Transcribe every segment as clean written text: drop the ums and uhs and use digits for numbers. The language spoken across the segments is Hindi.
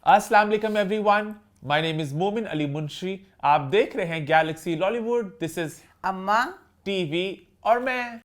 अस्सलाम वालेकुम एवरीवन, माय नेम इज मोमिन अली मुंशी। आप देख रहे हैं गैलेक्सी लॉलीवुड। दिस इज अम्मा टीवी और मैं।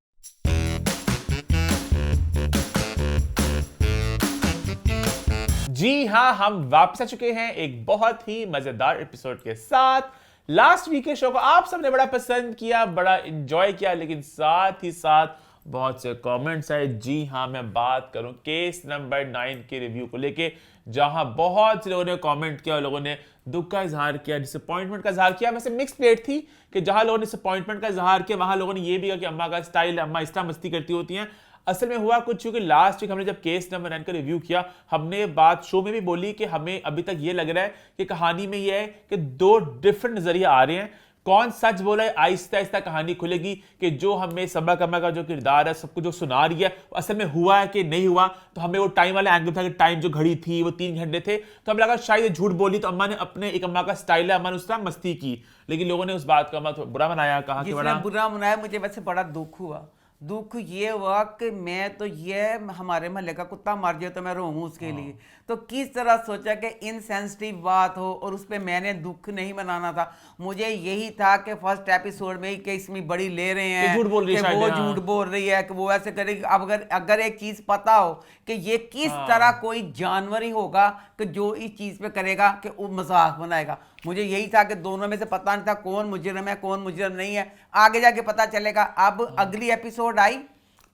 जी हाँ, हम वापस आ चुके हैं एक बहुत ही मजेदार एपिसोड के साथ। लास्ट वीक के शो को आप सबने बड़ा पसंद किया, बड़ा एंजॉय किया, लेकिन साथ ही साथ बहुत से कमेंट्स आए। जी हाँ, मैं बात करूं केस नंबर 9 के रिव्यू को लेके, जहां बहुत से लोगों ने कमेंट किया, लोगों ने दुख का इजहार किया, डिसअपॉइंटमेंट का इजहार किया। वैसे मिक्स प्लेट थी कि जहां लोगों ने डिसअपॉइंटमेंट का इजहार किया, वहां लोगों ने यह भी कहा कि अम्मा का स्टाइल है, अम्मा इस तरह मस्ती करती होती हैं। असल में हुआ कुछ, क्योंकि लास्ट वीक हमने जब केस नंबर 9 का रिव्यू किया, हमने ये बात शो में भी बोली कि हमें अभी तक ये लग रहा है कि कहानी में ये है कि दो डिफरेंट नजरिए आ रहे हैं। कौन सच बोला है, आहिस्ता आहिस्ता कहानी खुलेगी कि जो हमें सबा कमा का जो किरदार है, सबको जो सुना रही है, असल में हुआ है कि नहीं हुआ। तो हमें वो टाइम वाला एंगल था कि टाइम जो घड़ी थी वो 3 घंटे थे, तो हमें लगा शायद ये झूठ बोली। तो अम्मा ने अपने एक अम्मा का स्टाइल है, अम्मा ने उस तरह मस्ती की, लेकिन लोगों ने उस बात का अम्मा बुरा मनाया, कहा कि बड़ा बुरा मनाया। मुझे वैसे बड़ा दुख हुआ। दुख ये हुआ कि मैं तो ये हमारे महल्ले का कुत्ता मर जाए तो मैं रोऊं उसके लिए। तो किस तरह सोचा कि इनसेंसिटिव बात हो और उस पर मैंने दुख नहीं मनाना था। मुझे यही था कि फर्स्ट एपिसोड में ही कि इसमें बड़ी ले रहे हैं झूठ बोल रही है, कि वो शायद, झूठ बोल रही है कि वो ऐसे करेगी। अब अगर एक चीज पता हो कि ये किस तरह कोई जानवर ही होगा कि जो इस चीज पे करेगा कि वो मजाक बनाएगा। मुझे यही था कि दोनों में से पता नहीं था कौन मुजरिम है कौन मुजरिम नहीं है, आगे जाके पता चलेगा। अब अगली एपिसोड आई,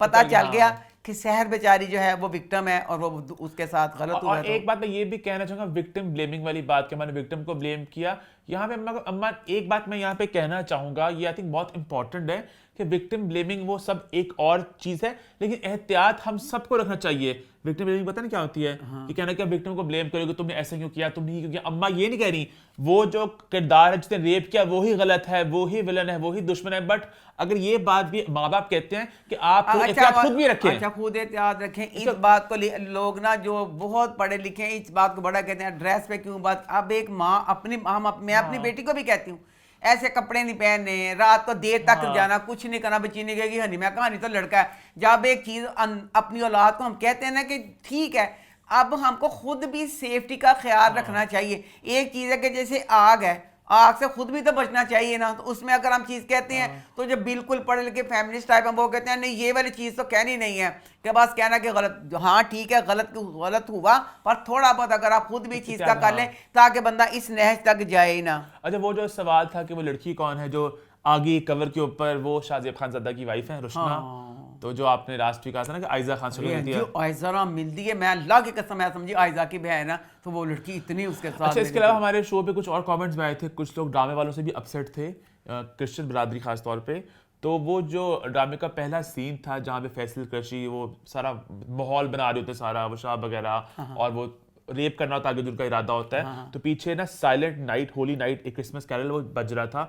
पता चल गया कि शहर बेचारी जो है वो विक्टिम है और वो उसके साथ गलत हुआ। और एक बात मैं ये भी कहना चाहूंगा, विक्टिम ब्लेमिंग वाली बात, कि मैंने विक्टिम को ब्लेम किया यहाँ पे। अम्मा एक बात मैं यहाँ पे कहना चाहूंगा, ये आई थिंक बहुत इंपॉर्टेंट है कि विक्टिम ब्लेमिंग वो सब एक और चीज है, लेकिन एहतियात हम सबको रखना चाहिए। विक्टिम ब्लेमिंग पता नहीं क्या होती है, कि कहना क्या विक्टिम को ब्लेम करोगे, तुमने ऐसा क्यों किया, तुमने ही क्यों किया। अम्मा ये नहीं कह रही वो जो किरदार है जिसने रेप किया वो ही गलत है, वो ही विलन है, वो ही दुश्मन है। बट अगर ये बात भी माँ बाप कहते हैं कि आप एहतियात खुद भी रखें। अच्छा, खुद एहतियात रखें। इस बात को लोग ना जो बहुत पढ़े लिखे हैं इस बात को बड़ा कहते हैं, ड्रेस पे क्यों बात। अब एक माँ मैं अपनी बेटी को भी कहती हूँ ऐसे कपड़े नहीं पहनने, रात को देर तक जाना, कुछ नहीं करना। बच्ची नहीं कहेगी हनी मैं कहानी तो लड़का है। जब एक चीज अपनी औलाद को हम कहते हैं ना कि ठीक है, अब हमको खुद भी सेफ्टी का ख्याल रखना चाहिए। एक चीज है कि जैसे आग है, आग से खुद भी तो बचना चाहिए ना। तो उसमें अगर हम चीज कहते हैं तो जो बिल्कुल पढ़े लिखे फैमिलिस्ट टाइप हम वो कहते हैं नहीं ये वाली चीज तो कहनी नहीं है, कि बस कहना कि गलत। हाँ ठीक है, गलत हुआ, पर थोड़ा बहुत अगर आप खुद भी चीज का कर लें ताकि बंदा इस नहज तक जाए ही ना। अच्छा, वो जो सवाल था कि वो लड़की कौन है जो आगे कवर के ऊपर वो शाहजेब खानज़ादा की वाइफ है रुशना, तो जो आपने लास्ट वीक कहा था ना कि आयजा खान से मिलती है, जो आयजा मिलती है, मैं अल्लाह की कसम मैं समझी आयजा की बहन है ना, तो वो लड़की इतनी उसके साथ। अच्छा, इसके अलावा हमारे शो पे कुछ और कमेंट्स में आए थे, कुछ लोग ड्रामे वालों से भी अपसेट थे, क्रिश्चियन बरादरी खास तौर पे। तो वो जो ड्रामे का पहला सीन था जहाँ पे फैसल क्रशी वो सारा माहौल बना रहे होते, सारा वो शाह वगैरह, और वो रेप करना होता है, उनका इरादा होता है। तो पीछे ना साइलेंट नाइट, होली नाइट, एक क्रिसमस कैरल वो बज रहा था।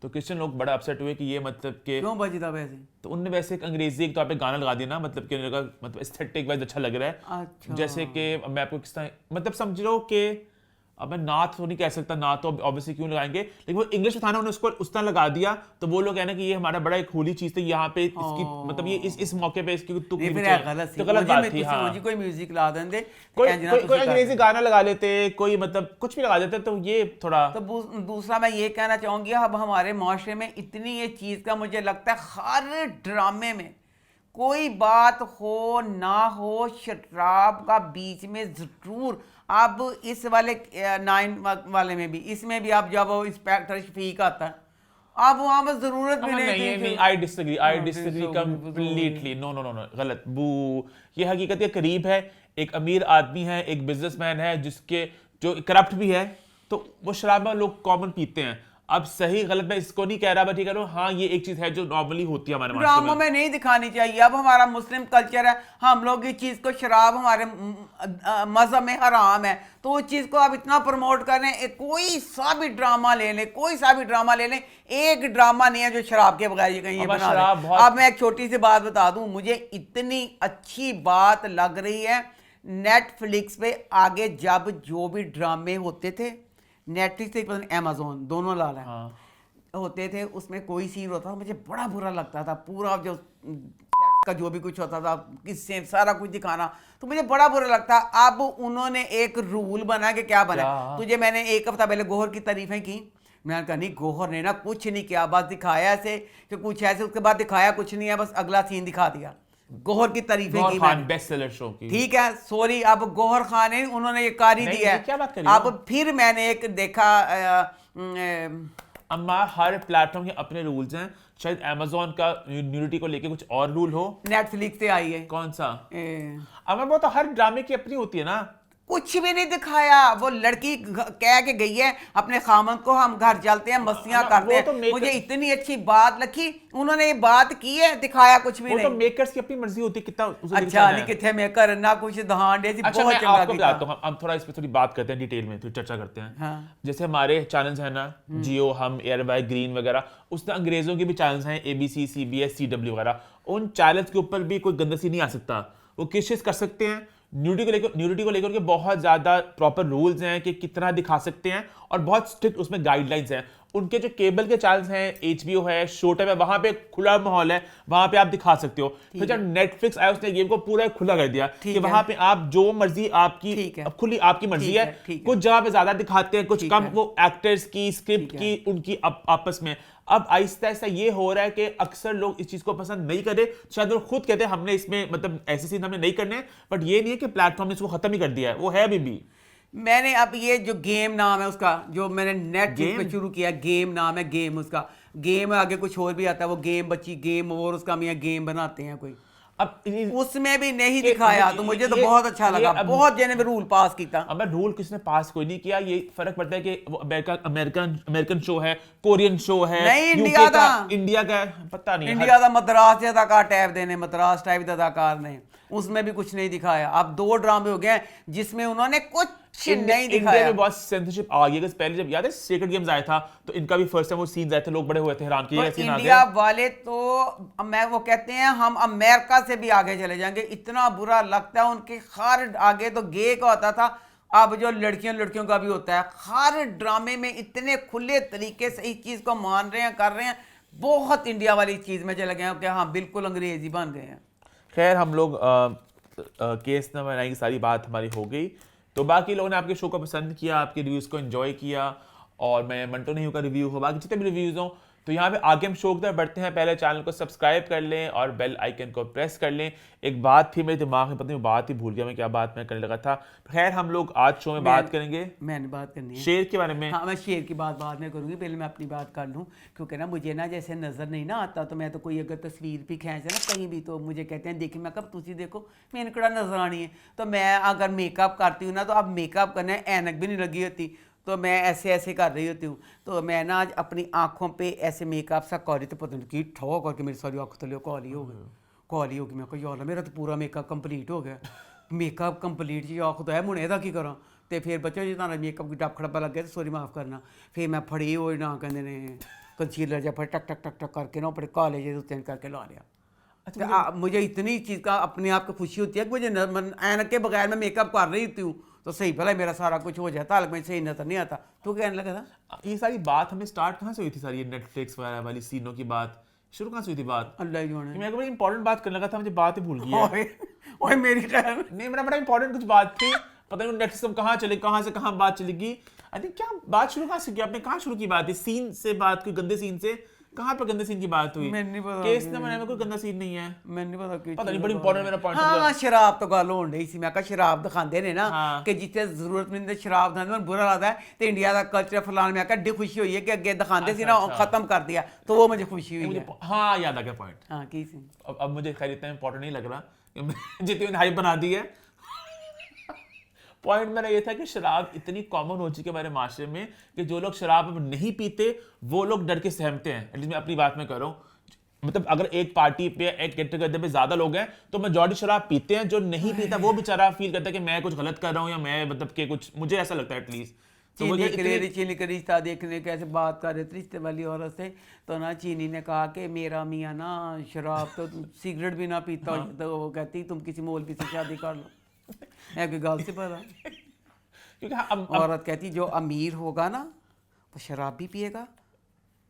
तो क्रिश्चियन लोग बड़ा अपसेट हुए कि ये मतलब कि क्यों बजता वैसे। तो उनने वैसे एक अंग्रेजी एक तौर पे गाना लगा दिया ना, मतलब कि उन्होंने कहा मतलब एस्थेटिक वाइज अच्छा लग रहा है। अच्छा। जैसे कि मैं आपको किस तरह मतलब समझ लो कि अब मैं नाथ तो नहीं कह सकता, नाथ तो ऑब्वियसली क्यों लगाएंगे, लेकिन वो इंग्लिश में था ना, उन्होंने उसको उस तरह लगा दिया। तो वो लोग कहना कि ये हमारा बड़ा एक होली चीज थी यहाँ पे, इसकी मतलब ये इस मौके पे इसकी तो गलत बात थी। हाँ, कोई म्यूजिक ला देंगे, कोई अंग्रेजी गाना लगा लेते, कोई मतलब कुछ भी लगा देते, तो ये थोड़ा। तो दूसरा मैं ये कहना चाहूंगी, अब हमारे माशरे में इतनी ये चीज का मुझे लगता है हर ड्रामे में कोई बात हो ना हो, शराब का बीच में जरूर। अब इस वाले 9 वाले में भी, इसमें भी आप जब वो इंस्पेक्टर शफीक आता है, अब वहां पर जरूरत भी नहीं थी। I disagree completely. No no no no, गलत, बू। ये हकीकत के करीब है। एक अमीर आदमी है, एक बिजनेसमैन है जिसके जो करप्ट भी है, तो वो शराब में लोग कॉमन पीते हैं। अब सही गलत मैं इसको नहीं कह रहा, बट ठीक है, हाँ ये एक चीज है जो नॉर्मली होती है हमारे ड्रामों में नहीं दिखानी चाहिए। अब हमारा मुस्लिम कल्चर है, हम लोग इस चीज को, शराब हमारे मजहब में हराम है, तो उस चीज को आप इतना प्रमोट कर रहे हैं। कोई सा भी ड्रामा ले लें, कोई सा भी ड्रामा ले लें, एक ड्रामा नहीं है जो शराब के बगैर कहीं ये बना रहे। अब मैं एक छोटी सी बात बता दूं, मुझे इतनी अच्छी बात लग रही है नेटफ्लिक्स पे आगे जब जो भी ड्रामे होते थे, नेटफ्लिक्स से अमेज़न दोनों लाल है, होते थे, उसमें कोई सीन होता था मुझे बड़ा बुरा लगता था। पूरा जो सेक्स का जो भी कुछ होता था किससे सारा कुछ दिखाना, तो मुझे बड़ा बुरा लगता। अब उन्होंने एक रूल बना के क्या बना, तुझे मैंने एक हफ्ता पहले गौहर की तारीफें की, मैंने कहा नहीं गौहर ने ना कुछ नहीं किया, बस दिखाया ऐसे कि कुछ ऐसे, उसके बाद दिखाया कुछ नहीं है, बस अगला सीन दिखा दिया। गौहर की तारीफें की मैंने, बेस्ट सेलर शो की, ठीक है सॉरी। अब गौहर खान है उन्होंने ये कारी दी है, क्या बात कर रही हो? अब फिर मैंने एक देखा अम्मा हर प्लेटफॉर्म के अपने रूल्स हैं, शायद अमेजोन का न्यूडिटी को लेके कुछ और रूल हो। नेटफ्लिक्स से आई है कौन सा? अम्मा वो तो हर ड्रामे की अपनी होती है ना। कुछ भी नहीं दिखाया, वो लड़की कह के गई है अपने खामन को हम घर चलते हैं मस्तियां करते हैं, तो मुझे इतनी अच्छी बात लगी, उन्होंने ये बात की है, दिखाया कुछ भी नहीं। तो मेकर्स की अपनी मर्जी होती है कितना अच्छा नहीं कितने मेकर ना कुछ दहांडे सी। अच्छा, बहुत मैं चंगा आपको बताता हूं, हम थोड़ा इस पे थोड़ी बात करते हैं, डिटेल में थोड़ी चर्चा करते हैं। हाँ। जैसे हमारे चैनल्स हैं ना, जियो, हम, एयरवाई, ग्रीन वगैरह, उसमें अंग्रेजों के भी चैनल्स हैं, एबीसी, सीबीएस, सीडब्ल्यू वगैरह, उन चैनल्स के ऊपर भी कोई गंदसी नहीं आ सकता। वो कोशिश कर सकते हैं, न्यूडिटी को लेकर के बहुत ज्यादा प्रॉपर रूल्स हैं कि कितना दिखा सकते हैं, और बहुत स्ट्रिक्ट उसमें गाइडलाइंस हैं। उनके जो केबल के चैनल्स हैं, HBO है, शो टाइम है, वहां पे खुला माहौल है, वहां पे आप दिखा सकते हो। फिर जब नेटफ्लिक्स आया उसने गेम को पूरा खुला कर दिया कि वहां पे आप जो मर्जी आपकी, अब खुली आपकी मर्जी है। कुछ जगह पे ज्यादा दिखाते हैं, कुछ कम, वो एक्टर्स की स्क्रिप्ट की उनकी आपस में। अब आहिस्ता आहिस्ता ये हो रहा है कि अक्सर लोग इस चीज को पसंद नहीं करे, शायद वो खुद कहते हैं हमने इसमें मतलब ऐसे सीन हमने नहीं करने, बट ये नहीं है कि प्लेटफॉर्म ने इसको खत्म ही कर दिया है, वो है अभी भी। मैंने अब ये जो गेम नाम है उसका, जो मैंने नेट पे शुरू किया, गेम नाम है, गेम उसका, गेम आगे कुछ और भी आता है, वो गेम बच्ची गेम और उसका मियाँ गेम बनाते हैं कोई, अब उसमें भी नहीं दिखाया, तो मुझे तो बहुत अच्छा लगा। बहुत जने में रूल पास किया। अब रूल किसने पास कोई नहीं किया, ये फर्क पड़ता है कि वो अमेरिकन शो है, कोरियन शो है, नहीं इंडिया का पता नहीं, इंडिया का मद्रास अदाकार टैब देने, मद्रास टाइप अदाकार ने, उसमें भी कुछ नहीं दिखाया। अब 2 ड्रामे हो गए जिसमें उन्होंने कुछ नहीं दिखाया। इंडिया में बहुत सेंसरशिप आ गई है। पहले जब याद है सीक्रेट गेम्स आया था, तो इनका भी फर्स्ट टाइम वो सीन्स आए थे, लोग बड़े हुए थे, हैरान किए सीन आ गए। इंडिया वाले तो मैं वो कहते हैं हम अमेरिका से भी आगे चले जाएंगे, इतना बुरा लगता है उनके। हर आगे तो गे का होता था, अब जो लड़कियों का भी होता है। हर ड्रामे में इतने खुले तरीके से इस चीज को मान रहे हैं, कर रहे हैं। बहुत इंडिया वाली चीज में चले गए हैं कि हाँ बिल्कुल अंग्रेजी बन गए हैं। खैर हम लोग केस न बनाएंगे, सारी बात हमारी हो गई। तो बाकी लोगों ने आपके शो को पसंद किया, आपके रिव्यूज़ को एंजॉय किया, और मैं मंटो नहीं का रिव्यू हो, बाकी जितने भी रिव्यूज़ हों, तो यहाँ पे आगे हम शो की तरफ बढ़ते हैं। पहले चैनल को सब्सक्राइब कर लें और बेल आइकन को प्रेस कर लें। एक बात थी मेरे दिमाग में, पता नहीं बात ही भूल गया मैं, क्या बात मैं करने लगा था। खैर हम लोग आज शो में बात करेंगे, मैंने बात करनी है शेर के बारे में। हाँ मैं शेर की बात बाद में करूंगी, पहले मैं अपनी बात कर लूँ, क्योंकि ना मुझे ना जैसे नज़र नहीं ना आता, तो मैं तो कोई अगर तस्वीर भी खींचे ना कहीं भी, तो मुझे कहते हैं देखिए, मैं कब तुझे देखो मैंने कड़ा नजर आनी है। तो मैं अगर मेकअप करती हूँ ना, तो अब मेकअप करने ऐनक भी नहीं लगी होती, तो मैं ऐसे ऐसे कर रही होती हूँ। तो मैं ना आज अपनी आंखों पे ऐसे मेकअप सा कर रही, तो पता नहीं की ठोक करके मेरी सारी आंखों तले काली हो गई। मैं कहा यार मेरा तो पूरा मेकअप कंप्लीट हो गया। मेकअप कंप्लीट जी आंख तो है मुने दा की करा। तो फिर बच्चों जी तारा मेकअप की डब खड़बा लग गया, तो सॉरी माफ़ करना। फिर मैं फड़ी हो ना कहते ने कंसीलर जब फिर टक टक टक टक करके ना अपने काले जे उत्ते करके ला लिया। अच्छा मुझे इतनी चीज़ का अपने आप को खुशी होती है कि मुझे ऐनक के बगैर मैं मेकअप कर रही होती हूँ, तो सही भला मेरा सारा कुछ हो जाता, हालांकि मैं सही नजर नहीं आता। तो कहने लगा था ये सारी बात हमें स्टार्ट कहाँ से हुई थी, सारी ये नेटफ्लिक्स वगैरह वाली सीनों की बात शुरू कहाँ से हुई थी बात? अल्लाह जाने। मैं बड़ी इंपॉर्टेंट बात करने लगा था, मुझे बात ही भूल गई। ओए मेरी खैर नहीं, मेरा बड़ा इंपॉर्टेंट कुछ बात थी, पता नहीं नेटफ्लिक्स कहाँ चले, कहाँ से कहाँ बात चलेगी। आई थिंक क्या बात शुरू कहाँ से की आपने, कहाँ शुरू की बात है? सीन से बात, कोई गंदे सीन से, कहाँ पर गंदे सीन की बात हुई? मैंने नहीं पता, केस न बनाने में कोई गंदा सीन नहीं है, मैंने नहीं पता नहीं, बड़ी इंपॉर्टेंट मेरा पॉइंट। हाँ शराब तो गल होने इसी में का शराब दिखाते ने ना, कि जिथे जरूरतमंद शराब दिखाते हैं बुरा लगता है। तो इंडिया का कल्चर फलाने में एडी खुशी हुई है कि अगे दिखाते सी ना खत्म कर दिया, तो वो मुझे खुशी हुई है। हाँ याद आ गया पॉइंट। हाँ की सी अब मुझे खैर इतना इंपॉर्टेंट नहीं लग रहा, जितनी हाइप बना दी है। पॉइंट मेरा ये था कि शराब इतनी कॉमन हो चुकी है हमारे माशरे में कि जो लोग शराब अब नहीं पीते वो लोग डर के सहमते हैं। एटलीस्ट मैं अपनी बात में कर रहा हूँ, मतलब अगर एक पार्टी पे, एक गेट टुगेदर पे ज्यादा लोग हैं तो मेजॉरिटी शराब पीते हैं। जो नहीं पीता वो बेचारा फील करता है कि मैं कुछ गलत कर रहा हूँ, या मैं मतलब कि कुछ, मुझे ऐसा लगता है एटलीस्ट। चीनी का रिश्ता देखने कैसे बात कर रहे थे रिश्ते वाली औरत से, तो ना चीनी ने कहा कि मेरा मियाँ ना शराब तो सिगरेट भी ना पीता, तो वो कहती तुम किसी मौलवी से शादी कर लो। एक गल से पता, क्योंकि औरत कहती जो अमीर होगा ना वो शराब भी पिएगा,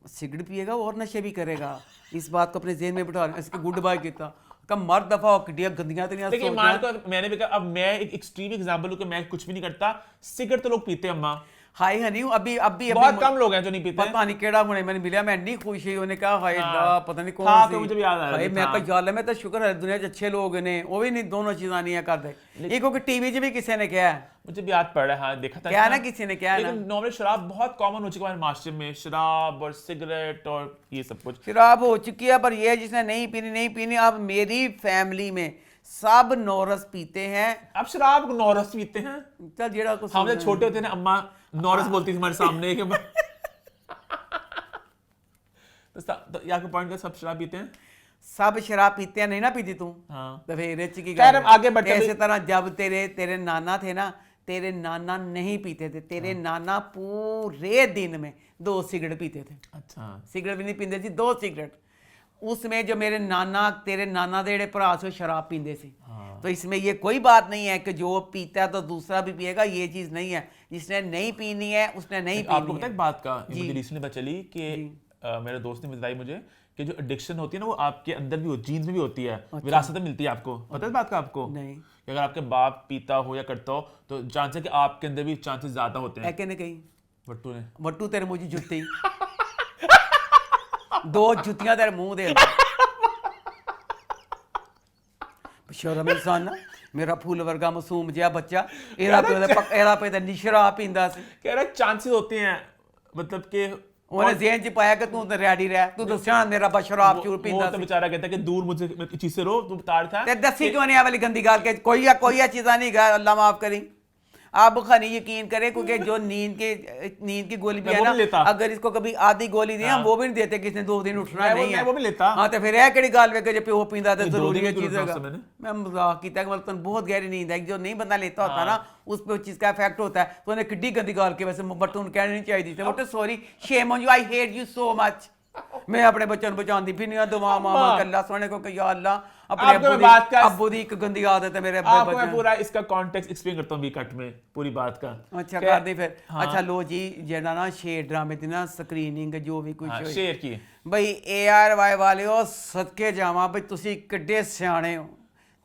सिगरेट पिएगा और नशे भी करेगा। इस बात को अपने जेहन में बिठा, इसके गुड बाय किया। का मर्द दफा हो किड्डियां गंदियां तेरियां देखिए सोच मान को मैंने भी कहा, अब मैं एक एक्सट्रीम एग्जांपल हूं कि मैं कुछ भी नहीं करता, सिगरेट तो लोग पीते हैं अम्मा, हाय हनी अभी अभी बहुत कम लोग हैं जो नहीं पीते। पता नहीं केड़ा हुने मैंने मिला, मैं नहीं खुश हुई, उन्हें कहा हाय हाँ। अल्लाह पता नहीं था कौन तो सी, मुझे भी याद आ रहा हाय था, मैं हाँ। कहा यार मैं तो शुक्र है दुनिया 'ਚ अच्छे लोग ने, वो भी नहीं दोनों चीज़ां नहीं कर दे, ये क्योंकि टीवी 'ਚ भी किसी ने किया है, मुझे भी याद पड़ रहा है, हाँ देखा था क्या इसका। ना किसी ने क्या है ना, लेकिन नॉर्मली शराब बहुत कॉमन हो चुका है मास्टर में, शराब और सिगरेट और ये सब कुछ। शराब हो चुकी है, पर ये जिसने नहीं पीनी, अब मेरी फैमिली में सब नौरस पीते हैं। अब शराब को नौरस पीते हैं। चल जेड़ा कुछ हम जब छोटे होते थे ना, अम्मा नौरस बोलती थी हमारे सामने कि तो या को पॉइंट का सब शराब पीते हैं, सब शराब पीते हैं, नहीं ना पीती तू, हाँ। तो फिर की खैर, गल अब आगे बढ़ते हैं। इसी तरह जब तेरे नाना थे ना, तेरे नाना नहीं पीते थे, तेरे नाना पूरे दिन में 2 सिगरेट पीते थे, अच्छा, सिगरेट भी नहीं पीते सी, 2 सिगरेट। उसमें जो मेरे नाना तेरे नाना दे जेड़े भरा से शराब पींदे सी, तो इसमें ये कोई बात नहीं है कि जो पीता है तो दूसरा भी पिएगा, ये चीज नहीं है, जिसने नहीं पीनी है उसने नहीं आपको पीनी पता है है। एक बात का, ये मुझे रिसेंटली पता चली कि मेरे दोस्त ने बताई मुझे कि जो एडिक्शन होती है ना वो आपके अंदर भी होती है, जीन्स में भी होती है, विरासत में मिलती है आपको, पता है इस बात का आपको? नहीं। कि अगर आपके बाप पीता हो या करता हो तो चांस है कि आपके अंदर भी चांसेस ज्यादा होते हैं। कहने कही वट्टू ने वट्टू तेरे मुंह 'ਚ जुत्ती 2 जुत्तियां तेरे मुंह दे शर्म इंसान ना, मेरा फूल वर्गा मासूम जिहा बच्चा, एदा पे नी शराब पींदा सी, कह रहा चांसेस होते हैं, मतलब कि उन्हें ज़हन 'ਚ पाया कि तू तो रेडी रह, तू तो सियाण मेरा बस शराब चूर वो पींदा तो सी, बेचारा कहता है कि दूर मुझसे इस चीज से रहो, तुम तार था ते दसी क्यों नहीं आ वाली गंदी गाल के कोई चीज़ा नहीं गा, अल्लाह माफ करी। आप खनी यकीन करें क्योंकि जो नींद की गोली भी मैं है वो ना, नहीं लेता। अगर इसको कभी आधी गोली दी हम वो भी नहीं देते, किसने 2 दिन उठना मैं नहीं है, वो भी लेता। हाँ तो फिर यह केड़ी गल वे कि जे प्यो पींदा ते नहीं, 2 जरूरी दिन है की चीज जरूरत है। है मैंने। मैं मजाक किया कि मतलब तन बहुत गहरी नींद है, जो नहीं बंदा लेता होता ना उस पे उस चीज का इफेक्ट होता है, तो उन्हें किड्डी गंदी गाल के वैसे बट उन्हें कहनी नहीं चाहिए थी, but sorry shame on you, I hate you so much. मैं अपने बच्चों को बचाती फिर नहीं दुआ मामा अल्लाह सोने को कि या अल्लाह अपने अब्बू दी एक गंदी आदत है मेरे आपको मैं पूरा इसका कॉन्टेक्स्ट एक्सप्लेन करता हूँ कट में पूरी बात का। अच्छा कर दी फिर। अच्छा लो जी, जेड़ा ना शेर ड्रामे दी ना स्क्रीनिंग जो भी कुछ हाँ, शेर की बई ARY वालिओ सदके जावा बई तुसी किड्डे सियाणे हो,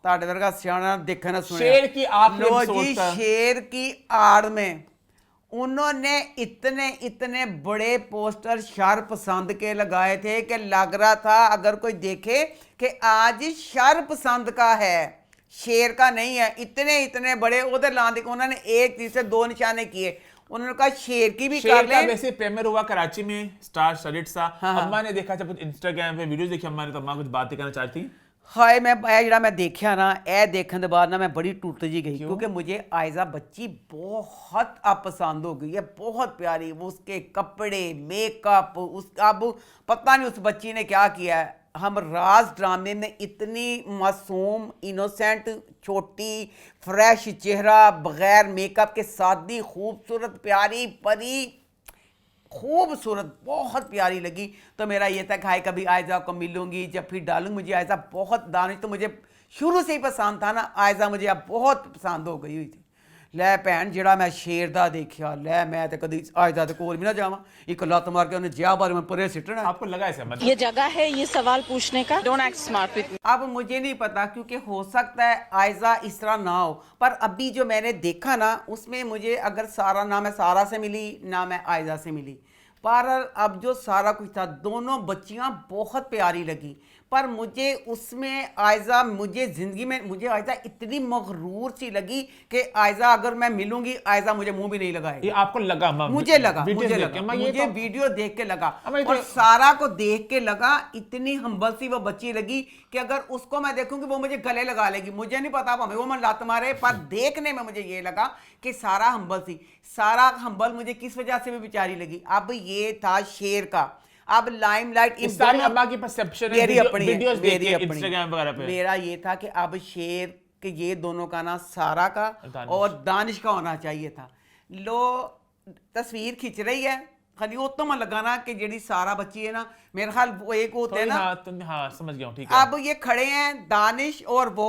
ਤੁਹਾਡੇ ਵਰਗਾ ਸਿਆਣਾ देखा ना सुना। शेर की आखिरी लो एपिसोड जी, का शेर की आड़ में उन्होंने इतने बड़े पोस्टर शर पसंद के लगाए थे कि लग रहा था अगर कोई देखे कि आज शर पसंद का है, शेर का नहीं है। इतने बड़े उधर लाने को उन्होंने 1 तीर से 2 निशाने किए, उन्होंने कहा शेर की भी कर का लें। वैसे प्रीमियर हुआ कराची में, स्टार स्टडीड सा। हाँ। अम्मा ने देखा जब कुछ इंस्टाग्राम पे वीडियोस देखी अम्मा ने, तो अम्मा कुछ बातें करना चाहती थी। हाय मैं ਜਿਹੜਾ मैं देखा ना, ए देखने के बाद ना मैं बड़ी टूट जी गई, क्योंकि मुझे आयजा बच्ची बहुत पसंद हो गई है, बहुत प्यारी, वो उसके कपड़े मेकअप उसका, अब पता नहीं उस बच्ची ने क्या किया है। हम राज ड्रामे में इतनी मासूम इनोसेंट छोटी फ्रेश चेहरा बगैर मेकअप के सादी खूबसूरत प्यारी परी खूबसूरत बहुत प्यारी लगी, तो मेरा ये था कि हाय कभी आयजा को मिलूंगी जब फिर डालूंगी। मुझे आयजा बहुत दानिश तो मुझे शुरू से ही पसंद था ना, आयजा मुझे अब बहुत पसंद हो गई हुई थी। लै भैन जेड़ा मैं शेर दा देखा, लै मैं तो कभी आयजा दे कोल भी ना जावां, एक लत मार के उन्हें जिया बारे में परे सिटना। आपको लगा ऐसा मतलब ये जगह है ये सवाल पूछने का, don't act smart with me. अब मुझे नहीं पता, क्योंकि हो सकता है आयजा इस तरह ना हो, पर अभी जो मैंने देखा ना उसमें मुझे अगर सारा ना मैं सारा से मिली ना मैं आयजा से मिली, पर अब जो सारा कुछ था दोनों बच्चियां बहुत प्यारी लगी, पर मुझे उसमें आयजा मुझे ज़िंदगी में मुझे आयजा इतनी मगरूर सी लगी कि आयजा अगर मैं मिलूंगी आयजा मुझे मुंह भी नहीं लगाएगी। ये आपको लगा अम्मा? मुझे लगा मुझे वीडियो देख के लगा अम्मा, और सारा को देख के लगा इतनी हम्बल सी वो बच्ची लगी कि अगर उसको मैं देखूंगी वो मुझे गले लगा लेगी। मुझे नहीं पता वो मैं लात मारे, पर देखने में मुझे ये लगा कि सारा हम्बल सी, सारा हम्बल मुझे किस वजह से भी बेचारी लगी। अब ये था शेर का। अब लाइमलाइट इस सारी अम्मा की परसेप्शन है, मेरी अपनी वीडियोस देख के मेरी इंस्टाग्राम वगैरह पे। मेरा ये था कि अब शेर के ये दोनों का ना सारा का और दानिश का होना चाहिए था। लो तस्वीर खिंच रही है, खाली वो तो मैं लगाना कि जेडी सारा बच्ची है ना, मेरे ख्याल वो एक होते हैं ना। हाँ समझ गया हूँ, ठीक है। अब ये खड़े हैं दानिश और वो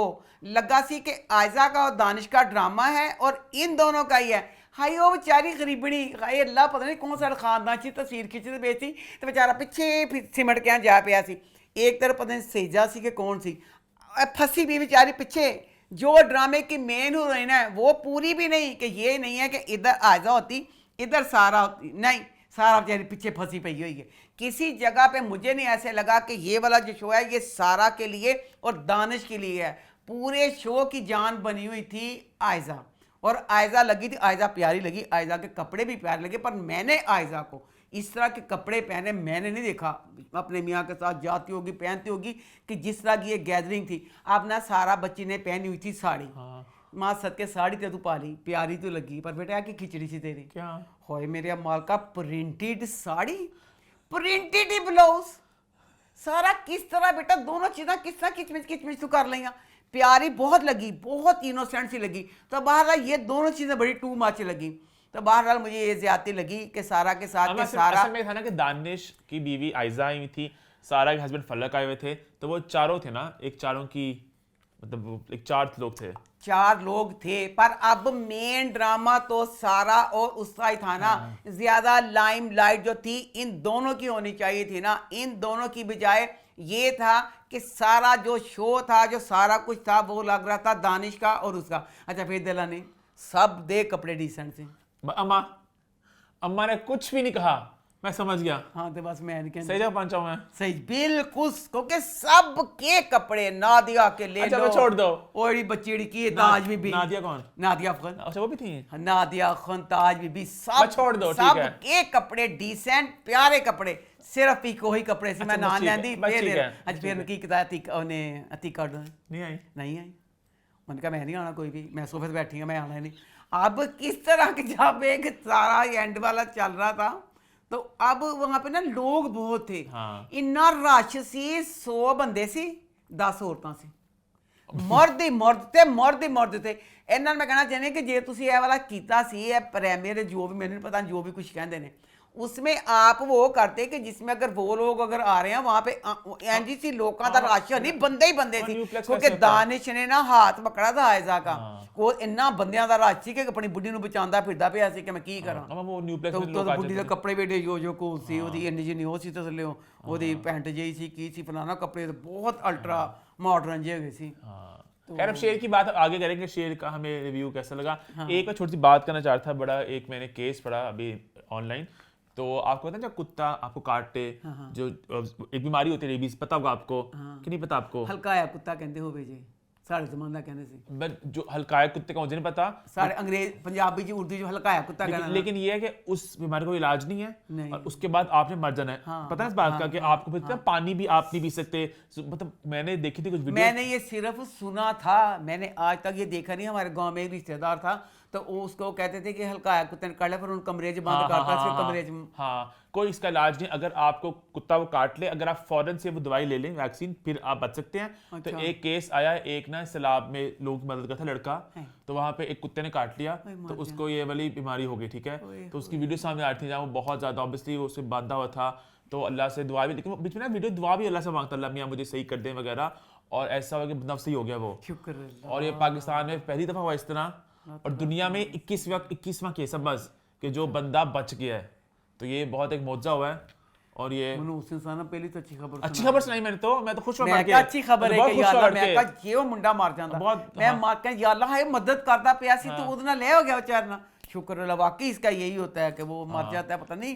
लगा सी कि आयजा का और दानिश का ड्रामा है और इन दोनों का ही है। हाय वो बेचारी गरीबनी, हाय अल्लाह पता नहीं कौन सा खानदान सी तस्वीर खिंचते पे थी तो बेचारा पिछे सिमट के जा पिया सी। एक तरफ पता नहीं सेजा सी कि कौन सी, फंसी भी बेचारी पीछे। जो ड्रामे की मेन हीरोइन है वो पूरी भी नहीं, कि ये नहीं है कि इधर आयजा होती इधर सारा होती, नहीं, सारा बेचारी पीछे फंसी पई हुई है। किसी जगह पे मुझे नहीं ऐसे लगा कि ये वाला जो शो है ये सारा के लिए और दानिश के लिए है। पूरे शो की जान बनी हुई थी आयजा, और आयजा लगी थी, आयजा प्यारी लगी, आयजा के कपड़े भी प्यारे लगे, पर मैंने आयजा को इस तरह के कपड़े पहने मैंने नहीं देखा। अपने मियाँ के साथ जाती होगी, पहनती होगी, कि जिस तरह की ये गैदरिंग थी। अब ना सारा बच्ची ने पहनी हुई थी साड़ी। माँ सदके साड़ी ते तू पाली, प्यारी तो लगी, पर बेटा की खिचड़ी सी तेरी। क्या होए मेरे माल का प्रिंटेड साड़ी, प्रिंटेड ब्लाउज, सारा किस तरह बेटा दोनों चीज़ें किस तरह किचमिच किचमिच तू कर लिया। प्यारी बहुत लगी, बहुत इनोसेंट सी लगी। तो बहरहाल ये दोनों चीज़ें बड़ी टू मच लगी। तो बहरहाल मुझे ये ज्यादती लगी कि सारा के साथ के सारा असल में था ना कि दानिश की बीवी आयजा आई हुई थी, सारा के हस्बैंड फलक आए हुए थे, तो वो चारों थे ना, एक चारों की मतलब एक 4 लोग थे, 4 लोग थे। पर अब मेन ड्रामा तो सारा और उसका ही था ना। ज्यादा लाइमलाइट जो थी इन दोनों की होनी चाहिए थी ना, इन दोनों की बजाय ये था कि सारा जो शो था, जो सारा कुछ था, वो लग रहा था दानिश का और उसका। अच्छा फिर दिला नहीं, सब दे कपड़े डिसेंट से। अम्मा ने कुछ भी नहीं कहा, मैं समझ गया। हाँ तो बस मैं नहीं सही जगह पहुंचा हूं मैं। सही बिल्कुल, क्योंकि सब के कपड़े नादिया के ले अच्छा, लो, छोड़ दो। ओड़ी बच्ची की ताज बीबी, नादिया कौन? नादिया अफगान, अच्छा वो भी थी। नादिया खान, ताज बीबी, सब छोड़ दो, ठीक सब है। के कपड़े डिसेंट प्यारे कपड़े, सिर्फ एक वही कपड़े से मैं अच्छा, ना बस ठीक है, लेंदी बस ठीक है, आज फिर की किताब उन्हें अति कर दो नहीं आई। नहीं आई। मैंने कहा मैं नहीं आना कोई भी, मैं सोफे पे बैठी हूँ, मैं आना ही नहीं। अब किस तरह के जब एक सारा एंड वाला चल रहा था, तो अब वहां पे ना लोग बहुत थे। हाँ। इन्ना रश सी, 100 बंदे सी, 10 औरतां सी, मर्द ही मर्द थे, मर्द ही मर्द थे। इन्होंने मैं कहना चाहनी कि जे तुसी ये वाला कीता सी, ये प्रीमियर जो भी मैंने नहीं पता जो भी कुछ कहते हैं, उसमें आप वो करते कि जिसमें अगर वो लोग अगर आ रहे हैं वहां पे एनजी सी लोगों का रश नहीं, बंदे ही बंदे सी, क्योंकि दानिश ने ना हाथ पकड़ा था आयजा का, वो इन्ना बंदियां दा रश सी कि अपनी बुढ़ी ਨੂੰ ਬਚਾਉਂਦਾ ਫਿਰਦਾ ਪਿਆ ਸੀ ਕਿ ਮੈਂ ਕੀ ਕਰਾਂ। वो न्यूप्लेक्स तो में लोग आ बुढ़ी जाते ਦੇ ਕੱਪੜੇ ਵੀ ਜੋ ਕੋਲ ਸੀ, ਉਹਦੀ ਇੰਨੀ ਜਿਹੀ ਉਹ ਸੀ, ਤੇ ਥੱਲੇ ਉਹਦੀ ਪੈਂਟ ਜਿਹੀ ਸੀ, ਕੀ ਸੀ ਫਲਾਣਾ, ਕੱਪੜੇ बहुत अल्ट्रा मॉडर्न जे हो गए सी। खैर अब शेर की बात आगे करेंगे, शेर का हमें रिव्यू कैसा लगा। एक मैं छोटी सी बात करना चाह रहा था, बड़ा एक मैंने केस पढ़ा अभी ऑनलाइन, तो आपको पता है जब कुत्ता आपको काटे, जो एक बीमारी होती है रेबीज, पता होगा आपको कि नहीं पता आपको? हल्काया कुत्ता कहते हो जे साढ़े जमाना कहने से, बट जो हल्काया कुत्ते का मुझे नहीं पता, सारे अंग्रेज पंजाबी जी उर्दू जो हल्काया कुत्ता कहना, लेकिन ये है कि उस बीमारी का इलाज नहीं है, नहीं। और उसके बाद आपने मर जाना है। पता है इस बात का कि आपको फिर पानी भी आप नहीं पी सकते। मतलब मैंने देखी थी कुछ वीडियो, मैंने ये सिर्फ सुना था, मैंने आज तक ये देखा नहीं। हमारे गांव में एक रिश्तेदार था, तो वो उसको कहते थे कि हल्काया कुत्ते ने काट लिया, फिर उन कमरे से बंद करता, फिर कमरे से। हाँ, कोई इसका इलाज नहीं। अगर आपको कुत्ता वो काट ले, अगर आप फौरन से वो दवाई ले लें, वैक्सीन, फिर आप बच सकते हैं। अच्छा। तो एक केस आया, एक ना सैलाब में लोगों की मदद करता था लड़का, तो वहां पे एक कुत्ते ने काट लिया, तो उसको ये वाली बीमारी हो गई, ठीक है। तो उसकी वीडियो सामने आ रही थी जहाँ वो बहुत ज्यादा ऑब्वियसली वो उससे बांधा हुआ था, तो अल्लाह से दुआ भी, लेकिन बीच में ना वीडियो दुआ भी अल्लाह से मांगता, अल्लाह मियां मुझे सही कर दें वगैरह, और ऐसा हुआ कि नफ्स सही हो गया वो। शुक्र अल्लाह। और ये पाकिस्तान में पहली दफा हुआ इस तरह, और दुनिया में 21वां केस है बस, कि जो बंदा बच गया है, तो ये बहुत एक मौजज़ा हुआ है। और ये मनूस इंसान पहली तो अच्छी खबर सुनाई मैंने, तो मैं तो खुश हुआ, मैं कहा अच्छी खबर है कि या अल्लाह, मैं कहा जे वो मुंडा मर जांदा, मैं मां कहा या अल्लाह है मदद करता पिया सी, तो उदना ले हो गया बेचारा। शुक्र अल्लाह, वाकई इसका यही होता है कि वो मर जाता है। पता नहीं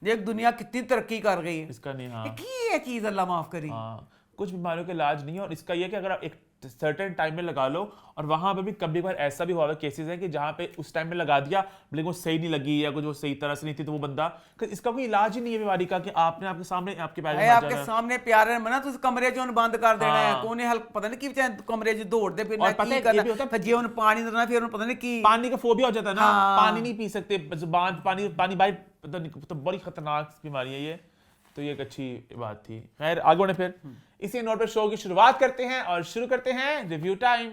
देख दुनिया कितनी तरक्की कर गई है इसका नहीं। हाँ, ये चीज अल्लाह माफ करी। हाँ, कुछ बीमारियों का इलाज नहीं है, और इसका ये कि अगर आप एक सर्टेन टाइम में लगा लो, और वहां पे भी कभी बार ऐसा भी हुआ है, केसेस हैं कि जहां पे उस टाइम में लगा दिया लेकिन वो सही नहीं लगी, या कुछ वो सही तरह से नहीं थी, तो वो बंदा, इसका कोई इलाज ही नहीं है बीमारी का, कि आपने आपके सामने आपके पैर में आपके सामने प्यारे मना तुस कमरे चों बंद कर देना है, कोने हल्क पता नहीं की कमरे च दौड़ते फिर ना की करना, फिर जे उन पानी देना, फिर पता नहीं की पानी का फोबिया हो जाता है ना, पानी नहीं पी सकते, जुबान पानी भाई, पता नहीं, तो बड़ी खतरनाक बीमारी है ये। तो ये एक अच्छी बात थी। खैर आगे बढ़े, फिर इसी नोट पर शो की शुरुआत करते हैं, और शुरू करते हैं रिव्यू टाइम।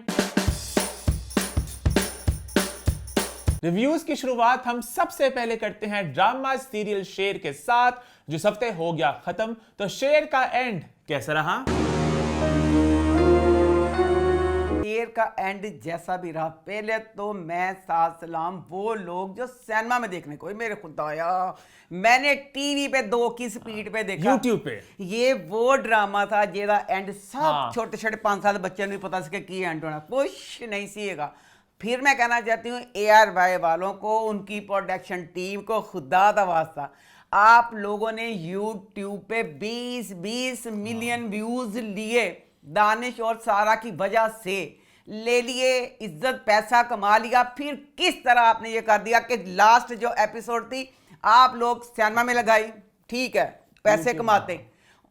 रिव्यूज की शुरुआत हम सबसे पहले करते हैं ड्रामा सीरियल शेर के साथ, जो इस हफ्ते हो गया खत्म। तो शेर का एंड कैसा रहा? शेर का एंड जैसा भी रहा, पहले तो मैं साथ सलाम वो लोग जो सिनेमा में देखने को, मेरे खुदाया मैंने टीवी पे 2 की स्पीड पे देखा, यूट्यूब पे ये वो ड्रामा था जेदा एंड सब हाँ। छोटे छोटे 5 साल बच्चे नहीं पता सके की एंड होना, कुछ नहीं सीएगा। फिर मैं कहना चाहती हूँ ARY वालों को, उनकी प्रोडक्शन टीम को, खुदा दा वास्ता, आप लोगों ने YouTube पे 20 मिलियन व्यूज लिए दानिश और सारा की वजह से, ले लिए, इज्जत पैसा कमा लिया। फिर किस तरह आपने ये कर दिया कि लास्ट जो एपिसोड थी आप लोग सिनेमा में लगाई, ठीक है पैसे कमाते,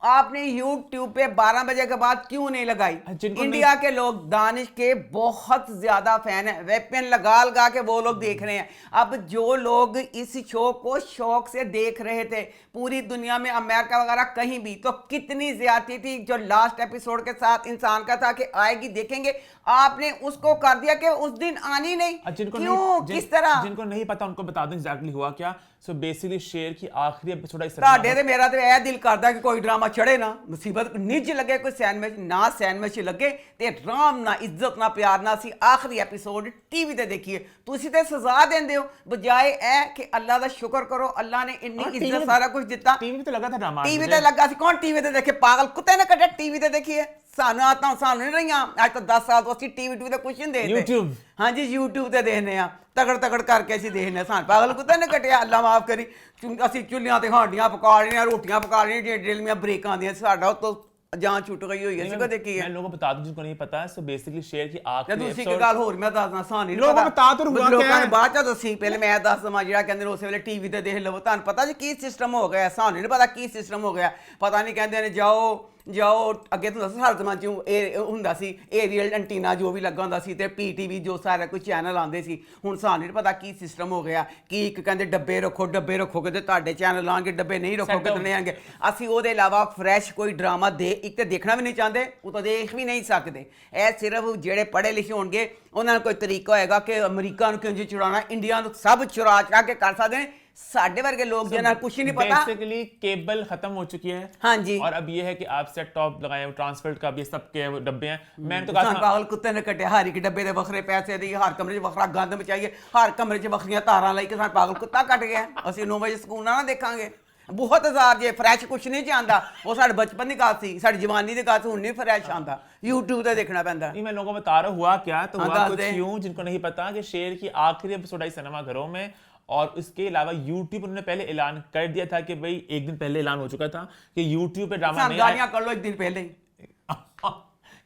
आपने YouTube पे 12 बजे के बाद क्यों नहीं लगाई? इंडिया के लोग दानिश के बहुत ज्यादा फैन है, वेपन लगा के वो लोग देख रहे हैं। अब जो लोग इस शो को शौक से देख रहे थे पूरी दुनिया में, अमेरिका वगैरह कहीं भी, तो कितनी ज्यादती थी जो लास्ट एपिसोड के साथ इंसान का था कि आएगी देखेंगे, आपने उसको कर दिया कि उस दिन आनी नहीं। क्यों? किस तरह? जिनको नहीं पता उनको बता दूं एग्जैक्टली हुआ क्या। सो बेसिकली शेर की आखिरी एपिसोड मेरा तो यह दिल करता कि कोई ड्रामा चढ़े ना, मुसीबत निज लगे, कोई सैंडविच ना सैंडविच लगे ते राम ना इज्जत ना प्यार ना सी आखिरी एपिसोड टीवी ते देखिए। तुसी ते सजा देंदे हो बजाय ए कि अल्लाह दा शुक्र करो, अल्लाह ने इन्नी इज्जत सारा कुछ दिता। टीवी पे लगा था ड्रामा, टीवी ते लगा सी, कौन टीवी ते देखे? पागल कुत्ते ने कटे टीवी ते देखिए, सानू आता सानू नहीं रही, आज तो 10 साल तो असि टीवी ते कुछ नहीं देखते। YouTube, हाँ जी YouTube ते देखने आ, तगड़ करके असी देखने, सान पागल कुत्ते ने कटिया, अल्लाह माफ करी। ਅਸੀਂ ਚੁੱਲ੍ਹਿਆਂ ਤੇ ਹਾਂਡੀਆਂ ਪਕਾ ਰਹੀਆਂ, ਰੋਟੀਆਂ ਪਕਾ ਰਹੀਆਂ, ਡੇਲੀਆਂ ਬ੍ਰੇਕਾਂ ਆਉਂਦੀਆਂ, ਸਾਡਾ ਤੋਂ ਜਾਨ ਛੁੱਟ ਗਈ ਹੋਈ ਹੈ। ਸਿਕੋ ਦੇਖੀ है, मैं लोगों को बता दूं जिनको नहीं पता है। सो बेसिकली शेर की आखिरी दूसरी एक गल होर मैं दसदा, सानी लोगों को बता तो हुआ लोगों ने बाद च दसी, पहले मैं दस दवां ਜਿਹੜਾ ਕਹਿੰਦੇ ਨੇ ਉਸੇ ਵੇਲੇ ਟੀਵੀ ਤੇ ਦੇਖ ਲਵੋ। ਤੁਹਾਨੂੰ ਪਤਾ ਜੀ ਕੀ ਸਿਸਟਮ ਹੋ ਗਿਆ, ਸਾਨੂੰ ਨਹੀਂ ਪਤਾ ਕੀ ਸਿਸਟਮ ਹੋ ਗਿਆ। ਪਤਾ ਨਹੀਂ ਕਹਿੰਦੇ ਨੇ ਜਾਓ ਅੱਗੇ ਤੁਹਾਨੂੰ ਦੱਸਾਂ, ਸਾਡੇ ਜ਼ਮਾਨੇ 'ਚ ਇਹ ਹੁੰਦਾ ਸੀ ਏਰੀਅਲ ਐਂਟੀਨਾ ਜੋ ਵੀ ਲੱਗਾ ਹੁੰਦਾ ਸੀ ਤੇ PTV ਜੋ ਸਾਰਾ ਕੁਝ ਚੈਨਲ ਆਉਂਦੇ ਸੀ। ਹੁਣ ਸਾਨੂੰ ਨਹੀਂ ਪਤਾ ਕੀ ਸਿਸਟਮ ਹੋ ਗਿਆ, ਕੀ ਇੱਕ ਕਹਿੰਦੇ ਡੱਬੇ ਰੱਖੋਗੇ ਤੇ ਤੁਹਾਡੇ ਚੈਨਲ ਆਣਗੇ, ਡੱਬੇ ਨਹੀਂ ਰੱਖੋਗੇ ਤਾਂ ਨਹੀਂ ਆਣਗੇ। ਅਸੀਂ ਉਹਦੇ ਇਲਾਵਾ ਫਰੈਸ਼ ਕੋਈ ਡਰਾਮਾ ਇੱਕ ਤੇ ਦੇਖਣਾ ਵੀ ਨਹੀਂ ਚਾਹੁੰਦੇ, ਉਹ ਤਾਂ ਦੇਖ ਵੀ ਨਹੀਂ ਸਕਦੇ। ਇਹ ਸਿਰਫ ਜਿਹੜੇ ਪੜ੍ਹੇ ਲਿਖੇ ਹੋਣਗੇ ਉਹਨਾਂ ਨੂੰ ਕੋਈ ਤਰੀਕਾ ਹੋਏਗਾ ਕਿ ਅਮਰੀਕਾ ਨੂੰ ਕਿਉਂ ਚੁਰਾਉਣਾ, ਇੰਡੀਆ ਨੂੰ ਸਭ ਚੁਰਾ ਕੇ ਕਰ ਸਕਦੇ ਨੇ। साढ़े वर्गे लोग जो ना कुछ नहीं पता। बेसिकली केबल खत्म हो चुकी है, हाँ जी, और अब ये है कि आप सेट टॉप लगाए, ट्रांसफर का भी सबके डब्बे हैं। मैंने तो कहा पागल कुत्ते ने कटे, हर एक डब्बे दे वखरे पैसे दी, हर कमरे 'ਚ वखरा गंद मचाइए, हर कमरे 'ਚ वखरियां तारां लाई के पागल कुत्ता कट गया। ਅਸੀਂ 9 ਵਜੇ ਸਕੂਨ ਨਾ ਦੇਖਾਂਗੇ, ਬਹੁਤ ਹਜ਼ਾਰ ਜੇ ਫਰੈਸ਼ ਕੁਛ ਨਹੀਂ ਜਾਂਦਾ। ਉਹ ਸਾਡੇ ਬਚਪਨ ਦੀ ਗੱਲ ਸੀ, ਸਾਡੀ ਜਵਾਨੀ ਦੀ ਗੱਲ ਸੀ, ਹੁਣ ਨਹੀਂ ਫਰੈਸ਼ ਆਂਦਾ, YouTube ਤੇ ਦੇਖਣਾ ਪੈਂਦਾ। नहीं, मैं लोगों को बता रहा हूँ हुआ क्या, तो हुआ कुछ यूं जिनको नहीं पता कि शेर की आखिरी एपिसोड आई सिनेमा घरों में, और उसके अलावा YouTube उन्होंने पहले ऐलान कर दिया था कि भाई एक दिन पहले ऐलान हो चुका था कि YouTube पे ड्रामा नहीं आएगा, कर लो एक दिन पहले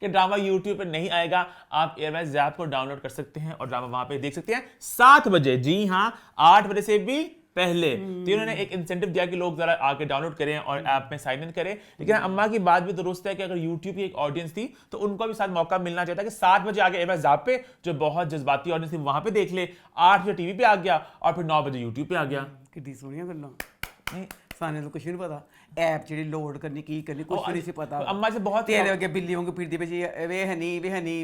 कि ड्रामा YouTube पे नहीं आएगा। आप एयरवाइज ऐप को डाउनलोड कर सकते हैं और ड्रामा वहां पे देख सकते हैं 7 बजे, जी हाँ 8 बजे से भी पहले। तो उन्होंने एक इंसेंटिव दिया कि लोग जरा आके डाउनलोड करें और ऐप में साइन इन करें। लेकिन अम्मा की बात भी दुरुस्त है कि अगर YouTube की एक ऑडियंस थी तो उनको भी साथ मौका मिलना चाहिए था कि 7 बजे आगे एयरवाइज ऐप पे जो बहुत जज्बाती ऑडियंस थी वहां पे देख ले, 8 बजे टीवी पे आ गया और फिर 9 बजे YouTube पे आ गया। कितनी सोहनियां गल्लां, साने तो कुछ नहीं पता, ऐप ਜਿਹੜੀ ਲੋਡ ਕਰਨੀ ਕੀ ਕਰਨੀ ਕੁਝ ਨਹੀਂ ਸੀ ਪਤਾ। अम्मा से बहुत ਤੇਰੇ ਅੱਗੇ ਬਿੱਲੀ ਵਾਂਗੂ ਫਿਰਦੀ ਪਈ ਸੀ, ਵੇ ਹਨੀ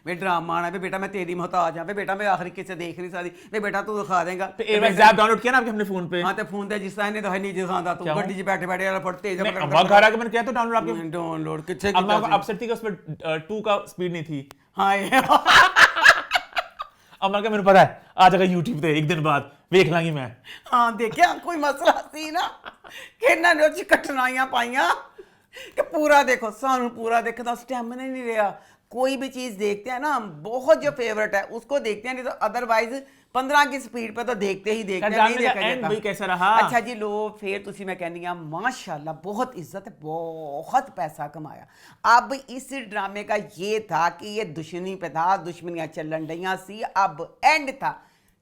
ਵੇ ਡਰਾਮਾ ਆਣਾ, ਵੇ ਬੇਟਾ ਮੈਂ ਤੇਰੀ ਮੁਹਤਾਜ ਆ, ਵੇ ਬੇਟਾ ਮੈਂ ਆਖਰੀ ਕਿਸੇ ਦੇਖ ਨਹੀਂ ਸਕਦੀ, ਵੇ ਬੇਟਾ ਤੂੰ ਦਿਖਾ ਦੇਗਾ। तो एयरवाइज ऐप डाउनलोड किया ना आपके अपने फोन पे? हाँ, तो फोन ते जिस तरह ने तो है नहीं दिखाता, तू गड्डी 'ਚ बैठे वाला फटते जा अम्मा घर आके मैंने किया तो डाउनलोड आपके डाउनलोड किथे अम्मा को अपसेट थी कि उसमें 2 का स्पीड नहीं थी। हाँ अम्मा का मैंने पता है आ जाएगा YouTube पे एक दिन बाद, देख लांगी मैं। हाँ देखिया कोई मसला सी ना कि इन्होंने उसकी कठिनाइयां पाइया कि पूरा देखो, सानू पूरा देखने का स्टैमिना नहीं रहा। कोई भी चीज देखते हैं ना हम, बहुत जो फेवरेट है उसको देखते हैं, नहीं तो अदरवाइज 15 की स्पीड पे तो देखते ही देखते हैं, नहीं देखा जाता। कैसा रहा? अच्छा जी लो, फिर तुसी मैं कहनी आ माशाल्लाह बहुत इज्जत है, बहुत पैसा कमाया। अब इस ड्रामे का ये था कि ये दुश्मनी पे था, दुश्मनियां चलन रही सी। अब एंड था,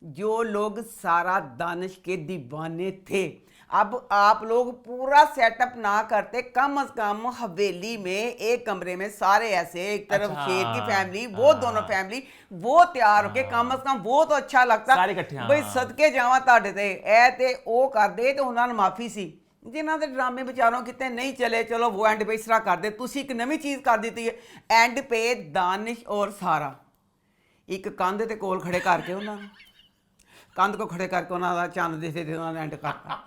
जो लोग सारा दानिश के दीवाने थे, अब आप लोग पूरा सेटअप ना करते, कम से कम हवेली में एक कमरे में सारे ऐसे, एक तरफ शेर की फैमिली, वो दोनों फैमिली, वो तैयार होके कम से कम वो तो अच्छा लगता। भाई सदके जावा ताड़े ते ऐ ते ओ कर दे तो उन्होंने माफी सी। जिन्हों के ड्रामे बेचारों कितने नहीं चले, चलो वो एंड पे इस तरह कर दे। तुसी एक नवी चीज कर दी है, एंड पे दानिश और सारा एक कंध ते कोल खड़े करके उन्होंने कंध को खड़े करके उन्होंने चंद दिखे थे, उन्होंने एंड करता।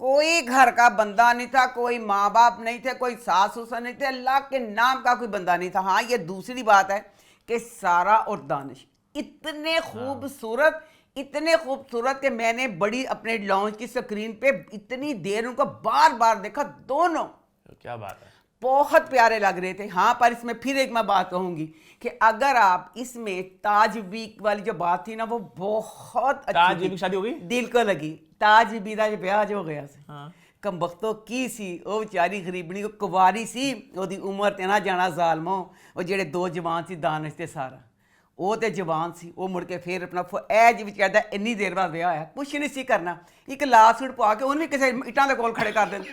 कोई घर का बंदा नहीं था, कोई माँ बाप नहीं थे, कोई सास ससुर नहीं थे, अल्लाह के नाम का कोई बंदा नहीं था। हाँ, ये दूसरी बात है कि सारा और दानिश इतने खूबसूरत कि मैंने बड़ी अपने लॉन्च की स्क्रीन पे इतनी देर उनको बार बार देखा, दोनों क्या बात है, बहुत प्यारे लग रहे थे। हाँ, पर इसमें फिर एक मैं बात कहूंगी कि अगर आप इसमें ताज वीक वाली जो बात थी ना, वो बहुत ताज अच्छी की शादी हो गई, दिल को लगी। ताज बीदा जो ब्याह जो हो गया सी, हाँ। कम वक्तों की सी वो बेचारी गरीबनी को कुवारी सी, ओदी उम्र ते ना जाना जालमो। वो जेड़े दो जवान सी दानिश ते सारा, वो तो जवान सी, वो मुड़ के फिर अपना एज विच कहता इन्नी देर बाद ब्याह होया, कुछ नहीं सी करना, एक लाल सूट पा के उन्हें भी किसी इटां दे कोल खड़े कर देंगे।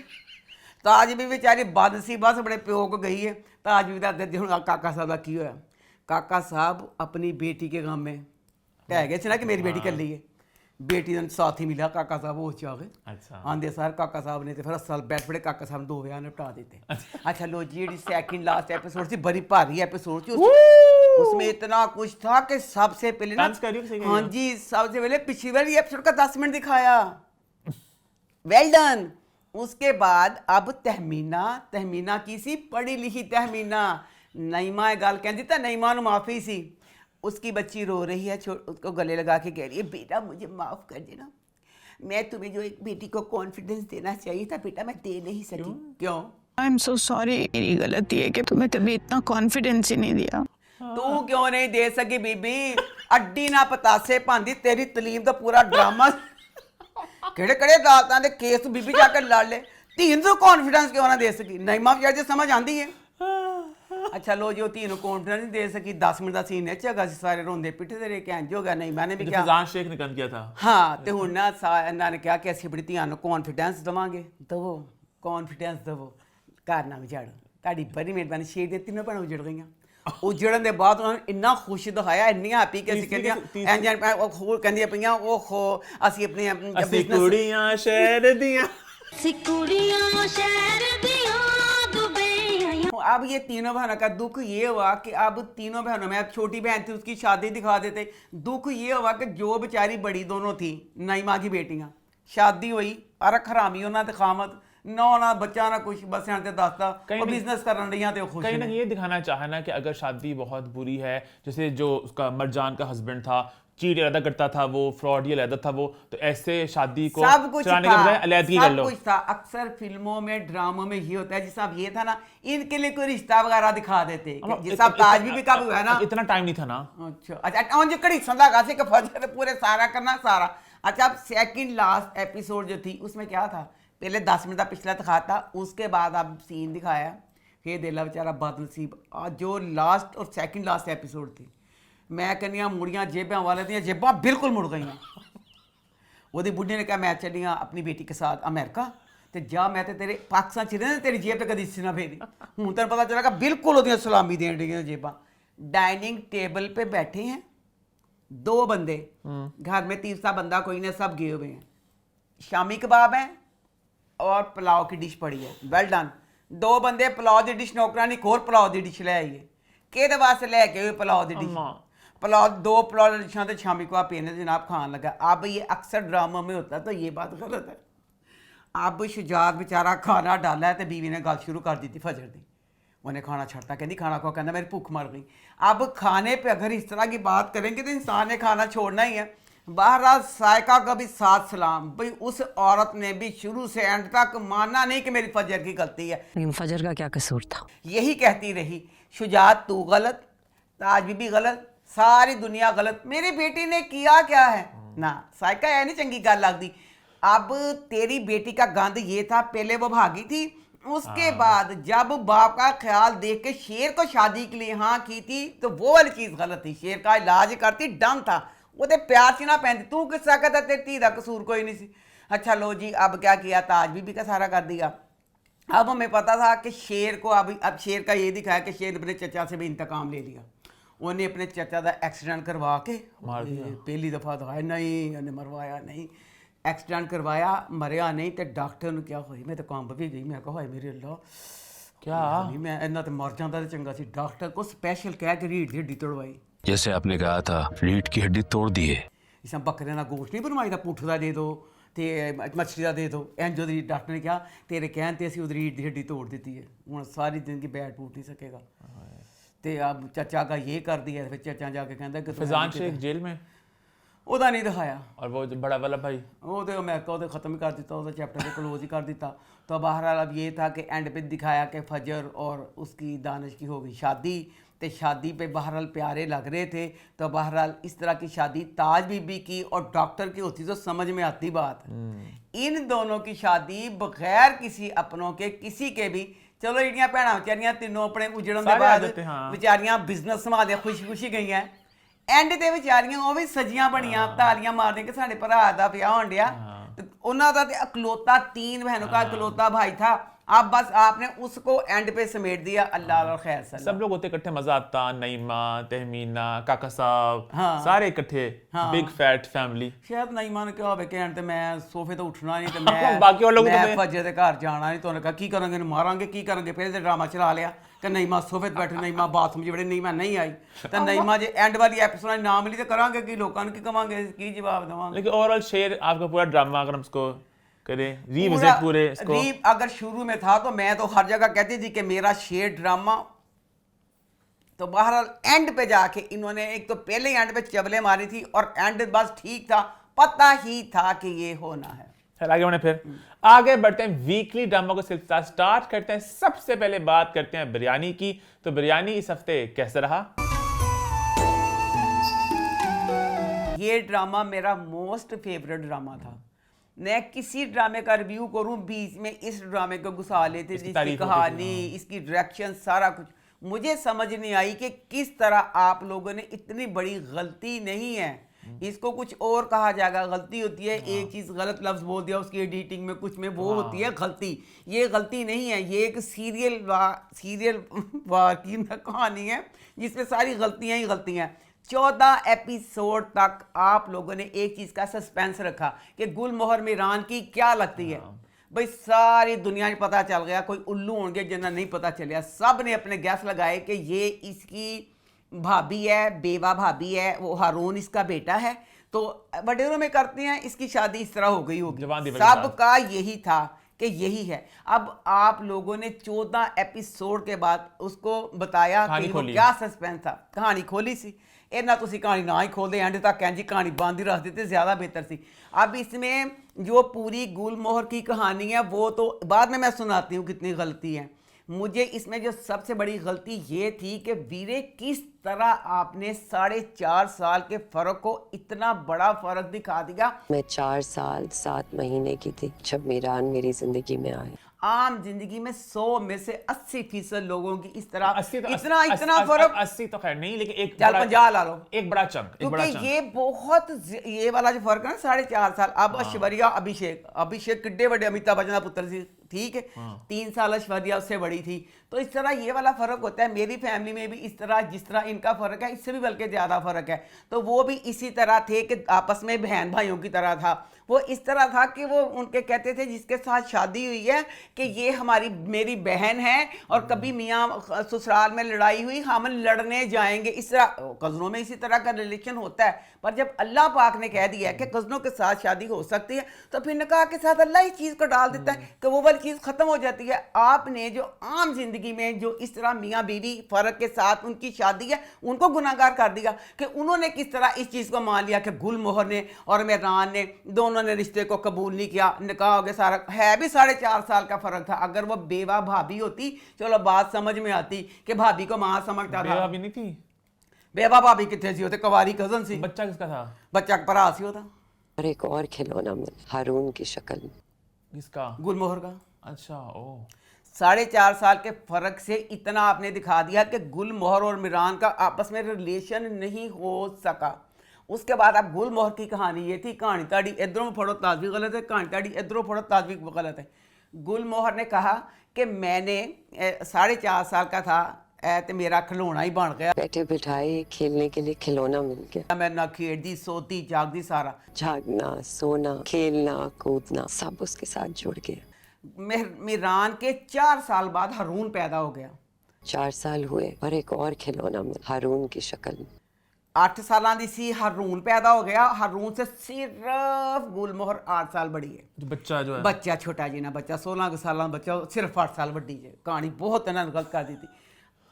ताज भी बेचारी बद सी, बस बड़े प्यो को गई है। ताज भी दे हुण काका साहब का की होया, काका साहब अपनी बेटी के गम में ढह गए थे ना कि मेरी बेटी कर ली है, बेटी का साथी मिला, काका साहब होश च आ गए। अच्छा, आंदे सार काका साहब ने तो फिर अस्पताल बैठ पड़े, काका साहब ने 2 ब्याह निपटा देते। अच्छा लो जी, जी सेकंड लास्ट एपिसोड थी, बड़ी भारी एपिसोड थी, उसमें इतना कुछ था कि सबसे पहले ना, हाँ जी, सबसे पहले पिछली वाली एपिसोड का 10 मिनट दिखाया, वेल डन। उसके बाद अब तहमीना की सी पढ़ी लिखी तहमीना, नईमा गल कहती था, नईमा नु माफी सी, उसकी बच्ची रो रही है, उसको गले लगा के कह रही है बेटा मुझे माफ कर देना, मैं तुम्हें जो एक बेटी को कॉन्फिडेंस देना चाहिए था बेटा, मैं दे नहीं सकी। क्यों? आई एम सो सॉरी, मेरी गलती है कि तुम्हें तभी इतना कॉन्फिडेंस ही नहीं दिया। तू क्यों नहीं दे सकी बीबी, अड्डी ना पतासे पांदी, तेरी तलीम का पूरा ड्रामा केड़े अदालतां दे केस बीबी जाकर लड़ ले, तीन तो कॉन्फिडेंस क्यों ना दे सकी। नईमा बेचारी समझ आंदी है। अच्छा लो जो तीन कॉन्फिडेंस नहीं दे सकी, 10 मिनट का सीन है चगा, सारे रोंदे पिटदे रहे, कैंज हो गया। नईमा ने भी क्या फैजान शेख ने किया था, हाँ, तो हुण ना इन्हां ने कहा कि असं अपनी धियां नूं कॉन्फिडेंस देवांगे, दवो कॉन्फिडेंस दवो, घर ना उजाड़ो। तुहाडी बड़ी मेहरबानी, शेर दी तीनों भैणां उजड़ गईयां। उजड़न दे बाद उन्होंने इन्ना खुश दिखाया, इन्नी हैप्पी कि असीं कहंदियां इंज होर कहंदियां पईयां ओहो असीं अपने बिजनेस कुड़ियां शहर दियां, अब ये तीनों बहनों का दुख ये हुआ कि अब तीनों बहनों में, अब छोटी बहन थी उसकी शादी दिखा देते। दुख ये हुआ कि जो बेचारी बड़ी दोनों थी नईमा की बेटियां, शादी हुई, अरे खरामी उन्होंने दिखावत ना बच्चा ना कुछ, बस यहाँ दसता वो बिजनेस कर रही हैं, खुश कहीं ना ये दिखाना चाहे ना कि अगर शादी बहुत बुरी है, जैसे जो उसका मरजान का हस्बैंड था चीट अलग करता था, वो फ्रॉड अलग था, वो तो ऐसे शादी को सब कुछ चलाने के बजाय अलहदगी कर लो। सब कुछ था। अक्सर फिल्मों में ड्रामों में ये होता है, जिस ये था ना, इनके लिए कोई रिश्ता वगैरह दिखा देते, जिस ताज भी कब हुआ ना, इतना टाइम नहीं था ना। अच्छा जो कड़ी संदा गासे के फजर पूरे सारा करना सारा। अच्छा अब सेकंड लास्ट एपिसोड जो थी उसमें क्या था, पहले 10 मिनट का पिछला दिखाता, उसके बाद अब सीन दिखाया कि दिला बेचारा बदनसीब, जो लास्ट और सेकंड लास्ट एपिसोड थी, मैं कहनी मुड़ियाँ जेबां वाले दी जेबां बिल्कुल मुड़ गई। वो बुढ़ी ने कहा मैं चली अपनी बेटी के साथ अमेरिका, तो जा मैं तो तेरे पाकिस्तान च रहे, तेरी जेब तो कदी ना फेरी। हूँ तेन पता चला कि बिल्कुल वो सलामी देन डी जेबां। डाइनिंग टेबल पे बैठे हैं 2 बंदे, घर में तीसरा बंदा कोई नहीं, सब गए हुए हैं, शामी कबाब है और पुलाव की डिश पड़ी है, वेल डन। 2 बंदे पुलाव की डिश, नौकरानी एक होर पुलाव की डिश ले आइए, कि वास्ते लैके हुए पुलाव की डिश, पुलाव 2 पुलाव डिशा तो शामी को पीने जनाब खान लगा। अब ये अक्सर ड्रामों में होता, तो ये बात गलत है। अब शुजात बेचारा खाना डाला है, तो बीवी ने गल शुरू कर दी थी फजर दी, उन्हें खाना छड़ता, कहती खाना को, कहना मेरी भूख मर गई। अब खाने पे अगर इस तरह की बात करेंगे तो इंसान ने खाना छोड़ना ही है। बहरहाल सायका का भी साथ सलाम, भाई उस औरत ने भी शुरू से एंड तक माना नहीं कि मेरी फजर की गलती है, लेकिन फजर का क्या कसूर था, यही कहती रही शुजात तू गलत, ताज बीबी गलत, सारी दुनिया गलत, मेरी बेटी ने किया क्या है ना। सायका है नहीं चंगी गल लगती। अब तेरी बेटी का गंद ये था, पहले वो भागी थी, उसके बाद जब बाप का ख्याल देख के शेर को शादी के लिए हाँ की थी, तो वो वाली चीज़ गलत थी। शेर का इलाज करती डन था, वो प्यार से ना पहनती, तू किस तरह कहता तेरी धी का कसूर कोई नहीं सी। अच्छा लो जी, अब क्या किया, ताज बीबी का सारा कर दिया। अब हमें पता था कि शेर को अब शेर का ये दिखाया कि शेर अपने चचा से भी इंतकाम ले लिया, उन्हें अपने चचा का एक्सीडेंट करवा के मार दिया। पहली दफ़ा दिखाया नहीं, उन्हें मरवाया नहीं, एक्सीडेंट करवाया, मरिया नहीं, तो डॉक्टर ने क्या होई, मैं तो कंब भी गई, मैं कहा मेरे अल्लाह क्या नहीं, मैं इन्ना तो मर जाता तो चंगा सी। डॉक्टर को स्पेशल कह के रीढ़ की हड्डी तोड़वाई, जैसे आपने कहा था रीढ़ की हड्डी तोड़ दी है। इस बकरे का गोश्त नहीं बनवाई था, पुठ का दे दो तो मछली का दे दो, इंज जो डॉक्टर ने कहा तेरे कहन ते असीं रीढ़ की हड्डी तोड़ दी है, हूँ सारी जिंदगी बैठ बूट नहीं सकेगा। ਤੇ ਅਬ ਚਾਚਾ का ये कर दिया फिर चाचा जाके कहता कि फैजान शेख जेल में ਉਹਦਾ ਨਹੀਂ ਦਿਖਾਇਆ और वो जो बड़ा वाला भाई वो तो अमेरिका तो ख़त्म ही कर दिता वो चैप्टर को क्लोज ही कर दिता तो बहरहाल अब ये था कि एंड पे दिखाया कि फजर और उसकी दानिश की हो गई शादी तो शादी पे बहरहाल प्यारे लग रहे थे तो बहरहाल इस तरह की शादी ताज बीबी की और डॉक्टर की होती तो समझ में आती बात इन दोनों की शादी बगैर किसी अपनों के किसी के भी चलो ਜਿਹੜੀਆਂ ਭੈਣਾਂ ਵਿਚਾਰੀਆਂ ਤਿੰਨੋਂ ਆਪਣੇ ਉਜੜਨ ਦੇ ਸਾਰੇ ਆ ਬਾਅਦ ਜਾਂਦੇ, ਹਾਂ। ਵਿਚਾਰੀਆਂ ਬਿਜ਼ਨਸ ਸੰਭਾਲਦੇ ਖੁਸ਼ੀ ਖੁਸ਼ੀ ਗਈਆਂ ਐਂਡ ਤੇ ਵਿਚਾਰੀਆਂ ਉਹ ਵੀ ਸਜੀਆਂ ਬਣੀਆਂ ਤਾਲੀਆਂ ਮਾਰਦੇ ਕਿ ਸਾਡੇ ਭਰਾ ਦਾ ਵਿਆਹ ਹੋਣ ਡਿਆ ਤੇ ਉਹਨਾਂ ਦਾ ਤੇ इकलौता 3 बहनों का इकलौता भाई था अब बस आपने उसको एंड पे समेट दिया अल्लाह और खैर सलाह। सब लोग होते इकट्ठे, मजा आता, नईमा, तहमीना, काका साहब, हाँ। सारे इकट्ठे, बिग फैट फैमिली। शायद नहीं मान के होवे कि एंड ते मैं सोफे तो उठना नहीं ते मैं बाकी और लोग तो मैं फजर दे घर जाना नहीं तो उन्होंने कहा की करेंगे मारांगे की करेंगे फिर ड्रामा चला लिया कि नईमा सोफे ते बैठे नईमा बाथरूम च बड़े नईमा नहीं आई तो नईमा जे एंड वाली एपिसोड ना मिली तो करांगे की लोगों ने की कवांगे की जवाब देवांगे। लेकिन ओवरऑल शेयर आपका पूरा ड्रामा अगर हम इसको करें रीविजिट पूरे इसको, अगर शुरू में था तो मैं तो हर जगह कहती थी कि मेरा शेर ड्रामा तो बहरहाल एंड पे जाके इन्होंने एक तो पहले एंड पे चबले मारी थी और एंड बस ठीक था पता ही था कि ये होना है। फिर आगे बढ़े, फिर आगे बढ़ते हैं, वीकली ड्रामा को सिलसिला स्टार्ट करते हैं। सबसे पहले बात करते हैं बिरयानी की। तो बिरयानी इस हफ्ते कैसे रहा? ये ड्रामा मेरा मोस्ट फेवरेट ड्रामा था। मैं किसी ड्रामे का रिव्यू करूं बीच में इस ड्रामे को घुसा लेते थे, इसकी कहानी, इसकी डायरेक्शन, सारा कुछ। मुझे समझ नहीं आई कि किस तरह आप लोगों ने इतनी बड़ी गलती नहीं है, इसको कुछ और कहा जाएगा, गलती होती है एक चीज़ गलत लफ्ज़ बोल दिया उसकी एडिटिंग में कुछ में वो होती है गलती। ये गलती नहीं है, ये एक सीरियल वार की कहानी है जिसमें सारी गलतियाँ ही गलतियाँ हैं। 14 एपिसोड तक आप लोगों ने एक चीज़ का सस्पेंस रखा कि गुलमोहर मीरान की क्या लगती है। भाई सारी दुनिया में पता चल गया, कोई उल्लू होंगे जिन्हें नहीं पता चलिया, सब ने अपने गैस लगाए कि ये इसकी भाभी है, बेवा भाभी है, वो हारून इसका बेटा है। तो वडेरों में करते हैं इसकी शादी इस तरह हो गई होगी, सबका यही था कि यही है। अब आप लोगों ने 14 एपिसोड के बाद उसको बताया कि वो क्या सस्पेंस था, कहानी खोली सी। इन्ना तुसी कहानी ना ही खोल दे एंड तक कहें जी कहानी बंद ही रख देते ज़्यादा बेहतर सी। अब इसमें जो पूरी गुलमोहर की कहानी है वो तो बाद में मैं सुनाती हूँ कितनी गलती है। मुझे इसमें जो सबसे बड़ी गलती ये थी कि वीरे किस तरह आपने 4.5 साल के फ़र्क को इतना बड़ा फ़र्क दिखा दिया। मैं 4 साल 7 महीने की थी जब मीरान मेरी ज़िंदगी में आए। आम जिंदगी में 100 में से 80% लोगों की इस तरह 80 तो इतना फर्क, 80 तो खैर नहीं, लेकिन एक 50 ला लो, एक बड़ा चंक, क्योंकि ये बहुत ये वाला जो फर्क है ना 4.5 साल। अब ऐश्वर्या अभिषेक किड्डे बड़े अमिताभ बच्चन का पुत्र थी, ठीक है, 3 साल ऐश्वर्या उससे बड़ी थी। तो इस तरह ये वाला फर्क होता है। मेरी फैमिली में भी इस तरह जिस तरह इनका फर्क है इससे भी बल्कि ज़्यादा फर्क है। तो वो भी इसी तरह थे कि आपस में बहन भाइयों की तरह था। वो इस तरह था कि वो उनके कहते थे जिसके साथ शादी हुई है कि ये मेरी बहन है और कभी मियाँ ससुराल में लड़ाई हुई हम लड़ने जाएंगे। इस तरह कज़नों में इसी तरह का रिलेशन होता है। पर जब अल्लाह पाक ने कह दिया है कि कज़नों के साथ शादी हो सकती है तो फिर निकाह के साथ अल्लाह इस चीज़ को डाल देता है कि वो वाली चीज़ ख़त्म हो जाती है। आपने जो आम जिंदगी में जो इस तरह मियाँ बीवी फ़र्क के साथ उनकी शादी है उनको गुनाहगार कर दिया कि उन्होंने किस तरह इस चीज़ को मान लिया कि गुलमोहर ने और मीरान ने दोनों ने रिश्ते को कबूल नहीं किया, निकाह हो गया, सारा है भी 4.5 साल का फ़र्क था। अगर वो बेवा भाभी होती चलो बात समझ में आती कि भाभी को माँ समझता था। बेवा भी नहीं थी, बेवा भाभी कितने सी होते, कवारी कजन सी। बच्चा किसका था? बच्चा भरा सी होता। और एक और खिलौना मिला हारून की शक्ल में। किसका? गुलमोहर का। अच्छा, ओ 4.5 साल के फर्क से इतना आपने दिखा दिया कि गुलमोहर और मीरान का आपस में रिलेशन नहीं हो सका। उसके बाद अब गुलमोहर की कहानी ये थी, कहानी ताड़ी इधरों फड़ो ताजवी गलत है, कहानी ताड़ी इधरों फड़ो ताजवी गलत है। गुलमोहर ने कहा कि मैंने 4.5 साल का था तो मेरा खिलौना ही बन गया, बैठे बिठाए खेलने के लिए खिलौना मिल गया। मैं ना खेलती सोती जागती सारा, जागना सोना खेलना कूदना सब उसके साथ जुड़ गया। मीरान के 4 साल बाद हारून पैदा हो गया। 4 साल हुए और एक और खिलौना मिला हारून की शक्ल में। 8 साल दी सी हारून पैदा हो गया। हारून से सिर्फ गुलमोहर 8 साल बड़ी है। जो बच्चा जो है बच्चा छोटा जी ना बच्चा 16 साल बच्चा सिर्फ 8 साल बड़ी है। कहानी बहुत इन्होंने गलत कर दी थी।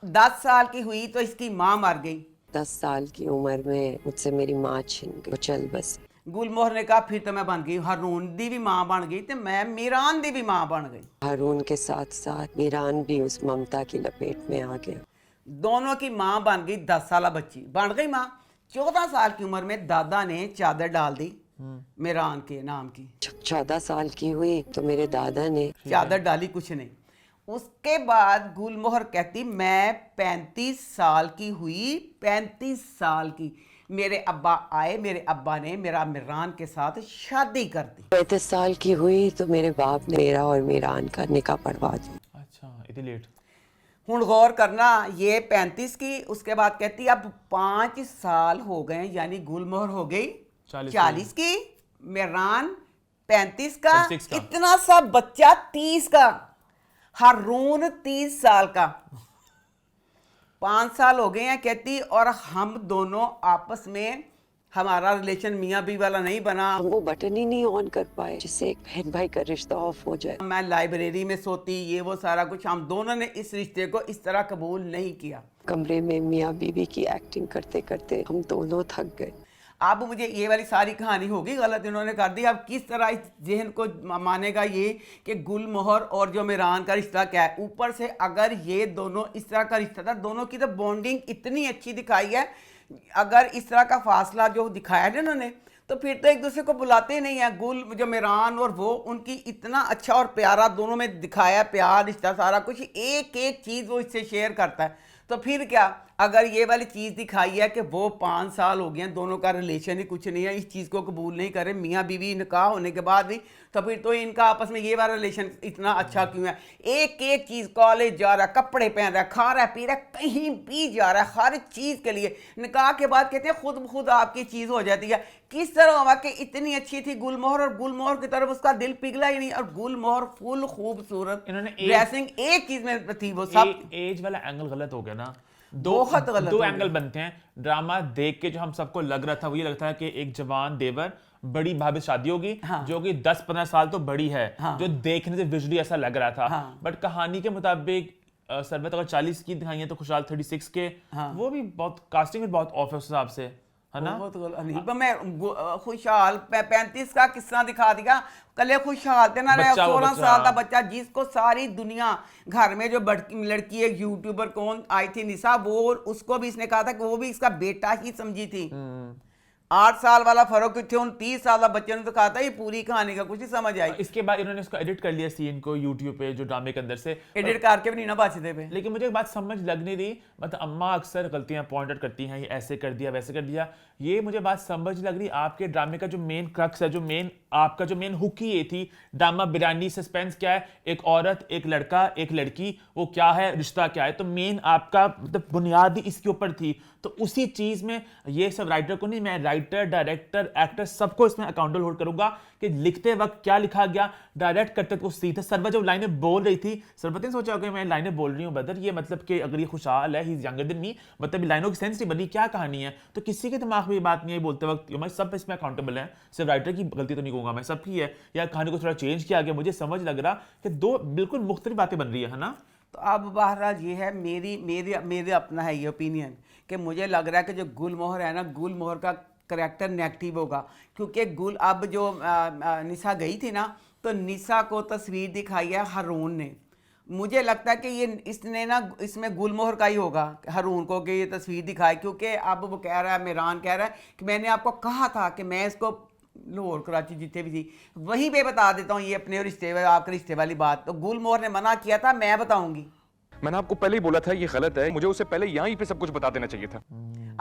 10 साल की हुई तो इसकी माँ मर गई। 10 साल की उम्र में मुझसे मेरी माँ छिन गई। वो चल बस। गुलमोहर ने कहा फिर तो मैं बन गई, हारून दी भी माँ बन गई तो मैं मीरान दी भी माँ बन गई। हारून के साथ साथ मीरान भी उस ममता की लपेट में आ गया। दोनों की माँ बन गई, 10 साल बच्ची बन गई माँ। 14 साल की उम्र में दादा ने चादर डाल दी मीरान के नाम की। जब 14 साल की हुई तो मेरे दादा ने चादर डाली, कुछ नहीं। उसके बाद गुलमोहर कहती मैं 35 साल की हुई, 35 साल की, मेरे अब्बा आए, मेरे अब्बा ने मेरा मीरान के साथ शादी कर दी। 35 साल की हुई तो मेरे बाप ने मेरा और मीरान का निकाह पढ़वा दिया। अच्छा, इतनी लेट। हुण गौर करना, ये 35 की, उसके बाद कहती अब 5 साल हो गए, यानी गुलमोहर हो गई 40 की, मीरान 35 का, 36 का। इतना सा बच्चा 30 का, हारून 30 साल का। 5 साल हो गए हैं कहती, और हम दोनों आपस में हमारा रिलेशन मियाँ बीवी वाला नहीं बना। हम वो बटन ही नहीं ऑन कर पाए जिससे एक बहन भाई का रिश्ता ऑफ हो जाए। मैं लाइब्रेरी में सोती, ये वो सारा कुछ। हम दोनों ने इस रिश्ते को इस तरह कबूल नहीं किया। कमरे में मियाँ बीवी की एक्टिंग करते करते हम दोनों थक गए। अब मुझे ये वाली सारी कहानी होगी गलत, इन्होंने कर दी। अब किस तरह इस जहन को मानेगा ये कि गुलमोहर और जो मीरान का रिश्ता क्या है। ऊपर से अगर ये दोनों इस तरह का रिश्ता था, दोनों की तो बॉन्डिंग इतनी अच्छी दिखाई है। अगर इस तरह का फासला जो दिखाया है इन्होंने, तो फिर तो एक दूसरे को बुलाते ही नहीं है। गुल जो मीरान और वो, उनकी इतना अच्छा और प्यारा दोनों में दिखाया, प्यार रिश्ता सारा कुछ, एक एक चीज़ वो इससे शेयर करता है। तो फिर क्या, अगर ये वाली चीज़ दिखाई है कि वो 5 साल हो गए हैं, दोनों का रिलेशन ही कुछ नहीं है, इस चीज़ को कबूल नहीं करे मियाँ बीवी निकाह होने के बाद भी, तो फिर तो इनका आपस में ये वाला रिलेशन इतना अच्छा क्यों है। एक एक चीज़, कॉलेज जा रहा है, कपड़े पहन रहा है, खा रहा है, पी रहा है, कहीं भी जा रहा है, हर चीज़ के लिए निकाह के बाद कहते हैं खुद ब खुद आपकी चीज़ हो जाती है। किस तरह हुआ कि इतनी अच्छी थी गुलमोहर, और गुलमोहर की तरफ उसका दिल पिघला ही नहीं, और गुलमोहर फुल खूबसूरत, इन्होंने ड्रेसिंग एक चीज़ में थी, वो सब एज वाला एंगल गलत हो गया ना। बहुत गलत दो हो एंगल गया। बनते हैं। ड्रामा देख के जो हम सबको लग रहा था वो ये लगता है कि एक जवान देवर बड़ी भाभी से शादी होगी, हाँ। जो कि 10-15 साल तो बड़ी है, हाँ। जो देखने से विजुअली ऐसा लग रहा था। हाँ। बट कहानी के मुताबिक सरबत अगर 40 की दिखाई है तो खुशहाल 36 के। हाँ। वो भी बहुत, कास्टिंग भी बहुत ऑफ है उस हिसाब से, है ना। बहुत गलत नहीं, पर मैं खुशहाल 35 का किस्सा दिखा दिया। कल खुशहाल थे ना, बच्चा वो 16 बच्चा। साल का बच्चा, जिसको सारी दुनिया घर में जो लड़की एक यूट्यूबर कौन आई थी निशा, वो, उसको भी इसने कहा था कि वो भी इसका बेटा ही समझी थी। 8 साल वाला फर्क थे, उन 30 साल बच्चे ने तो कहा था ये पूरी कहानी का कुछ ही समझ आई। इसके बाद इन्होंने इसको एडिट कर लिया सीन को यूट्यूब पे, जो ड्रामे के अंदर से एडिट करके भी नहीं ना बचते पे। लेकिन मुझे एक बात समझ लग नहीं रही, मतलब अम्मा अक्सर गलतियां पॉइंट आउट करती हैं, ये ऐसे कर दिया वैसे कर दिया, ये मुझे बात समझ लग रही। आपके ड्रामे का जो मेन क्रक्स है, जो मेन आपका जो मेन हुक ही ये थी, ड्रामा बिरानी सस्पेंस क्या है, एक औरत, एक लड़का, एक लड़की, वो क्या है, रिश्ता क्या है, तो मेन आपका मतलब बुनियाद ही इसके ऊपर थी। तो उसी चीज में ये सब राइटर को नहीं, मैं राइटर, डायरेक्टर, एक्टर सबको इसमें अकाउंटेबल होल्ड करूंगा कि लिखते वक्त क्या लिखा गया, डायरेक्ट करते तो सीधा। सरबत जब लाइनें बोल रही थी, सरबत ने सोचा कि मैं लाइनें बोल रही हूँ बदर, ये मतलब कि अगर ये खुशहाल है, he is younger than me, मतलब लाइनों की सेंस नहीं बनी, क्या कहानी है। तो किसी के दिमाग में ये बात नहीं है बोलते वक्त, मैं सब इसमें अकाउंटेबल है, सिर्फ राइटर की गलती तो नहीं कहूंगा मैं, सबकी है। या कहानी को थोड़ा चेंज किया गया, मुझे समझ लग रहा कि दो बिल्कुल मुख्तलिफ बातें बन रही है ना। तो अब बहरहाल ये है, मेरी अपना है ये ओपिनियन कि मुझे लग रहा है कि जो गुलमोहर है ना, गुलमोहर का करैक्टर नेगेटिव होगा, क्योंकि अब जो निशा गई थी ना, तो निशा को तस्वीर दिखाई है हारून ने। मुझे लगता है कि ये इसने ना, इसमें गुलमोहर का ही होगा हारून को कि ये तस्वीर दिखाई, क्योंकि अब वो कह रहा है, मीरान कह रहा है कि मैंने आपको कहा था कि मैं इसको लाहौर कराची जितने भी थी वहीं पे बता देता हूँ ये अपने रिश्ते, आपके रिश्ते वाली बात। तो गुलमोहर ने मना किया था, मैं बताऊंगी। मैंने आपको पहले ही बोला था ये गलत है, मुझे उससे पहले यहीं पे सब कुछ बता देना चाहिए था।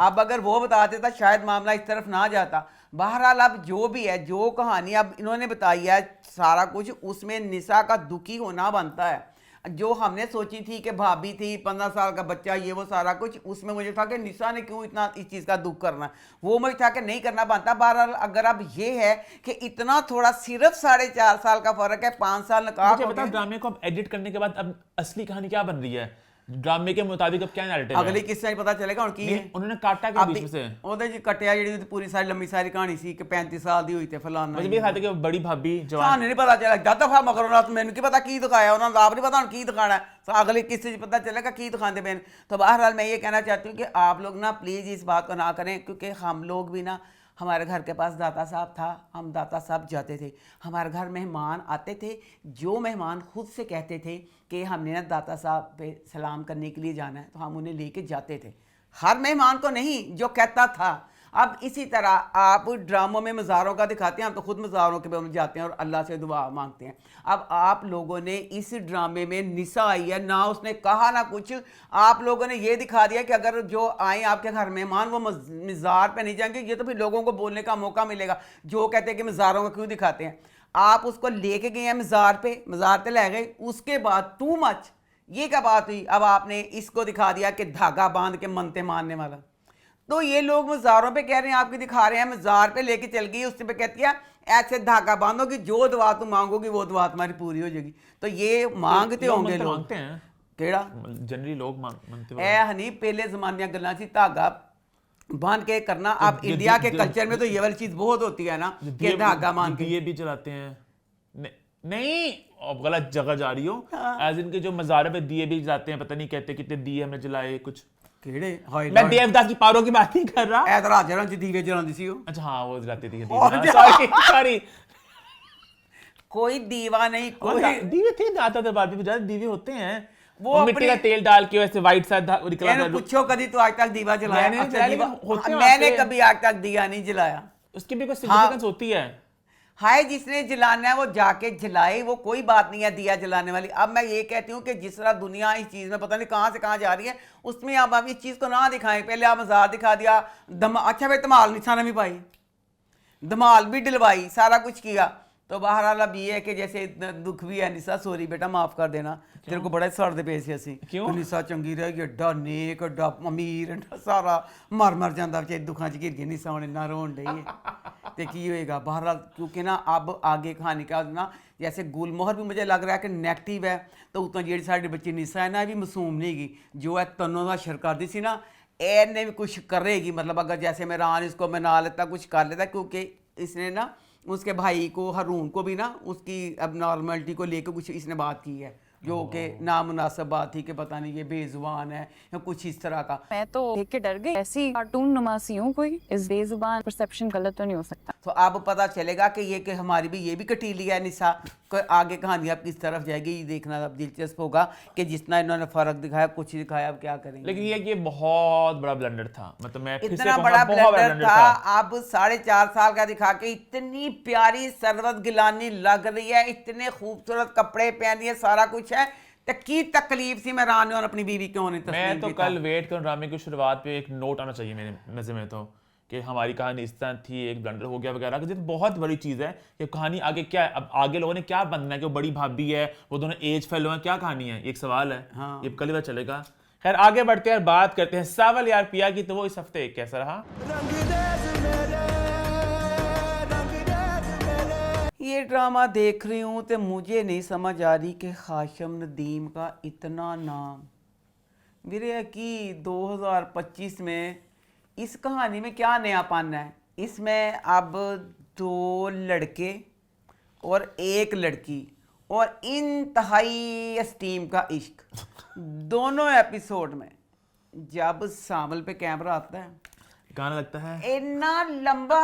अब अगर वो बता देता शायद मामला इस तरफ ना जाता। बहरहाल अब जो भी है, जो कहानी अब इन्होंने बताई है सारा कुछ, उसमें निशा का दुखी होना बनता है। जो हमने सोची थी कि भाभी थी, 15 साल का बच्चा, ये वो सारा कुछ, उसमें मुझे था कि निशा ने क्यों इतना इस चीज़ का दुख करना, वो मुझे था कि नहीं करना बनता। बहरहाल अगर अब ये है कि इतना थोड़ा सिर्फ 4.5 साल का फर्क है, 5 साल निकाह मुझे बता, ड्रामे को अब एडिट करने के बाद अब असली कहानी क्या बन रही है। ड्रामे के मुताबिक अब क्या नैरेटिव है? अगली किस्सा ही पता चलेगा ਹੁਣ ਕੀ नहीं, ਹੈ उन्होंने काटा के बीच में से। ਉਹਦੇ ਚ ਕਟਿਆ ਜਿਹੜੀ ਉਹਦੀ ਪੂਰੀ ਸਾਰੀ ਲੰਮੀ ਸਾਰੀ ਕਹਾਣੀ ਸੀ ਕਿ 35 ਸਾਲ ਦੀ ਹੋਈ ਤੇ ਫਲਾਣਾ मुझे भी दिखाते कि बड़ी भाभी जवान ਸਾਨੂੰ ਨਹੀਂ ਪਤਾ ਚੱਲਿਆ ਜਦ ਦਫਾ ਮਗਰ ਉਹਨਾਂ ਤੋਂ ਮੈਨੂੰ ਕੀ ਪਤਾ ਕੀ ਦਿਖਾਇਆ ਉਹਨਾਂ ਨੂੰ ਆਪ नहीं पता ਹੁਣ ਕੀ ਦਿਖਾਣਾ है अगले किस्से पता चलेगा की दिखाते हैं। तो बहरहाल मैं ये कहना चाहती हूँ कि आप लोग ना प्लीज़ इस बात को ना करें, क्योंकि हम लोग भी ना, हमारे घर के पास दाता साहब था, हम दाता साहब जाते थे, हमारे घर मेहमान आते थे, जो मेहमान खुद से कहते थे कि हमने ना दाता साहब पे सलाम करने के लिए जाना है, तो हम उन्हें लेके जाते थे। हर मेहमान को नहीं, जो कहता था। अब इसी तरह आप ड्रामों में मज़ारों का दिखाते हैं, हम तो खुद मज़ारों के में जाते हैं और अल्लाह से दुआ मांगते हैं। अब आप लोगों ने इस ड्रामे में निसा आई है ना, उसने कहा ना कुछ, आप लोगों ने ये दिखा दिया कि अगर जो आए आपके घर मेहमान वो मज़ार पे नहीं जाएंगे। ये तो फिर लोगों को बोलने का मौका मिलेगा जो कहते हैं कि मज़ारों को क्यों दिखाते हैं। आप उसको लेके गए हैं मज़ार पे, मज़ार पे ले गए, उसके बाद टू मच ये क्या बात हुई। अब आपने इसको दिखा दिया कि धागा बांध के मनते मारने वाला। तो ये लोग मज़ारों पे कह रहे हैं, आपकी दिखा रहे हैं, मज़ार पे लेके चल गई, उससे पे कहती है ऐसे धागा बांधोगी, जो दुआ तुम मांगोगी वो दुआ तुम्हारी पूरी हो जाएगी। तो ये मांगते होंगे लोग, मांगते हैं केड़ा जनरली लोग मांगते ए हनी पहले जमाने गल्ला सी धागा बांध के करना। अब इंडिया के कल्चर में तो ये वाली चीज बहुत होती है ना कि धागा बांध के दिए भी जलाते हैं। नहीं, अब गलत जगह जा रही हो। एज इनके जो मज़ारे पे दिए भी जलाते हैं, पता नहीं कहते कितने दिए हमने जलाए कुछ। केड़े हाय मैं देवदास की पारों की बात नहीं कर रहा। ऐ राजरां च दीवे जलांदी सी। अच्छा हाँ, वो जलाती थी सॉरी सॉरी। कोई दीवा नहीं, कोई दीवे थे दाता दरबार पे ज्यादा दीवे होते हैं, वो मिट्टी का तेल डाल के वैसे व्हाइट सा निकला था। पूछो कभी तो आज तक दीवा जलाया? मैंने अच्छा, जलाया, होते हैं मैंने वहाँ पे। कभी आज तक दिया नहीं जलाया। उसकी भी कोई सिग्निफिकेंस होती है। हाय, जिसने जलाना है वो जाके जलाए, वो कोई बात नहीं है दिया जलाने वाली। अब मैं ये कहती हूँ कि जिस तरह दुनिया इस चीज़ में पता नहीं कहाँ से कहाँ जा रही है, उसमें आप इस चीज़ को ना दिखाएं। पहले आप मज़ार दिखा दिया, अच्छा भाई धमाल निशाना भी पाई, धमाल भी डलवाई, सारा कुछ किया। तो बहरहाल अब ये है कि जैसे दुख भी है निशा, सॉरी बेटा माफ़ कर देना, तेरे को बड़ा सड़ते पे सी असी। क्यों? निशा चंगी रहेगी, एड्डा नेक, एड्डा अमीर, एड्डा सारा मर जाता बच्चे दुखा च घिर गई निशा, हूँ इन्ना रोन डई है तो की होएगा। बहरहाल क्योंकि ना अब आगे कहानी का ना जैसे गुलमोहर भी मुझे लग रहा है कि नेगेटिव है, तो उतना जी साड़ी बच्ची निशा है ना, भी मासूम नहीं गी, जो है तनों का शर करती सी ना, ने भी कुछ करेगी। मतलब अगर जैसे मेहरान इसको मना लेता, कुछ कर लेता, क्योंकि इसने ना उसके भाई को, हारून को भी ना उसकी अब नॉर्मलिटी को लेकर कुछ इसने बात की है, जो कि नामुनासिब बात थी कि पता नहीं ये बेजुबान है या कुछ इस तरह का। मैं तो देख के डर गई, ऐसी कार्टून नुमासी हूँ कोई, इस बेजुबान परसेप्शन गलत तो नहीं हो सकता। तो अब पता चलेगा कि ये कि हमारी भी ये भी कटीली है निशा, आगे कहानी अब किस तरफ जाएगी ये देखना अब दिलचस्प होगा कि जितना इन्होंने फर्क दिखाया, कुछ दिखाया, अब क्या करेंगे। लेकिन ये बहुत बड़ा ब्लंडर था, मतलब मैं फिर से इतना कहूंगा, बड़ा बहुत ब्लंडर था। अब 4.5 साल का दिखा के इतनी प्यारी सरवत गिलानी लग रही है, इतने खूबसूरत कपड़े पहन रही है, सारा कुछ है, तो की तकलीफ सी मैं रानी और अपनी बीवी क्यों नहीं मैं तो कल वेट करूं ड्रामे की शुरुआत पे एक नोट आना चाहिए मेरे नज़र में, तो कि हमारी कहानी इस तरह थी, एक ब्लंडर हो गया वगैरह, कि बहुत बड़ी चीज़ है कि कहानी आगे क्या है। अब आगे लोगों ने क्या बनना है, कि वो बड़ी भाभी है, वो दोनों एज फेलो हैं, क्या कहानी है, एक सवाल है। हाँ। ये कल ही पता चलेगा। खैर आगे बढ़ते हैं, बात करते हैं सावल यार पिया की। तो वो इस हफ्ते कैसा रहा? ये ड्रामा देख रही हूँ तो मुझे नहीं समझ आ रही कि हाशिम नदीम का इतना नाम मेरे कि 2025 में इस कहानी में क्या नयापन है। इसमें अब 2 लड़के और 1 लड़की और इंतहाई एस्टीम का इश्क, दोनों एपिसोड में जब सामल पे कैमरा आता है, गाना लगता है इतना लंबा,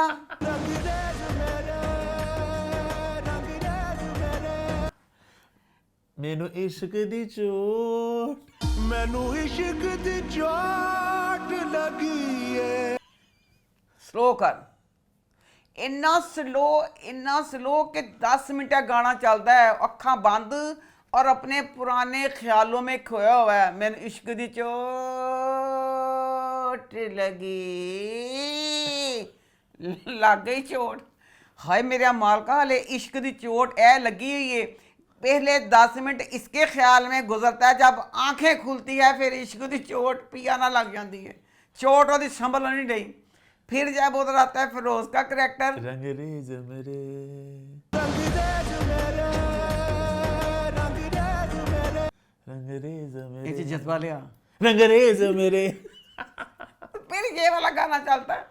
मैनू इश्क दी चोट, मैनू इश्क दी चोट लगी है। स्लो कर, इन्ना स्लो कि 10 मिनट का गाना चलता है, अखा बंद और अपने पुराने ख्यालों में खोया हुआ है। मैंने इश्क दी चोट लगी, लग गई चोट, हाय मेरा मालका, हाले इश्क दी चोट ऐ लगी हुई है। पहले 10 मिनट इसके ख्याल में गुजरता है, जब आंखें खुलती है फिर इश्क दी चोट पियाना लग जाती है, चोट और संभल नहीं रही। फिर जब उधर आता है फिरोज का करैक्टर, रंगरेज मेरे, रंगरेज ये मेरे, चीज जज्बा लिया रंगरेज मेरे। फिर ये वाला गाना चलता है।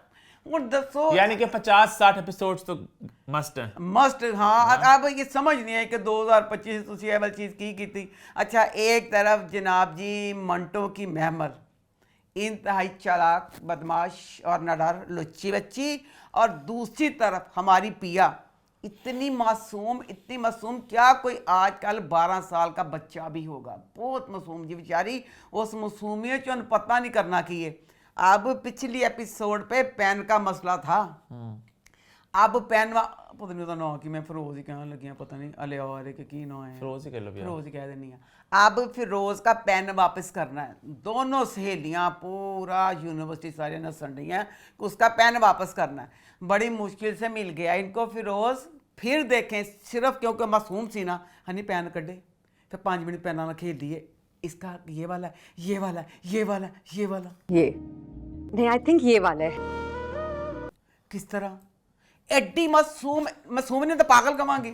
ਹੁਣ ਦੱਸੋ यानी कि 50-60 एपिसोड्स तो मस्ट है। मस्ट हाँ अब ये समझ नहीं है कि 2025 ਤੁਸੀਂ ਇਹ ਵਾਲੀ ਚੀਜ਼ ਕੀ ਕੀਤੀ। अच्छा एक तरफ जनाब जी मंटो की महमल इंतहाई चालाक बदमाश और नडर लुच्ची बच्ची, और दूसरी तरफ हमारी पिया इतनी मासूम क्या कोई आजकल 12 साल का बच्चा भी होगा, बहुत मासूम जी बेचारी, उस मासूमियत चो पता नहीं करना की है। अब पिछली एपिसोड पे पेन का मसला था, अब पेन पता नहीं नाम कि मैं फिरोज ही कहने लगी पता नहीं अले और की नाम है, फिरोज ही कह लो, फिरोज ही कह देनी है। अब फिरोज का पेन वापस करना है, दोनों सहेलियां पूरा यूनिवर्सिटी सारे नसन रही हैं, उसका पेन वापस करना है। बड़ी मुश्किल से मिल गया इनको फिरोज। फिर देखें सिर्फ क्योंकि मासूम सी ना, हनी पेन कढ़े फिर 5 मिनट पेन ना खेल लिए, इसका ये वाला ये वाला ये वाला ये वाला ये नहीं, आई थिंक ये वाला है। किस तरह एड्डी मासूम ने तो पागल कमांगी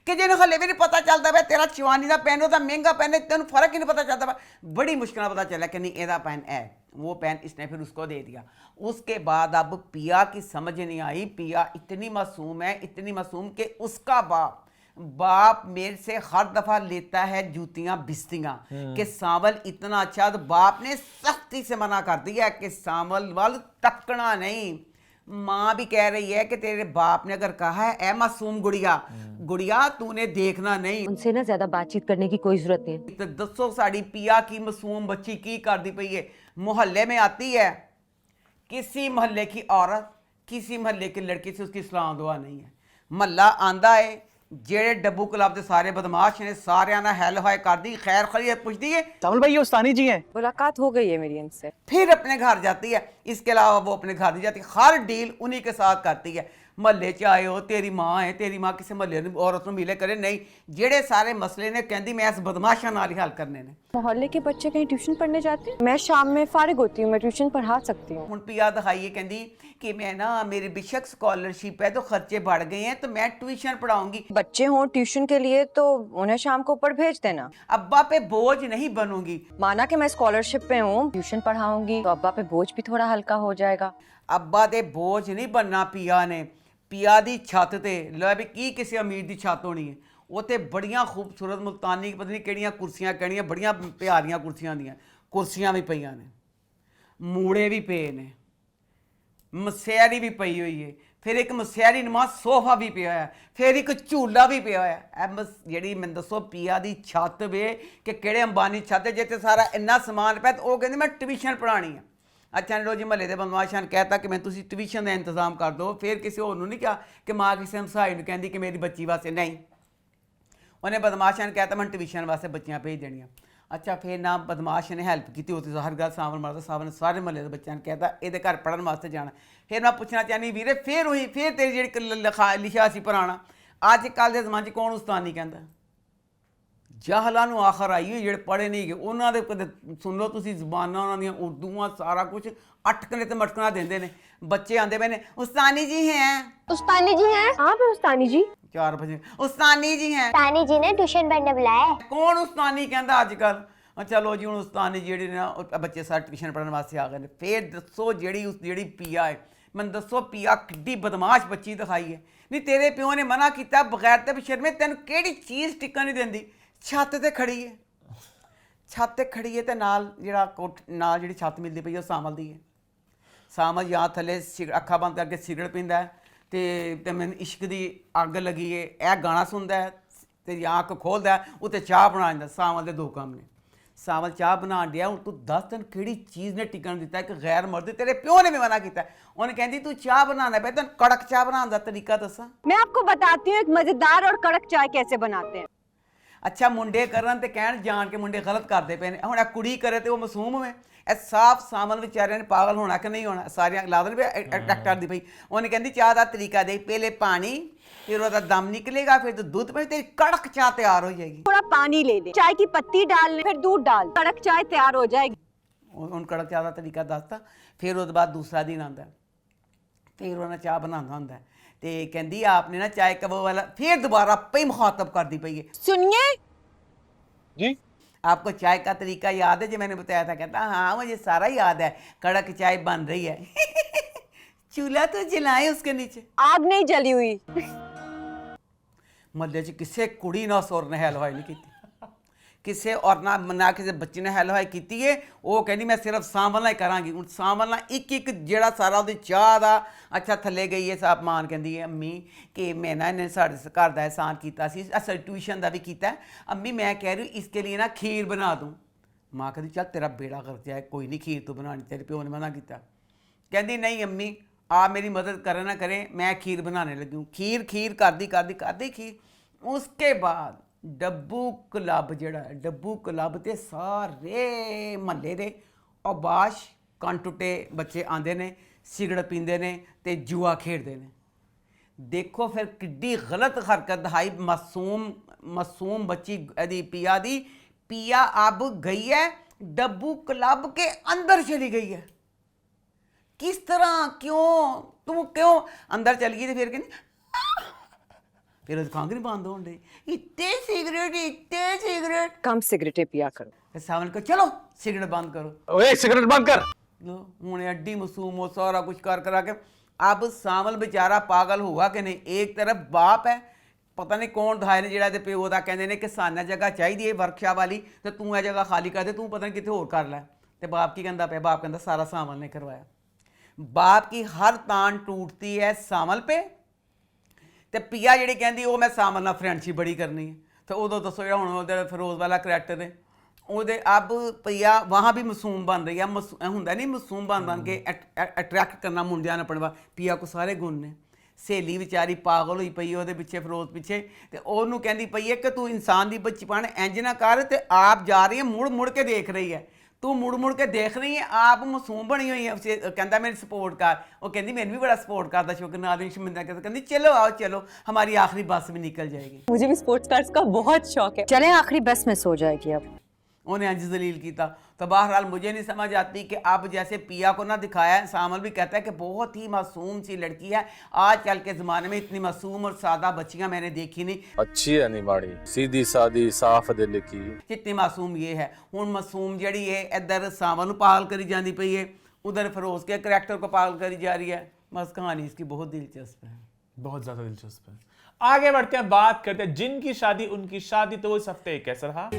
कि जिन्हें हले भी नहीं पता चलता भाई तेरा चवानी का पेन होता महंगा पेन है, तेन फर्क ही नहीं पता चलता भाई। बड़ी मुश्किल पता चला कि नहीं एदा पेन है, वो पेन इसने फिर उसको दे दिया। उसके बाद अब पिया की समझ नहीं आई, पिया इतनी मासूम है, इतनी मासूम कि उसका बाप मेरे से हर दफा लेता है जूतियां बिस्तियां कि सावल इतना अच्छा, तो बाप ने सख्ती से मना कर दिया कि सावल वाल टपकना नहीं। माँ भी कह रही है कि तेरे बाप ने अगर कहा है ए मासूम गुड़िया तूने देखना नहीं, उनसे ना ज्यादा बातचीत करने की कोई जरूरत नहीं। तो दसो साड़ी पिया की मासूम बच्ची की कर दी पई है। मोहल्ले में आती है, किसी मोहल्ले की औरत किसी मोहल्ले की लड़की से उसकी सलाम दुआ नहीं है। महल्ला आंदा है, जेड़े डब्बू क्लब के सारे बदमाश ने सारे ना हेल हाय कर दी, खैर खैरियत पूछती है। सावल भाई ये उस्तानी जी हैं। मुलाकात हो गई है मेरी इनसे। फिर अपने घर जाती है, इसके अलावा वो अपने घर नहीं जाती, हर डील उन्हीं के साथ करती है। महल्ले च आए हो, तेरी माँ है, तेरी माँ किसी महल्ले औरत को मिले करे नहीं, जेड़े सारे मसले ने कहती मैं इस बदमाशा नाल ही हल करने ने। मोहल्ले के बच्चे कहीं ट्यूशन पढ़ने जाते हैं? मैं शाम में फारिग होती हूँ, मैं ट्यूशन पढ़ा सकती हूँ। हुण पिया दिखाइए कहती कि मैं ना मेरी बेशक स्कॉलरशिप है तो खर्चे बढ़ गए हैं तो मैं ट्यूशन पढ़ाऊंगी। बच्चे हों ट्यूशन के लिए तो उन्हें शाम को ऊपर भेज देना। अब्बा पे बोझ नहीं बनूंगी। माना कि मैं स्कॉलरशिप पे हूँ, ट्यूशन पढ़ाऊंगी तो अब्बा पे बोझ भी थोड़ा हल्का हो जाएगा। अब्बा दे बोझ नहीं बनना पिया ने। पिया दी छत ते लै भी की किसी अमीर दी छत होनी है, उत्ते बड़ियां खूबसूरत मुल्तानी पता नहीं किहड़ियां कुर्सियां कहणियां, बड़ियां प्यारियां कुर्सियां दियां, कुर्सियां भी पईयां ने, मूड़े भी पे ने, मसैरी भी पई हुई है, फिर एक मसैरी नुमा सोफा भी पिया है, फिर एक झूला भी पिया है। ए जी मैं दसो पिया दी छत वे कि किहड़े अंबानी छत है जिते सारा इन्ना समान पिया, तो कहती मैं ट्यूशन पढ़ानी है। अच्छा रोजी महल्ले के बदमाशां ने कहता कि मैं तुसी ट्यूशन का इंतजाम कर दो, फिर किसी होर नहीं कहा कि माँ किसी हमसाई ने कहती कि मेरी बच्ची वास्ते नहीं, उन्हें बदमाशां ने कहता मैं ट्यूशन वास्ते बच्चियां भेज देनियां। अच्छा फिर ना बदमाश ने हैल्प की होती हर गल सावन मारता, सावन ने सारे महल्ले के बच्चों ने कहता ये घर पढ़न वास्ते जाना। फिर मैं पूछना चाहनी वीरे फिर वही फिर तेरी जी लिखा सी पढ़ाना, अजकल के जमाने कौन उस्तानी कहता, जाहलां नूं आखर आई हुई जेड़े पढ़े नहीं गए उन्होंने कदे सुन लो तुसीं जबानां उन्हां दियां उर्दूआं सारा कुछ अटकने ते मटकना देंदे ने। बच्चे आंदे पे ने उस्तानी जी हैं, उस्तानी जी हैं। हाँ मैं उस्तानी जी। 4 बजे उस्तानी जी हैं, उस्तानी जी ने ट्यूशन पढ़ने बुलाया है। कौन उस्तानी कहंदा अजकल। चलो जी हुण उस्तानी जेह्ड़े ने बच्चे सारे ट्यूशन पढ़न वास्ते आ गए ने। फिर दसो जेह्ड़ी पिया है, मैं दसो पिया किड्डी बदमाश बच्ची दिखाई है। नहीं तेरे प्यो ने मना किया बगैर ते शर्मे तेन केड़ी चीज़ टिकन नहीं देंदी, छत ते खड़ी है, छत ते खड़ी है, ते नाल जेड़ा कोठ नाल जेड़ी छत मिलती पई सामल दी है। सामल या थले अखा बंद करके सिगरट पींदा है ते मैनूं इश्क दी अग लगी है, यह गाना सुनता है ते या अख खोलदा है उत्ते चाह बना दिंदा। सामल दे 2 काम ने, सामल चाह बना दिया, हुण तू दस तेन केड़ी चीज़ ने टिकन दिता कि गैर मर्द तेरे प्यो ने भी मना किया। उन्हें कहती तू चाह बनाना पे तेन कड़क चाह बनाने का तरीका दसा। मैं आपको बताती हूँ एक मजेदार और कड़क चाय कैसे बनाते हैं। अच्छा मुंडे करन ते कहण जान के मुंडे गलत करते पे ने, हुण कुड़ी करे तो वो मासूम में ए साफ सामल बेचारे ने पागल होना कि नहीं होना, सारियां लादन पे एक्टर दी पई। उन्हें कहती चाह का तरीका दे, पहले पानी फिर उसका दम निकलेगा फिर तो दूध पे तेरी कड़क चाह तैयार हो जाएगी। थोड़ा पानी ले ले, चाय की पत्ती डाल ले, फिर दूध डाल, कड़क चाय तैयार हो जाएगी। उन कड़क चाह का तरीका दसता। फिर उसके बाद दूसरा दिन आता, फिर उन्हें चाह बनाना होंदा है ते कहती आपने ना चाय का वो वाला, फिर दोबारा पे मुखातब कर दी पई है। सुनिए जी आपको चाय का तरीका याद है जो मैंने बताया था? कहता हाँ मुझे सारा याद है, कड़क चाय बन रही है। चूल्हा तो जलाए उसके नीचे, आग नहीं जली हुई। मतलब जी किसे कुड़ी ना सोर ने हलवाई नहीं की, किसे और ना किसी बच्चे ने हलवाई की है। वो कहनी मैं सिर्फ सांवलना ही करांगी। हूँ सांवलना एक एक जेड़ा सारा ਉਹਦੀ ਚਾਹ ਦਾ अच्छा थले गई है। साहब मान कहती है अम्मी कि मैं ना इन्हें साढ़े घर का एहसान किया सी, असल ट्यूशन का भी किया। अम्मी मैं कह रही हूँ इसके लिए ना खीर बना दूँ। माँ कहती चल तेरा बेड़ा कर दिया है, कोई नहीं खीर तो बनानी, तेरे प्यो ने मना किया। कहती नहीं अम्मी आप मेरी मदद करें ना करें, मैं खीर बनाने लगी हूँ। खीर करदी खीर। उसके बाद डब्बू क्लब जड़ा डब्बू क्लब ते सारे महल्ले दे अबाश कन टुटे बच्चे आंदे ने, सिगरट पींदे ने ते जुआ खेडदे ने। देखो फिर किड्डी गलत हरकत दिखाई मासूम बच्ची एदी पिया दी। पिया अब गई है डब्बू क्लब के अंदर चली गई है। किस तरह क्यों तुम क्यों अंदर चली गई? फिर कहनी फिर खंघ नहीं बंद होने दी। इतने सिगरेट कम सिगरेटें पिया करो। सावन को चलो सिगरेट बंद करो। ओए सिगरेट बंद कर। लो हूँ अड्डी मासूम हो सारा कुछ कर करा के। अब सावल बेचारा पागल हुआ कि नहीं। एक तरफ बाप है, पता नहीं कौन धाए ने ਜਿਹੜਾ ਤੇ ਪਿਓ ਦਾ ਕਹਿੰਦੇ ਨੇ ਕਿ ਸਾਨਾ ਜਗ੍ਹਾ ਚਾਹੀਦੀ ਹੈ ਵਰਕਸ਼ਾਪ ਵਾਲੀ ਤੇ ਤੂੰ ਇਹ ਜਗ੍ਹਾ ਖਾਲੀ ਕਰ ਦੇ, ਤੂੰ ਪਤਾ ਨਹੀਂ ਕਿੱਥੇ ਹੋਰ ਕਰ ਲੈ। ਤੇ ਬਾਪ ਕੀ ਕਹਿੰਦਾ ਪਿਆ? ਬਾਪ ਕਹਿੰਦਾ ਸਾਰਾ ਸਾਵਲ ਨੇ ਕਰਵਾਇਆ। बाप की हर तान टूटती है सावल पे। तो पिया जी कहती वो मैं सावल नाल फ्रेंडशिप बड़ी करनी है। तो उदों दसो जो हूँ फिरोज वाला करैक्टर है वो अब पिया वहाँ भी मासूम बन रही है। होंगे नहीं मासूम बन के अट्रैक्ट करना मुंडिया ने अपने वाल। पिया को सारे गुण ने। सहेली बेचारी पागल हुई पई वो पिछे फिरोज पिछे, तो उन्होंने कहती पई है कि तू इंसान की बचपन इंज ना कर। तो आप जा रही है मुड़ मुड़ के देख रही है, तू मुड़ मुड़ के देख रही है, आप मासूम बनी हुई है। कहता मेरी सपोर्ट कर। वो कहती मैंने भी बड़ा सपोर्ट करता शुक्र नादिन शमिंदा कहती चलो आओ चलो हमारी आखिरी बस भी निकल जाएगी। मुझे भी स्पोर्ट्स कार्स का बहुत शौक है। चले आखिरी बस में सो जाएगी अब। उन्हें अंज जलील किया। तो बहरहाल मुझे नहीं समझ आती कि अब जैसे पिया को ना दिखाया है, सामल भी कहता है कि बहुत ही मासूम सी लड़की है। आजकल के ज़माने में इतनी मासूम और सादा बच्चियां मैंने देखी नहीं। अच्छी है नहीं माड़ी, सीधी सादी साफ दिल की। जितनी मासूम ये है। हूँ मासूम जड़ी है इधर सावल पागल करी जाती पई है, उधर फिरोज के करैक्टर को पागल करी जा रही है। बस कहानी इसकी बहुत दिलचस्प है, बहुत ज्यादा दिलचस्प है। आगे बढ़ते हैं, बात करते हैं जिनकी शादी उनकी शादी। तो इस हफ्ते कैसा रहा?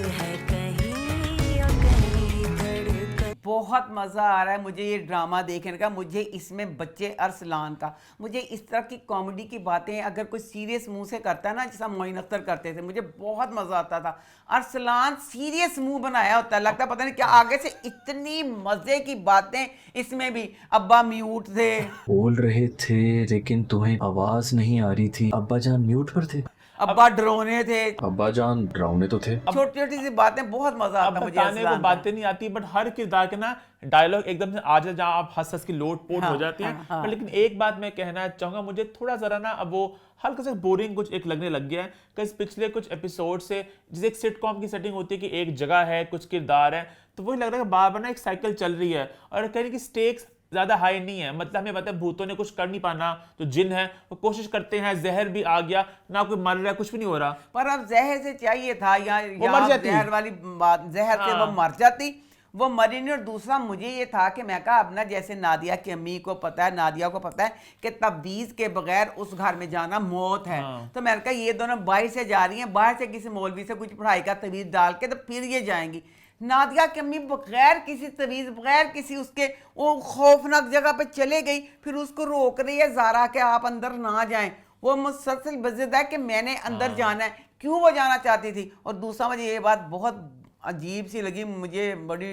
बहुत मज़ा आ रहा है मुझे ये ड्रामा देखने का। मुझे इसमें बच्चे अरसलान का, मुझे इस तरह की कॉमेडी की बातें अगर कोई सीरियस मुंह से करता है ना, जैसा मोइन अख्तर करते थे, मुझे बहुत मज़ा आता था। अरसलान सीरियस मुंह बनाया होता है, लगता पता नहीं क्या आगे से इतनी मज़े की बातें इसमें भी। अब्बा म्यूट थे, बोल रहे थे लेकिन तुम्हें आवाज नहीं आ रही थी। अब्बा जान म्यूट पर थे, अब्बा डरोने थे, अब्बा जान डरावने तो थे। छोटी छोटी सी बातें बहुत मजा आता मुझे। बताने को बातें नहीं आती, बट हर किरदार के ना डायलॉग एकदम से आ जाए जहाँ आप हंस हंस की लोट पोट हो जाती है। पर लेकिन एक बात मैं कहना चाहूंगा, मुझे थोड़ा जरा ना अब वो हल्का सा बोरिंग कुछ एक लगने लग गया है। क्योंकि पिछले कुछ एपिसोड से जैसे एक सिटकॉम की सेटिंग होती है कि एक जगह है, कुछ किरदार है, तो वही लग रहा है कि बार बार ना एक साइकिल चल रही है और कह रही कि स्टेक्स ज्यादा हाई नहीं है। मतलब हमें पता है भूतों ने कुछ कर नहीं पाना, तो जिन है वो कोशिश करते हैं, जहर भी आ गया ना, कोई मर रहा है, कुछ भी नहीं हो रहा। पर अब जहर से चाहिए था या मर जाती। जहर वाली बात, जहर से वो मर जाती, वो मरी नहीं। और दूसरा मुझे ये था कि मैं कहा अब ना जैसे नादिया की अम्मी को पता है, नादिया को पता है कि तबीज के बगैर उस घर में जाना मौत है। तो मैंने कहा ये दोनों बाहर से जा रही हैं, बाहर से किसी मौलवी से कुछ पढ़ाई का तवीज़ डाल के तो फिर ये जाएंगी। नादिया की अम्मी बगैर किसी तवीज़, बगैर किसी उसके वो खौफनाक जगह पे चले गई, फिर उसको रोक रही है ज़ारा के आप अंदर ना जाएं। वो मुसलसल बज़िद है कि मैंने अंदर जाना है। क्यों वो जाना चाहती थी? और दूसरा मुझे ये बात बहुत अजीब सी लगी मुझे बड़ी।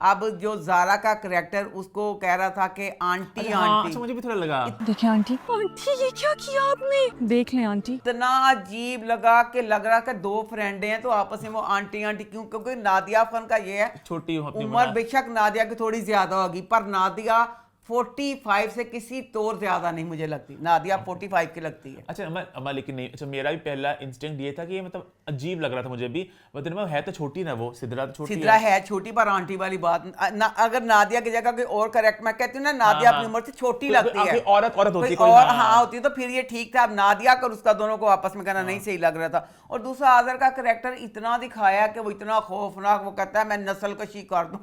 अब जो ज़ारा का करैक्टर उसको कह रहा था कि आंटी आंटी, अच्छा मुझे भी थोड़ा लगा देखिए आंटी, आंटी ये क्या किया आपने? देख लें आंटी, इतना अजीब लगा कि लग रहा कि दो फ्रेंड हैं तो आपस में वो आंटी आंटी क्यों? क्योंकि नादिया फन का ये है छोटी उम्र बेशक नादिया की थोड़ी ज्यादा होगी, पर नादिया 45 से किसी तौर ज्यादा नहीं मुझे लगती, नादिया 45 की लगती है। अच्छा अम्मा लेकिन नहीं, अच्छा मेरा भी पहला इंस्टिंक्ट ये था कि ये मतलब अजीब लग रहा था मुझे भी, मतलब है तो छोटी ना, वो सिद्रा तो छोटी सिद्रा है छोटी, पर आंटी वाली बात अगर नादिया की जगह कोई और करेक्ट, मैं कहती हूँ ना नादिया अपनी उम्र से छोटी लगती है, औरत होती कोई और हाँ होती तो फिर ये ठीक था। अब नादिया कर उसका दोनों को आपस में करना नहीं सही लग रहा था। और दूसरा आज़र का करेक्टर इतना दिखाया कि वो इतना खौफनाक, वो कहता है मैं नस्ल कशी कर दूं,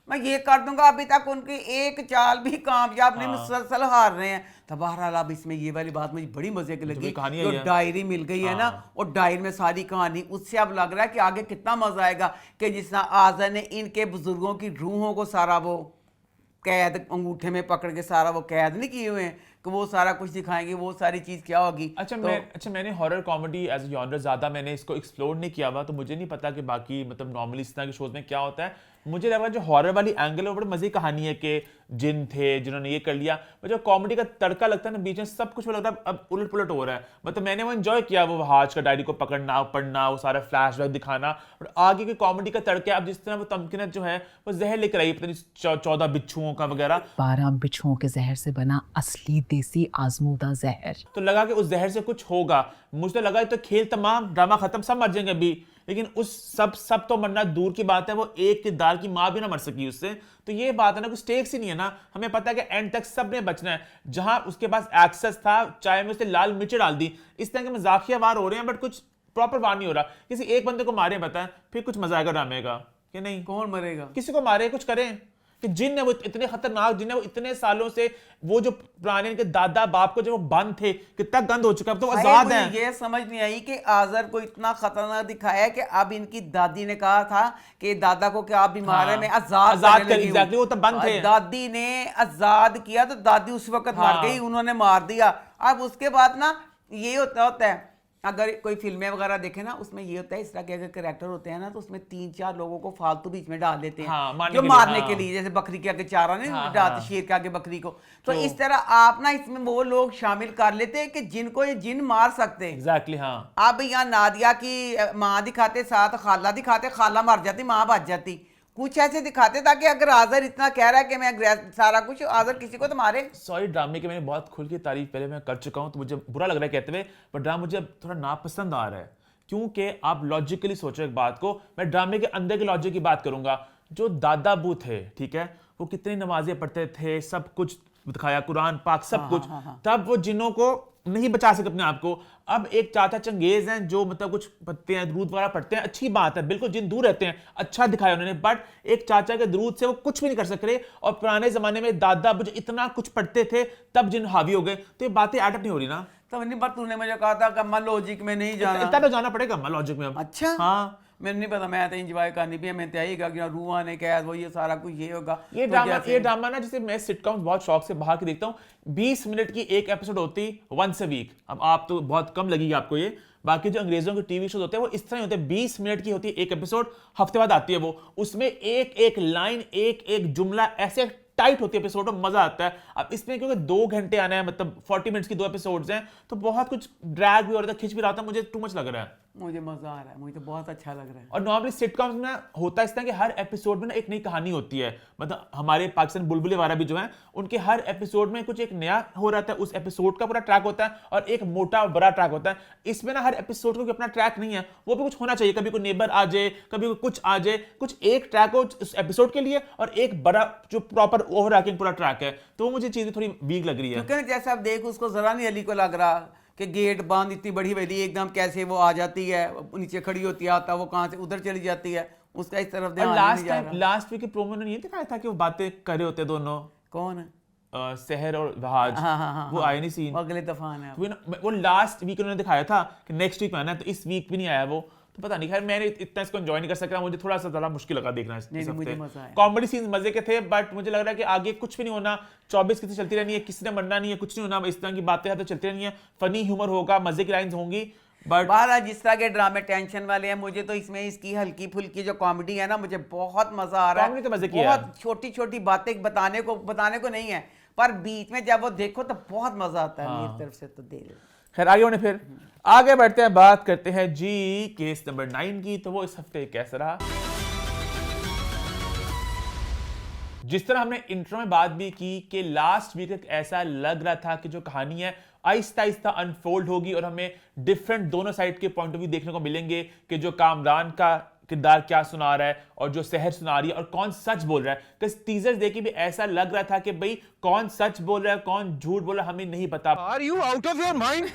मैं ये कर दूंगा। अभी तक उनकी एक चाल भी कामयाब नहीं, मुसलसल हार रहे हैं। तो बहरहाल अब इसमें ये वाली बात मुझे बड़ी मजे की लगी, जो डायरी मिल गई है ना, और डायरी में सारी कहानी, उससे अब लग रहा है कि आगे कितना मजा आएगा कि जिस तरह आज़र ने इनके बुजुर्गों की रूहों को सारा वो कैद अंगूठे में पकड़ के सारा वो कैद नहीं किए हुए हैं, कि वो सारा कुछ दिखाएंगे, वो सारी चीज क्या होगी। अच्छा मैंने horror comedy as a genre ज्यादा मैंने इसको एक्सप्लोर नहीं किया हुआ, तो मुझे नहीं पता कि बाकी मतलब नॉर्मली इस तरह के शोज में क्या होता है। मुझे लगा जो हॉरर वाली एंगल है वो बड़ी मजे की कहानी है कि जिन थे जिन्होंने ये कर लिया, जो कॉमेडी का तड़का लगता है ना बीच में, सब कुछ लग रहा है अब उलट पुलट हो रहा है। मतलब मैंने वो एंजॉय किया, वो हाज का डायरी को पकड़ना पढ़ना, वो सारा फ्लैशबैक दिखाना, और आगे की कॉमेडी का तड़का। अब जिस तरह वो तमकीनत जो है वो जहर लेकर आई, पता नहीं 14 बिच्छुओं का वगैरह, 12 बिच्छुओं के जहर से बना असली देसी आजमूदा जहर। तो लगा कि उस जहर से कुछ होगा। मुझे तो लगा तो खेल तमाम, ड्रामा खत्म, सब मर जाएंगे अभी, लेकिन उस सब तो मरना दूर की बात है, वो एक किरदार की माँ भी ना मर सकी उससे। तो ये बात है ना, कुछ स्टेक्स ही नहीं है ना, हमें पता है कि एंड तक सब ने बचना है। जहां उसके पास एक्सेस था, चाय में उसने लाल मिर्च डाल दी, इस तरह के मजाकिया वार हो रहे हैं, बट कुछ प्रॉपर वार नहीं हो रहा। किसी एक बंदे को मारे बताएं, फिर कुछ मजा आएगा ड्रामे का कि नहीं? कौन मरेगा? किसी को मारे, कुछ करें कि जिन है वो इतने खतरनाक, जिन है वो इतने सालों से, वो जो पुराने इनके दादा बाप को जो वो बंद थे, कितना गंद हो चुका है, अब तो आजाद है। ये समझ नहीं आई कि आज़र को इतना खतरनाक दिखाया कि अब इनकी दादी ने कहा था कि दादा को क्या आप बीमार है, मैं आजाद कर, एग्जैक्टली, वो तो बंद थे। दादी ने आजाद किया तो दादी उस वक्त मर गई, उन्होंने मार दिया। अब उसके बाद ना ये होता है, अगर कोई फिल्में वगैरह देखे ना, उसमें ये होता है, इस तरह के अगर कैरेक्टर होते हैं ना, तो उसमें 3-4 लोगों को फालतू बीच में डाल देते हैं, जो मारने के लिए, जैसे बकरी के आगे चारा नहीं डालते, शेर के आगे बकरी को। तो इस तरह आप ना इसमें वो लोग शामिल कर लेते हैं कि जिनको ये जिन मार सकते हैं। एग्जैक्टली, हाँ। अब यहाँ नादिया की माँ दिखाते, साथ खाला दिखाते, खाला मर जाती, माँ बच जाती, कुछ ऐसे दिखाते ताकि अगर आज़र इतना कह रहा है कि मैं सारा कुछ, आज़र किसी को तो मारे। सॉरी, ड्रामे की मैंने बहुत खुल की तारीफ पहले मैं कर चुका हूं, तो मुझे बुरा लग रहा है कहते हुए, पर ड्रामा मुझे थोड़ा नापसंद आ रहा है, क्योंकि आप लॉजिकली सोचो एक बात को। मैं ड्रामे के अंदर के लॉजिक की बात करूंगा। जो दादा बू थे, ठीक है, वो कितनी नमाजें पढ़ते थे, सब कुछ दिखाया, कुरान पाक सब कुछ, तब वो जिन्हों को नहीं बचा सके अपने आप को। अब एक चाचा चंगेज हैं जो मतलब कुछ पढ़ते हैं, दूध वगैरह पढ़ते हैं, अच्छी बात है, बिल्कुल जिन दूर रहते हैं, अच्छा दिखाया उन्होंने, बट एक चाचा के दूध से वो कुछ भी नहीं कर सक रहे। और पुराने जमाने में दादा जो इतना कुछ पढ़ते थे, तब जिन हावी हो गए, तो ये बातें एडअप नहीं हो रही ना। तो नहीं, पर तूने मुझे कहा था कि अम्मा लॉजिक में नहीं जाना, इतना तो जाना पड़ेगा अम्मा लॉजिक में अब। अच्छा, हाँ, मैंने नहीं पता, मैं तो एंजॉय करनी भी है, मैं तैयारी कि रूहा ने कहा वो ये सारा कुछ ये होगा। ये ड्रामा ना, जैसे मैं सिटकॉम बहुत शौक से बाहर के देखता हूँ, 20 मिनट की एक एपिसोड होती, वंस अ वीक। अब आप तो बहुत कम लगेगी आपको ये, बाकी जो अंग्रेजों के टीवी शोज होते हैं वो इस तरह होते हैं, 20 मिनट की होती है एक एपिसोड, हफ्ते बाद आती है वो, उसमें एक एक लाइन, एक एक जुमला ऐसे टाइट होती है एपिसोड में, मजा आता है। अब इसमें क्योंकि 2 घंटे आना है, मतलब 40 मिनट्स की 2 एपिसोड्स हैं, तो बहुत कुछ ड्रैग भी हो रहा था, खिंच भी रहा था, मुझे टू मच लग रहा है। मुझे मजा आ रहा है, मुझे तो बहुत अच्छा लग रहा है। और नॉर्मली सिटकॉम्स में होता है इस तरह कि हर एपिसोड में ना एक नई कहानी होती है, मतलब हमारे पाकिस्तान बुलबुले वाला भी जो है, उनके हर एपिसोड में कुछ एक नया हो रहा है, उस एपिसोड का पूरा ट्रैक होता है और एक मोटा बड़ा ट्रैक होता है। इसमें ना हर एपिसोड को अपना ट्रैक नहीं है, वो भी कुछ होना चाहिए, कभी कोई नेबर आ जाए, कभी कोई कुछ आ जाए, कुछ एक ट्रैक हो उस एपिसोड के लिए और एक बड़ा जो प्रॉपर ओवरआर्चिंग पूरा ट्रैक है। तो मुझे चीजें थोड़ी वीक लग रही है, क्योंकि जैसे आप देख, उसको जरा नहीं अली को लग रहा कि गेट बंद, इतनी बड़ी हवेली एकदम कैसे वो आ जाती है, नीचे खड़ी होती है, आता वो कहां से उधर चली जाती है, उसका इस तरफ ध्यान नहीं जा रहा। लास्ट वीक के प्रोमो ने ये दिखाया था कि वो बातें कर रहे होते दोनों, कौन है? सहर और वहाज, वो आए नहीं सीन, अगले तूफान है वो लास्ट वीक उन्होंने दिखाया था कि नेक्स्ट वीक में आना है, तो इस वीक भी नहीं आया वो, तो पता नहीं। खैर मैंने इतना इसको एंजॉय नहीं कर सका, मुझे थोड़ा सा ज़्यादा मुश्किल लगा देखना। कॉमेडी सीन्स मजे के थे, बट मुझे लग रहा है कि आगे कुछ भी नहीं होना, 24 किसी चलती रहनी है, किसी ने मरना नहीं है, कुछ नहीं होना, इस तरह की बातें तो चलती रहनी है, फनी ह्यूमर होगा, मजे की लाइंस होंगी, बट बारह जिस तरह के ड्रामे टेंशन वाले हैं, मुझे तो इसमें इसकी हल्की फुल्की जो कॉमेडी है ना, मुझे बहुत मजा आ रहा है। तो मजे की बहुत छोटी छोटी बातें बताने को नहीं है, पर बीच में जब वो देखो तो बहुत मजा आता है। मेरी तरफ से तो दे दो। खैर आगे होने, फिर आगे बढ़ते हैं, बात करते हैं जी केस नंबर 9 की। तो वो इस हफ्ते कैसा रहा? जिस तरह हमने इंट्रो में बात भी की कि लास्ट वीक ऐसा लग रहा था कि जो कहानी है आहिस्ता आहिस्ता अनफोल्ड होगी और हमें डिफरेंट दोनों साइड के पॉइंट ऑफ व्यू देखने को मिलेंगे कि जो कामरान का किरदार क्या सुना रहा है और जो सहर सुना रही है और कौन सच बोल रहा है। क्योंकि टीजर्स देख भी ऐसा लग रहा था कि भाई कौन सच बोल रहा है कौन झूठ बोल रहा है हमें नहीं पता। Are you out of your mind?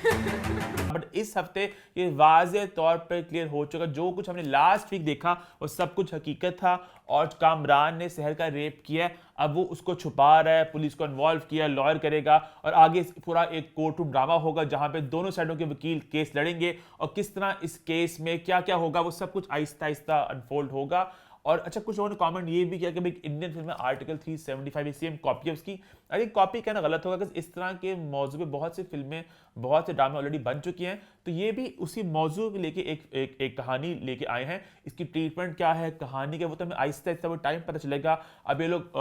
But इस हफ्ते ये वाज़े तौर पर क्लियर हो चुका, जो कुछ हमने लास्ट वीक देखा वो सब कुछ हकीकत था और कामरान ने सहर का रेप किया है। अब वो उसको छुपा रहा है, पुलिस को इन्वॉल्व किया, लॉयर करेगा और आगे पूरा एक कोर्ट रूम ड्रामा होगा जहां पे दोनों साइडों के वकील केस लड़ेंगे और किस तरह इस केस में क्या क्या होगा वो सब कुछ आहिस्ता आहिस्ता अनफोल्ड होगा। और अच्छा, कुछ लोगों ने कमेंट ये भी किया कि भाई इंडियन फिल्म में आर्टिकल 375 सेम कॉपी है उसकी। अरे कॉपी कहना गलत होगा क्योंकि इस तरह के मौजू पे बहुत सी फिल्में बहुत से ड्रामे ऑलरेडी बन चुकी हैं, तो ये भी उसी मौजू को लेके एक कहानी लेके आए हैं। इसकी ट्रीटमेंट क्या है कहानी के वो तो हमें आहिस्ता आहिस्ता वो टाइम पता चलेगा। अब ये लोग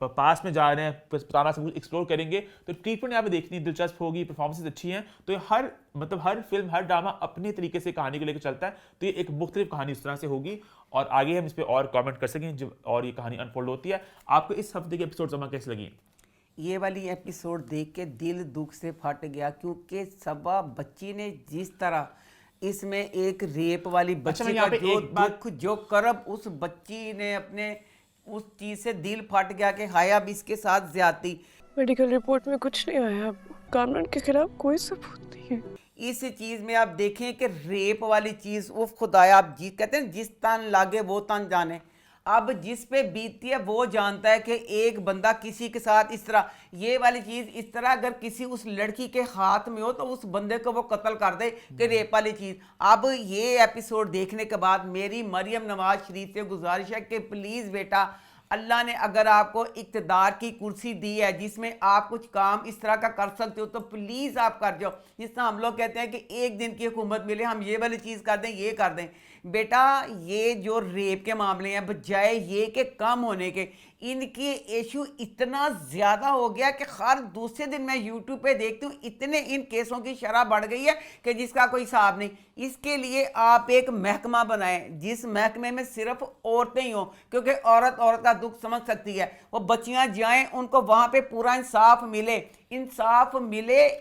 पास में जा रहे हैं, पुराना सब कुछ एक्सप्लोर करेंगे, तो ट्रीटमेंट यहाँ पे देखनी दिलचस्प होगी, परफॉर्मेंसेस अच्छी हैं। तो ये हर फिल्म हर ड्रामा अपनी तरीके से कहानी को लेकर चलता है, तो ये एक मुख्तलिफ कहानी इस तरह से होगी और आगे हम इस पर और कमेंट कर सकें जब और ये कहानी अनफोल्ड होती है। आपको इस हफ्ते के एपिसोड जमा कैसे लगी? ये वाली एपिसोड देख के दिल दुख से फट गया क्योंकि सबा बच्ची ने जिस तरह इसमें एक रेप वाली बच्ची का जो दुख जो करब उस बच्ची ने अपने उस चीज से दिल फट गया कि हाय अब इसके साथ ज्यादती। मेडिकल रिपोर्ट में कुछ नहीं आया, कामरान के खिलाफ कोई सबूत नहीं है। इस चीज में आप देखें कि रेप वाली चीज वो खुदाया, आप जी कहते हैं जिस तन लागे वो तन जाने। अब जिस पे बीतती है वो जानता है कि एक बंदा किसी के साथ इस तरह, ये वाली चीज इस तरह अगर किसी उस लड़की के हाथ में हो तो उस बंदे को वो कत्ल कर दे कि रेप वाली चीज। अब ये एपिसोड देखने के बाद मेरी मरियम नवाज शरीफ से गुजारिश है कि प्लीज बेटा, अल्लाह ने अगर आपको इक़्तिदार की कुर्सी दी है जिसमें आप कुछ काम इस तरह का कर सकते हो तो प्लीज़ आप कर जाओ। जिस तरह हम लोग कहते हैं कि एक दिन की हुकूमत मिले हम ये वाली चीज़ कर दें, ये कर दें। बेटा ये जो रेप के मामले हैं बजाय ये कि कम होने के, इनकी इशू इतना ज़्यादा हो गया कि हर दूसरे दिन मैं यूट्यूब पे देखती हूँ इतने इन केसों की शरह बढ़ गई है कि जिसका कोई हिसाब नहीं। इसके लिए आप एक महकमा बनाएं जिस महकमे में सिर्फ औरतें ही हों, क्योंकि औरत का दुख समझ सकती है। वो बच्चियाँ जाएं, उनको वहाँ पे पूरा इंसाफ मिले,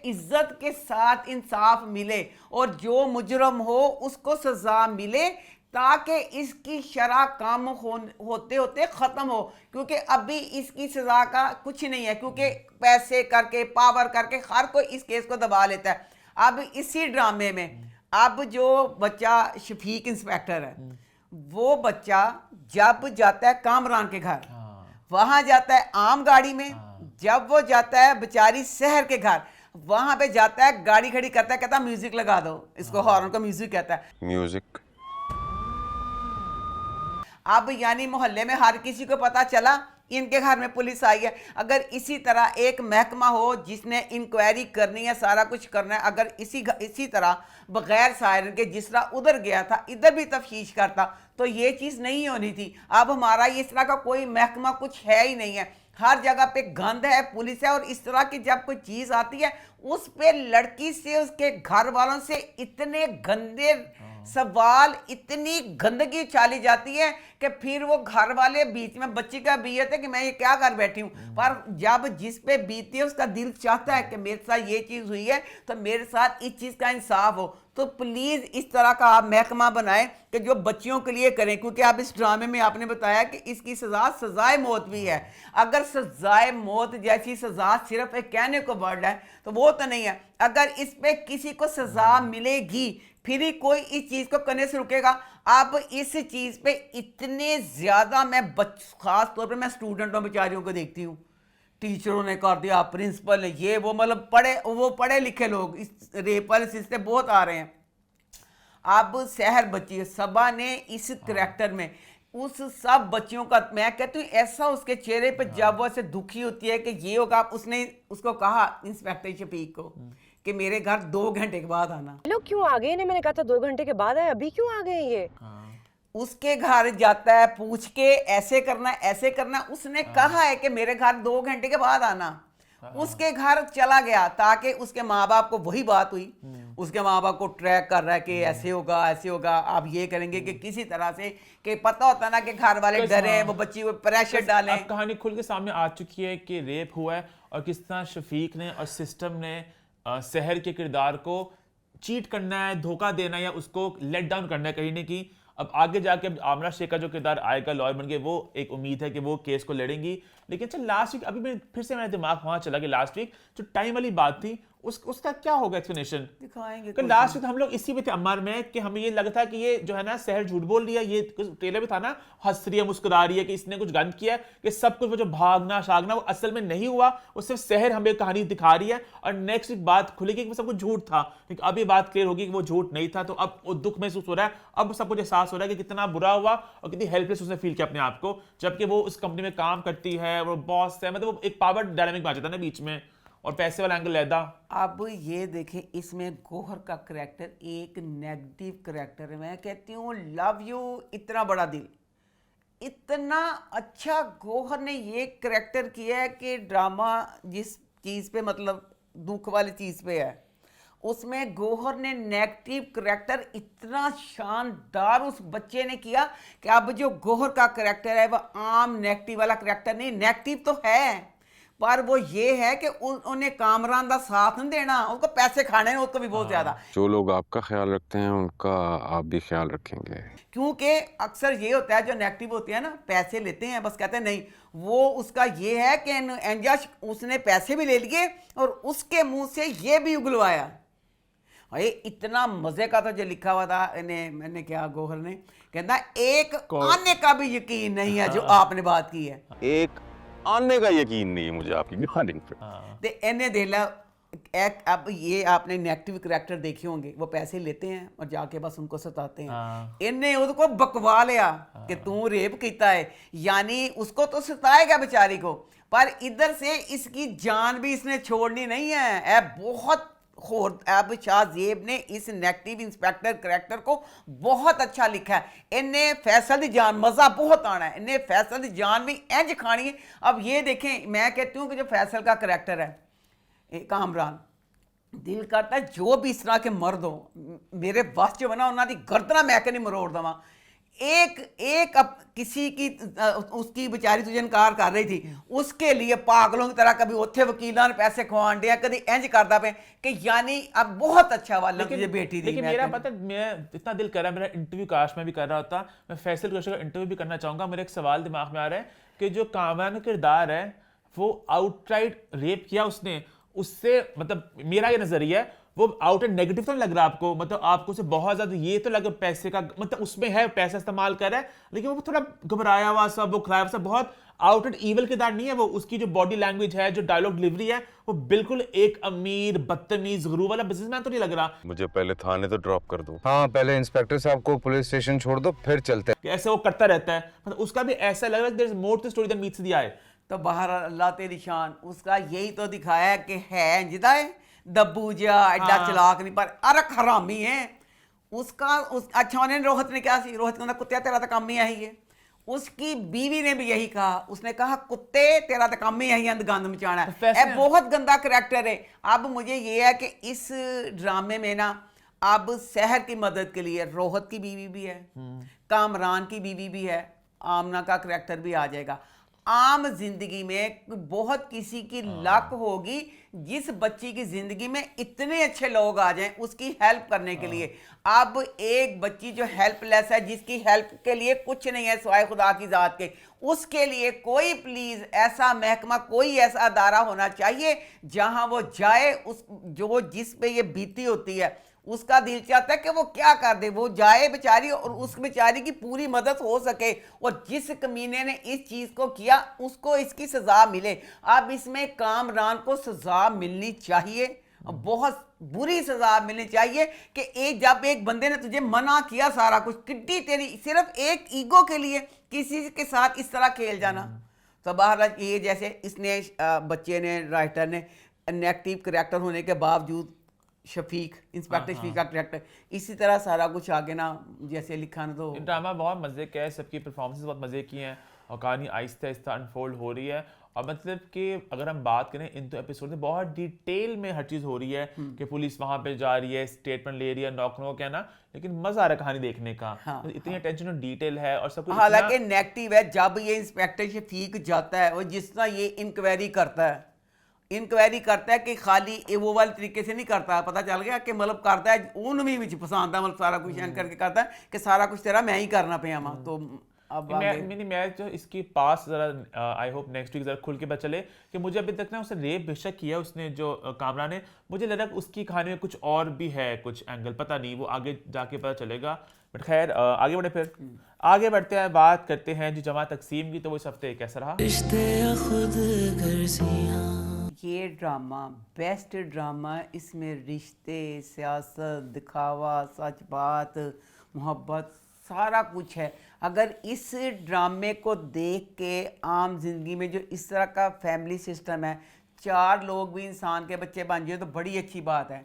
इज्जत के साथ इंसाफ मिले और जो मुजरम हो उसको सज़ा मिले ताकि इसकी शरह कम होते होते ख़त्म हो। क्योंकि अभी इसकी सज़ा का कुछ नहीं है, क्योंकि पैसे करके पावर करके हर कोई इस केस को दबा लेता है। अब इसी ड्रामे में अब जो बच्चा शफीक इंस्पेक्टर है, वो बच्चा जब जाता है कामरान के घर, वहाँ जाता है आम गाड़ी में, जब वो जाता है बेचारी सहर के घर, वहाँ पे जाता है गाड़ी खड़ी करता है, कहता है म्यूजिक लगा दो, इसको हॉर्न का म्यूजिक कहता है, म्यूजिक। अब यानी मोहल्ले में हर किसी को पता चला इनके घर में पुलिस आई है। अगर इसी तरह एक महकमा हो जिसने इंक्वायरी करनी है, सारा कुछ करना है, अगर इसी तरह बगैर सायरन के जिस तरह उधर गया था इधर भी तफ्तीश करता तो ये चीज़ नहीं होनी थी। अब हमारा इस तरह का कोई महकमा कुछ है ही नहीं है, हर जगह पे गंद है, पुलिस है। और इस तरह की जब कोई चीज़ आती है उस पे लड़की से उसके घर वालों से इतने गंदे सवाल, इतनी गंदगी उछाली जाती है कि फिर वो घर वाले बीच में बच्ची का बीयत है कि मैं ये क्या कर बैठी हूँ, पर जब जिस पे बीती है उसका दिल चाहता है कि मेरे साथ ये चीज़ हुई है तो मेरे साथ इस चीज़ का इंसाफ हो। तो प्लीज़ इस तरह का आप महकमा बनाएं कि जो बच्चियों के लिए करें, क्योंकि आप इस ड्रामे में आपने बताया कि इसकी सज़ाए मौत भी है। अगर सज़ाए मौत जैसी सज़ा सिर्फ एक कहने को वर्ड है तो वो तो नहीं है। अगर इस पे किसी को सज़ा मिलेगी फिर ही कोई इस चीज़ को करने से रुकेगा। अब इस चीज़ पे इतने ज़्यादा मैं ख़ास तौर पे मैं स्टूडेंटों बेचारियों को देखती हूँ, टीचरों ने कर दिया, प्रिंसिपल ने, ये वो, मतलब पढ़े लिखे लोग इस रेप वाले सिलसिले बहुत आ रहे हैं। अब सहर बच्ची सबा ने इस करैक्टर में उस सब बच्चियों का, मैं कहती हूँ ऐसा उसके चेहरे पे जब वो ऐसे दुखी होती है कि ये होगा, उसने उसको कहा इंस्पेक्टर शफीक को कि मेरे घर 2 घंटे के बाद आना। लोग क्यों आ गए? मैंने कहा था 2 घंटे के बाद आए, अभी क्यों आ गए ये? उसके घर जाता है, पूछ के ऐसे करना, उसने कहा है कि मेरे घर 2 घंटे के बाद आना। उसके घर चला गया ताकि उसके माँ बाप को वही बात हुई, उसके माँ बाप को ट्रैक कर रहा है कि ऐसे होगा, आप ये करेंगे कि किसी तरह से, कि पता होता ना कि घर वाले डरे हैं, वो बच्ची को प्रेशर डालें। अब कहानी खुल के सामने आ चुकी है कि रेप हुआ है और किस तरह शफीक ने और सिस्टम ने सहर के किरदार को चीट करना है, धोखा देना है या उसको लेट डाउन करना है कहीं ना कहीं। अब आगे जाके अब आमना शेख का जो किरदार आएगा लॉयर बन के, वो एक उम्मीद है कि वो केस को लड़ेंगी। लेकिन अच्छा लास्ट वीक अभी फिर से मेरा दिमाग वहां चला कि लास्ट वीक जो टाइम वाली बात थी उसका क्या होगा एक्सप्लेनेशन दिखाएंगे। लास्ट वीक हम लोग इसी में थे अम्मार में कि हमें ये लगा था कि ये जो है ना सहर झूठ बोल रही है, ये ट्रेलर में था ना, हंस रही है मुस्कुरा रही है कि इसने कुछ गंद किया है, कि सब कुछ वो जो भागना शागना वो असल में नहीं हुआ, वो सिर्फ सहर हमें कहानी दिखा रही है और नेक्स्ट वीक बात खुलेगी कि वो सब कुछ झूठ था। लेकिन अब ये बात क्लियर होगी कि वो झूठ नहीं था, तो अब वो दुख महसूस हो रहा है, अब सब कुछ एहसास हो रहा है कि कितना बुरा हुआ और कितनी हेल्पलेस उसने फील किया अपने आप को, जबकि वो उस कंपनी में काम करती है, वो बॉस है, मतलब वो एक पावर डायनामिक में आ जाता है ना बीच में, और पैसे वाला एंगल लेदा। अब ये देखें, इसमें गौहर का करैक्टर एक नेगेटिव करैक्टर है। मैं कहती हूँ लव यू, इतना बड़ा दिल, इतना अच्छा गौहर ने ये करैक्टर किया है कि ड्रामा जिस चीज़ पे मतलब दुख वाली चीज़ पे है, उसमें गौहर ने नेगेटिव करैक्टर इतना शानदार उस बच्चे ने किया कि अब जो गौहर का करैक्टर है वह आम नेगेटिव वाला करैक्टर नहीं, नेगेटिव तो है पर वो ये है कि उन्हें कामरान का साथ नहीं देना, उसको पैसे खाने हैं उसको भी बहुत ज्यादा। जो लोग आपका ख्याल रखते हैं उनका आप भी ख्याल रखेंगे, क्योंकि अक्सर ये होता है जो नेगेटिव होती है ना, पैसे लेते हैं बस, कहते हैं नहीं, वो उसका ये है कि एंजा उसने पैसे भी ले लिए और उसके मुंह से ये भी उगलवाया। अरे इतना मजे का तो जो लिखा हुआ था मैंने क्या गौहर ने कहता एक आने का भी यकीन नहीं है जो आपने बात की है, एक आने का यकीन नहीं है मुझे आपकी कहानी पे। ते इन्हें देख ला अब ये आपने नेगेटिव करैक्टर देखे होंगे, वो पैसे लेते हैं और जाके बस उनको सताते हैं। इन्हें उसको बकवा लिया कि तू रेप किया है, यानी उसको तो सताएगा बेचारी को, पर इधर से इसकी जान भी इसने छोड़नी नहीं है। बहुत अब शाहजेब ने इस नेगेटिव इंस्पेक्टर करैक्टर को बहुत अच्छा लिखा है। इन्हें फैसल दी जान मज़ा बहुत आना है, इन्हें फैसल दी जान भी इंज खानी है। अब ये देखें, मैं कहती हूँ कि जो फैसल का करैक्टर है कामरान, दिल करता है जो भी इस तरह के मर्द हो मेरे बस जो बना उन्होंने गर्दना मैं नहीं मरोड़ दवा। एक अब किसी की उसकी बेचारी तुझे इनकार कर रही थी, उसके लिए पागलों की तरह कभी उत्थे वकीलों ने पैसे खवान दिया, कभी इंज करता पे कि यानी अब बहुत अच्छा वाला तुझे बेटी दी। लेकिन मेरा पता मैं इतना दिल कर रहा है, मेरा इंटरव्यू काश में भी कर रहा होता, मैं फैसल जोशी का इंटरव्यू भी करना चाहूंगा। मेरा एक सवाल दिमाग में आ रहा है कि जो कामरान का किरदार है वो आउटराइट रेप किया उसने, उससे मतलब मेरा ये नजरिया है वो आउट एंड नेगेटिव तो नहीं लग रहा आपको, मतलब आपको से बहुत ज्यादा ये तो लगे पैसे का मतलब उसमें है, पैसा इस्तेमाल कर रहा है, लेकिन वो थोड़ा घबराया हुआ सा, वो खराब सा, बहुत आउट एंड ईवल किरदार नहीं है वो। उसकी जो बॉडी लैंग्वेज है, जो डायलॉग डिलीवरी है, वो बिल्कुल एक अमीर बदतमीज गुरूर वाला बिजनेसमैन तो नहीं लग रहा। मुझे पहले थाने तो ड्रॉप कर दो। हाँ, पहले इंस्पेक्टर साहब को पुलिस स्टेशन छोड़ दो फिर चलते हैं। ऐसे वो करता रहता है, मतलब उसका भी ऐसा लग रहा है there is more to story than meets the eye. तो बाहर अल्लाह तेरी शान, उसका यही तो दिखाया कि है जिदा है दब्बू जा एडा चलाक नहीं, पर अरक हरामी है उसका। अच्छा उन्हें रोहित ने क्या सी, रोहित ने कुत्ते तेरा तो काम ही यही है। उसकी बीवी ने भी यही कहा, उसने कहा कुत्ते तेरा तो काम ही यही है गंद मचाना है। बहुत गंदा करैक्टर है। अब मुझे ये है कि इस ड्रामे में ना अब सहर की मदद के लिए रोहित की बीवी भी है, कामरान की बीवी भी है, आमना का करैक्टर भी आ जाएगा। आम जिंदगी में बहुत किसी की लक होगी जिस बच्ची की जिंदगी में इतने अच्छे लोग आ जाएं उसकी हेल्प करने के लिए। अब एक बच्ची जो हेल्पलेस है, जिसकी हेल्प के लिए कुछ नहीं है सिवाय खुदा की जात के, उसके लिए कोई प्लीज ऐसा महकमा, कोई ऐसा अदारा होना चाहिए जहां वो जाए, उस जो जिस पे ये बीती होती है उसका दिल चाहता है कि वो क्या कर दे, वो जाए बेचारी और उस बेचारी की पूरी मदद हो सके, और जिस कमीने ने इस चीज को किया उसको इसकी सजा मिले। अब इसमें कामरान को सजा मिलनी चाहिए, बहुत बुरी सजा मिलनी चाहिए कि जब एक बंदे ने तुझे मना किया सारा कुछ, किड्डी तेरी सिर्फ एक ईगो के लिए किसी के साथ इस तरह खेल जाना। तो बहरहाल ये जैसे इसने बच्चे ने, राइटर ने नेगेटिव करैक्टर होने के बावजूद शफीक, इंस्पेक्टर शफीक का करैक्टर, इसी तरह सारा कुछ आगे ना जैसे लिखा ना, तो ड्रामा बहुत मजे का है, सबकी परफॉर्मेंसेस बहुत मजे की हैं और कहानी आहिस्ता आहिस्ता अनफोल्ड हो रही है। और मतलब कि अगर हम बात करें इन दो एपिसोड में बहुत डिटेल में हर चीज हो रही है कि पुलिस वहां पे जा रही है, स्टेटमेंट ले रही है, नॉक नॉक है ना, लेकिन मजा आ रहा है कहानी देखने का। तो इतनी अटेंशन और डिटेल है और सब कुछ हालांकि नेगेटिव है जब ये इंस्पेक्टर शफीक जाता है और जिस तरह ये इंक्वायरी करता है कि खाली वो वाले तरीके से नहीं करता, पता चल गया कि मतलब करता है उनमें भी पसंद है, मतलब सारा कुछ एंड करके करता है कि सारा कुछ तेरा मैं ही करना पे आमा। तो अब मैं जो इसकी पास जरा आई होप नेक्स्ट वीक जरा खुल के पता चले कि मुझे अभी तक ना उसने रेप बेशक किया उसने जो कामरा ने, मुझे लगा उसकी कहानी में कुछ और भी है, कुछ एंगल पता नहीं, वो आगे जाके पता चलेगा। बट खैर आगे बढ़े, फिर आगे बढ़ते हैं, बात करते हैं जी जमा तकसीम की। तो वो इस हफ्ते कैसा रहा? ये ड्रामा बेस्ट ड्रामा, इसमें रिश्ते, सियासत, दिखावा, सच बात, मोहब्बत सारा कुछ है। अगर इस ड्रामे को देख के आम जिंदगी में जो इस तरह का फैमिली सिस्टम है, 4 लोग भी इंसान के बच्चे बन जाए तो बड़ी अच्छी बात है।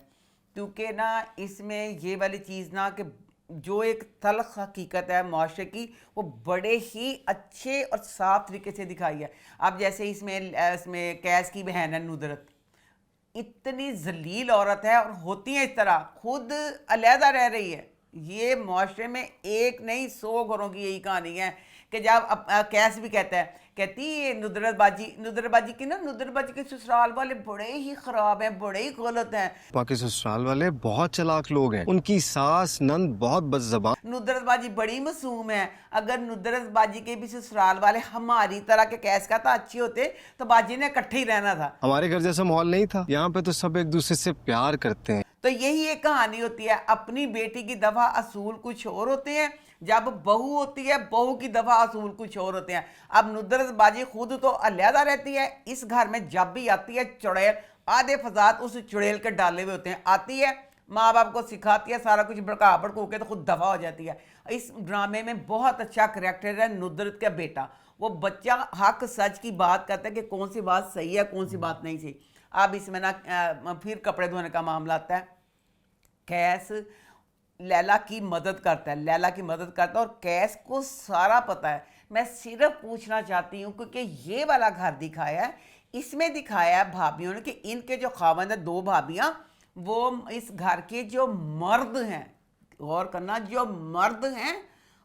क्योंकि ना इसमें ये वाली चीज़ ना कि जो एक तल्ख हकीकत है माशरे की, वो बड़े ही अच्छे और साफ तरीके से दिखाई है। अब जैसे इसमें कैस की बहन है नुदरत, इतनी जलील औरत है और होती है इस तरह, खुद अलहदा रह रही है। ये माशरे में एक नहीं 100 घरों की यही कहानी है कि जब कैस भी कहती है नुदरत बाजी की ना, नुदरत बाजी के ससुराल वाले बड़े ही खराब हैं, बड़े ही गलत हैं। बाकी ससुराल वाले बहुत चालाक लोग हैं, उनकी सास नंद बहुत बदज़बान। नुदरत बाजी बड़ी मासूम है। अगर नुदरत बाजी के भी ससुराल वाले हमारी तरह के कैस का था अच्छे होते तो बाजी ने इकट्ठे ही रहना था। हमारे घर जैसा माहौल नहीं था, यहाँ पे तो सब एक दूसरे से प्यार करते हैं। तो यही एक कहानी होती है। अपनी बेटी की दफा असूल कुछ और होते हैं, जब बहू होती है बहू की दफा असूल कुछ और होते हैं। अब नुदरत बाजी खुद तो अलहदा रहती है, इस घर में जब भी आती है चुड़ैल, आधे फसाद उस चुड़ैल के डाले हुए होते हैं। आती है माँ बाप को सिखाती है सारा कुछ, भड़का भड़कू के तो खुद दफा हो जाती है। इस ड्रामे में बहुत अच्छा करैक्टर है नुदरत का बेटा। वो बच्चा हक सच की बात करता है कि कौन सी बात सही है कौन सी बात नहीं सही। अब इसमें ना फिर कपड़े धोने का मामला आता है। कैस लैला की मदद करता है और कैस को सारा पता है। मैं सिर्फ पूछना चाहती हूँ क्योंकि ये वाला घर दिखाया है, इसमें दिखाया है भाभियों ने कि इनके जो खावंद है 2 भाभियाँ, वो इस घर के जो मर्द हैं, गौर करना, जो मर्द हैं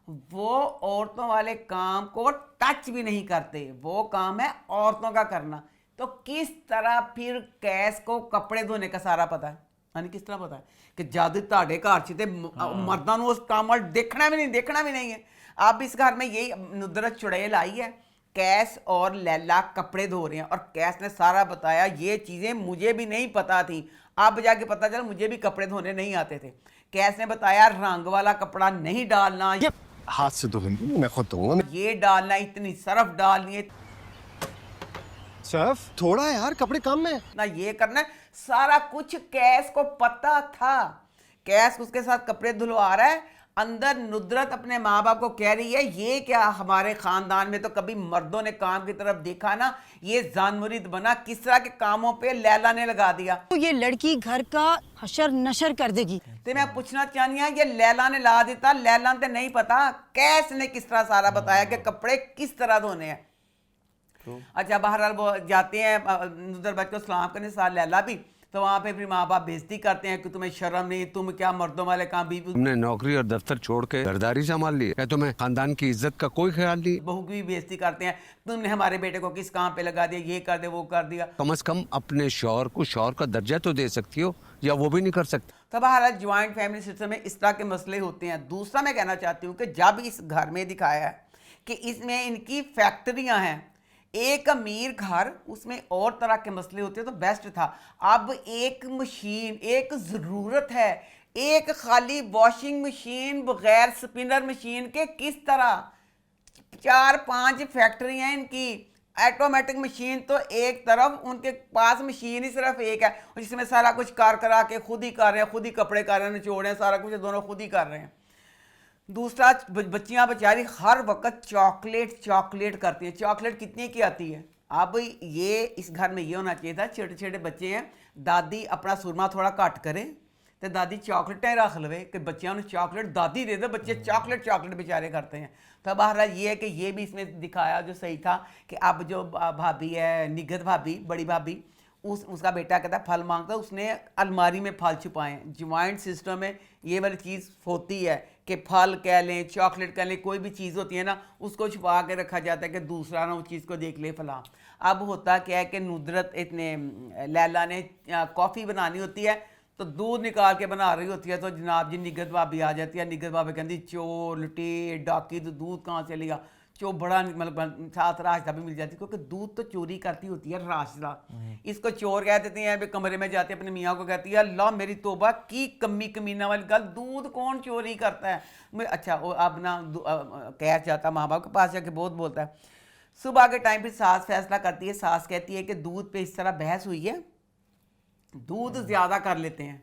वो औरतों वाले काम को टच भी नहीं करते, वो काम है औरतों का करना। तो किस तरह फिर कैस को कपड़े धोने का सारा पता है, यानी किस तरह पता है कि जद ਤੁਹਾਡੇ ਘਰ 'ਚ ਤੇ मर्दां ਨੂੰ उस काम वाल देखना भी नहीं है। अब इस घर में यही नुदरत चुड़ैल आई है, कैस और लैला कपड़े धो रहे हैं और कैस ने सारा बताया, ये चीज़ें मुझे भी नहीं पता थी, अब जाके पता चला मुझे भी कपड़े धोने नहीं आते थे। कैस ने बताया रंग वाला कपड़ा नहीं डालना, हाथ से धोएंगे, मैं खुद धोऊंगा। ये डालना, इतनी सर्फ डालनी है, सर्फ थोड़ा यार, कपड़े कम है ना, ये करना है, सारा कुछ कैस को पता था। कैस उसके साथ कपड़े धुलवा रहा है, अंदर नुदरत अपने माँ बाप को कह रही है ये क्या हमारे खानदान में तो कभी मर्दों ने काम की तरफ देखा ना, ये जानमुरीद बना, किस तरह के कामों पे लैला ने लगा दिया। तो ये लड़की घर का हशर नशर कर देगी। तो मैं पूछना चाहनी है, ये लैला ने ला देता, लैला ने नहीं पता, कैस ने किस तरह सारा बताया कि कपड़े किस तरह धोने हैं। अच्छा बहरहाल वो जाते हैं नुदरत बाजी को सलाम करने, साथ लैला भी, तो वहाँ पे फिर माँ बाप बेइज्जती करते हैं कि तुम्हें शर्म नहीं, तुम क्या मर्दों वाले काम भी, तुमने नौकरी और दफ्तर छोड़ के सरदारी संभाल ली है, तुम्हें खानदान की इज्जत का कोई ख्याल नहीं। बहू की भी बेइज्जती करते हैं, तुमने हमारे बेटे को किस काम पे लगा दिया, ये कर दे वो कर दिया। कम से कम अपने शौहर को शौहर का दर्जा तो दे सकती हो, या वो भी नहीं कर सकते। तो बहरहाल ज्वाइंट फैमिली सिस्टम में इस तरह के मसले होते हैं। दूसरा मैं कहना चाहती हूँ कि जब इस घर में दिखाया है कि इसमें इनकी फैक्ट्रियाँ हैं, एक अमीर घर, उसमें और तरह के मसले होते तो बेस्ट था। अब एक मशीन, एक ज़रूरत है, एक खाली वॉशिंग मशीन बगैर स्पिनर मशीन के किस तरह, 4-5 फैक्ट्रियाँ इनकी, ऑटोमेटिक मशीन तो एक तरफ, उनके पास मशीन ही सिर्फ एक है जिसमें सारा कुछ करा के खुद ही कर रहे हैं, खुद ही कपड़े कर रहे हैं, निचोड़ रहे हैं, सारा कुछ दोनों खुद ही कर रहे हैं। दूसरा बच्चियां बेचारी हर वक्त चॉकलेट करती हैं। चॉकलेट कितने की आती है? अब ये इस घर में ये होना चाहिए था, छोटे छोटे बच्चे हैं, दादी अपना सुरमा थोड़ा घट करे, तो दादी चॉकलेटें रख लवे कि बच्चों को चॉकलेट दादी दे दे, बच्चे चॉकलेट बेचारे करते हैं। तो बहरहाल ये है कि ये भी इसमें दिखाया जो सही था कि अब जो भाभी है निगत भाभी, बड़ी भाभी, उसका बेटा कहता है फल मांगता है, उसने अलमारी में फल छुपाए हैं। ज्वाइंट सिस्टम में ये वाली चीज़ होती है कि फल कह लें, चॉकलेट कह लें, कोई भी चीज़ होती है ना, उसको छुपा के रखा जाता है कि दूसरा ना उस चीज़ को देख ले फला। अब होता क्या है कि नुदरत इतने लैला ने कॉफ़ी बनानी होती है तो दूध निकाल के बना रही होती है, तो जनाब जी निगत भाभी आ जाती है। निगत भाभी कहती चोर लुटेर डाकी, तो दूध कहाँ से लिया? चो बड़ा मतलब साथ राशदा भी मिल जाती, क्योंकि दूध तो चोरी करती होती है राशदा। इसको चोर कह देते हैं। कमरे में जाते अपने मियाँ को कहती है अल्लाह मेरी तोबा की कमीना वाली गल, दूध कौन चोरी करता है? अच्छा वो अब ना कह जाता माँ बाप के पास जाके बहुत बोलता है। सुबह के टाइम फिर सास फैसला करती है। सास कहती है कि दूध पे इस तरह बहस हुई है, दूध ज़्यादा कर लेते हैं।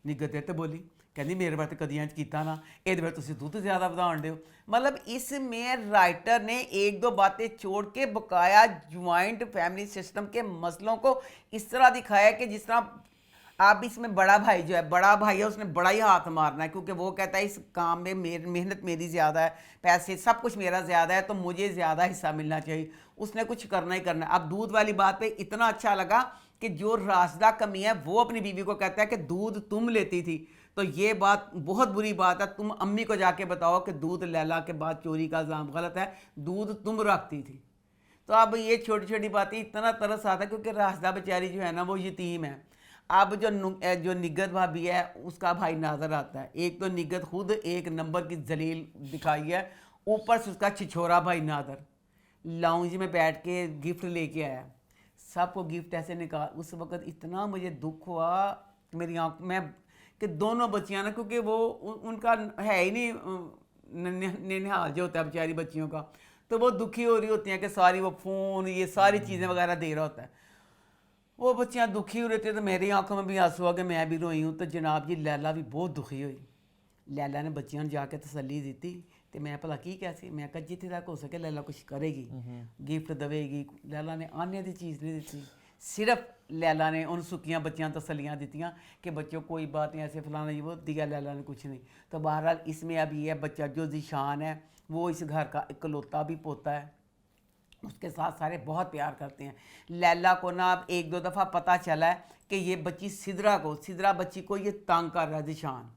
निगत तो बोली कहती मेरे बार तो कदी इंज किया ना, ये तुम दुध ज़्यादा बढ़ान दो। मतलब इसमें राइटर ने एक दो बातें छोड़ के बकाया ज्वाइंट फैमिली सिस्टम के मसलों को इस तरह दिखाया कि जिस तरह अब इसमें बड़ा भाई जो है, बड़ा भाई है, उसने बड़ा ही हाथ मारना है, क्योंकि वो कहता है इस काम में मेहनत मेरी ज़्यादा है, पैसे सब कुछ मेरा ज़्यादा है, तो मुझे ज़्यादा हिस्सा मिलना चाहिए। उसने कुछ करना ही करना है। अब दूध वाली बात पे इतना अच्छा लगा कि जो राशदा कमी है वो अपनी बीवी को कहता है कि दूध तुम लेती थी, तो ये बात बहुत बुरी बात है, तुम अम्मी को जाके बताओ कि दूध लैला के बाद चोरी का इल्ज़ाम गलत है, दूध तुम रखती थी। तो अब ये छोटी छोटी बातें इतना तरस आता है, क्योंकि राशदा बेचारी जो है ना वो यतीम है। अब जो निगत भाभी है उसका भाई नाजर आता है। एक तो निगत खुद एक नंबर की जलील दिखाई है, ऊपर से उसका छिछोरा भाई नादर लाउंज में बैठ के गिफ्ट लेके आया, सबको गिफ्ट ऐसे निकाल। उस वक़्त इतना मुझे दुख हुआ मेरी आँख में कि दोनों बच्चियाँ ना, क्योंकि वो उनका है ही नहीं निहाल जो होता है बेचारी बच्चियों का, तो वो दुखी हो रही होती हैं कि सारी वो फ़ोन ये सारी चीज़ें वगैरह दे रहा होता है। वो बच्चियाँ दुखी हो रही थी, तो मेरी आंखों में भी आंसू आ के मैं भी रोई हूँ। तो जनाब जी लैला भी बहुत दुखी हुई। लैला ने बच्चियों ने जाके तसल्ली दी, तो मैं भला की कैसे, मैं कहा जितने तक हो सके लैला कुछ करेगी, गिफ्ट देगी। लैला ने आने की चीज़ नहीं दी, सिर्फ लैला ने उन सुखियाँ बच्चियाँ तसलियाँ दीतियाँ कि बच्चों कोई बात नहीं ऐसे फलाना ये वो दिया, लैला ने कुछ नहीं। तो बहरहाल इसमें अब ये है बच्चा जो ज़ीशान है वो इस घर का इकलौता भी पोता है, उसके साथ सारे बहुत प्यार करते हैं। लैला को ना अब एक दो दफ़ा पता चला है कि ये बच्ची सिदरा बच्ची को ये तंग कर रहा है ज़ीशान।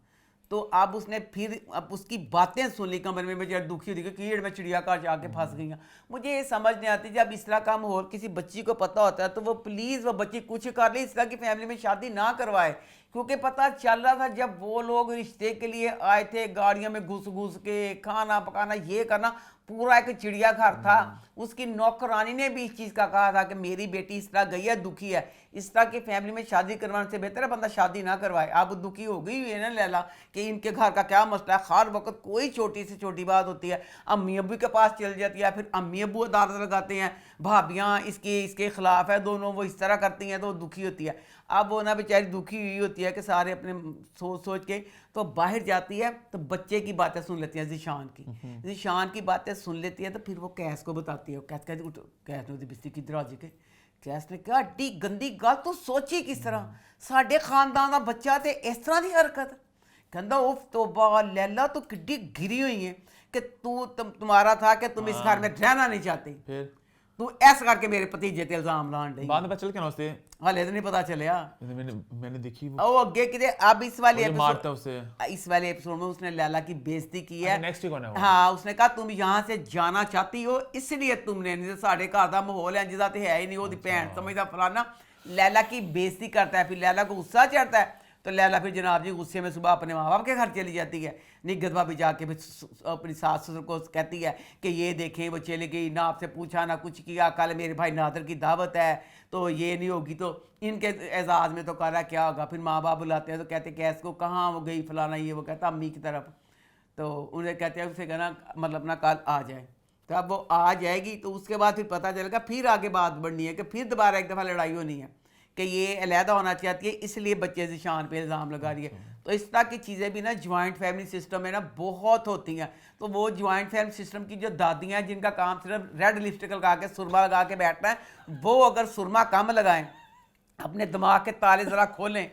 तो अब उसने फिर अब उसकी बातें सुन ली, कमरे में बेचारी दुखी होती है कि कीड़ में चिड़ियाघर जाके फंस गई हैं। मुझे ये समझ नहीं आती, जब इस तरह का माहौल किसी बच्ची को पता होता है तो वो प्लीज़ वो बच्ची कुछ कर ले, इस तरह की फैमिली में शादी ना करवाए। क्योंकि पता चल रहा था जब वो लोग रिश्ते के लिए आए थे, गाड़ियों में घुस के खाना पकाना ये करना, पूरा एक चिड़ियाघर था। उसकी नौकरानी ने भी इस चीज़ का कहा था कि मेरी बेटी इस तरह गई है, दुखी है, इस तरह की फैमिली में शादी करवाने से बेहतर है बंदा शादी ना करवाए। अब दुखी हो गई है ना लैला कि इनके घर का क्या मसला है। हर वक्त कोई छोटी से छोटी बात होती है अम्मी अब्बू के पास चल जाती है, फिर अम्मी अब्बू अदालत लगाते हैं, भाभियाँ इसके ख़िलाफ़ है, दोनों वो इस तरह करती हैं, तो वो दुखी होती है। अब वो ना बेचारी दुखी हुई होती है कि सारे अपने सोच के तो बाहर जाती है, तो बच्चे की बातें सुन लेती है ज़ीशान की बातें सुन लेती है। तो फिर वो कैस को बताती है, कैस ने उसकी बिस्ती की दराजी के कैस ने कहा डी गंदी गल तू सोची किस तरह, साढ़े खानदान का बच्चा तो इस तरह की हरकत। कहता उफ तौबा लैला तू किड्डी गिरी हुई है कि तुम्हारा था कि तुम इस घर में रहना नहीं चाहती, फिर तू ऐसा करके मेरे भतीजे ते इल्जाम लान दी। बाद में पता चल क्या उससे हाले तो नहीं पता चलिया, मैंने देखी वो अगे किते। अब इस वाले एपिसोड में उसने लैला की बेइज्जती की है। नेक्स्ट कौन है? हाँ, उसने कहा तुम यहाँ से जाना चाहती हो इसलिए तुमने, नहीं तो साढ़े घर का माहौल है जिसका है ही नहीं, वो भैन समझदा फलाना। लैला की बेइज्जती करता है, फिर लैला को गुस्सा चढ़ता है, तो लैला फिर जनाब जी गुस्से में सुबह अपने माँ बाप के घर चली जाती है। निगत भाभी जाके फिर अपनी सास ससुर को कहती है कि ये देखें वो चली गई, ना आपसे पूछा ना कुछ किया, कल मेरे भाई नादर की दावत है तो ये नहीं होगी, तो इनके एजाज़ में तो कह रहा क्या होगा। फिर माँ बाप बुलाते हैं तो कहते कैस को कहाँ वो गई फलाना ये, वो कहता अम्मी की तरफ। तो उन्हें कहते हैं उसे कहना मतलब ना कल आ जाए। तो अब वो आ जाएगी तो उसके बाद फिर पता चलेगा, फिर आगे बात बढ़नी है कि फिर दोबारा एक दफ़ा लड़ाई होनी है कि ये अलहदा होना चाहती है, इसलिए बच्चे ज़ीशान पे इल्ज़ाम लगा रही है। तो इस तरह की चीज़ें भी ना ज्वाइंट फैमिली सिस्टम में ना बहुत होती हैं। तो वो ज्वाइंट फैमिली सिस्टम की जो दादियाँ हैं जिनका काम सिर्फ रेड लिपस्टिक लगा के सुरमा लगा के बैठना है, वो अगर सुरमा कम लगाएं, अपने दिमाग के ताले ज़रा खोलें,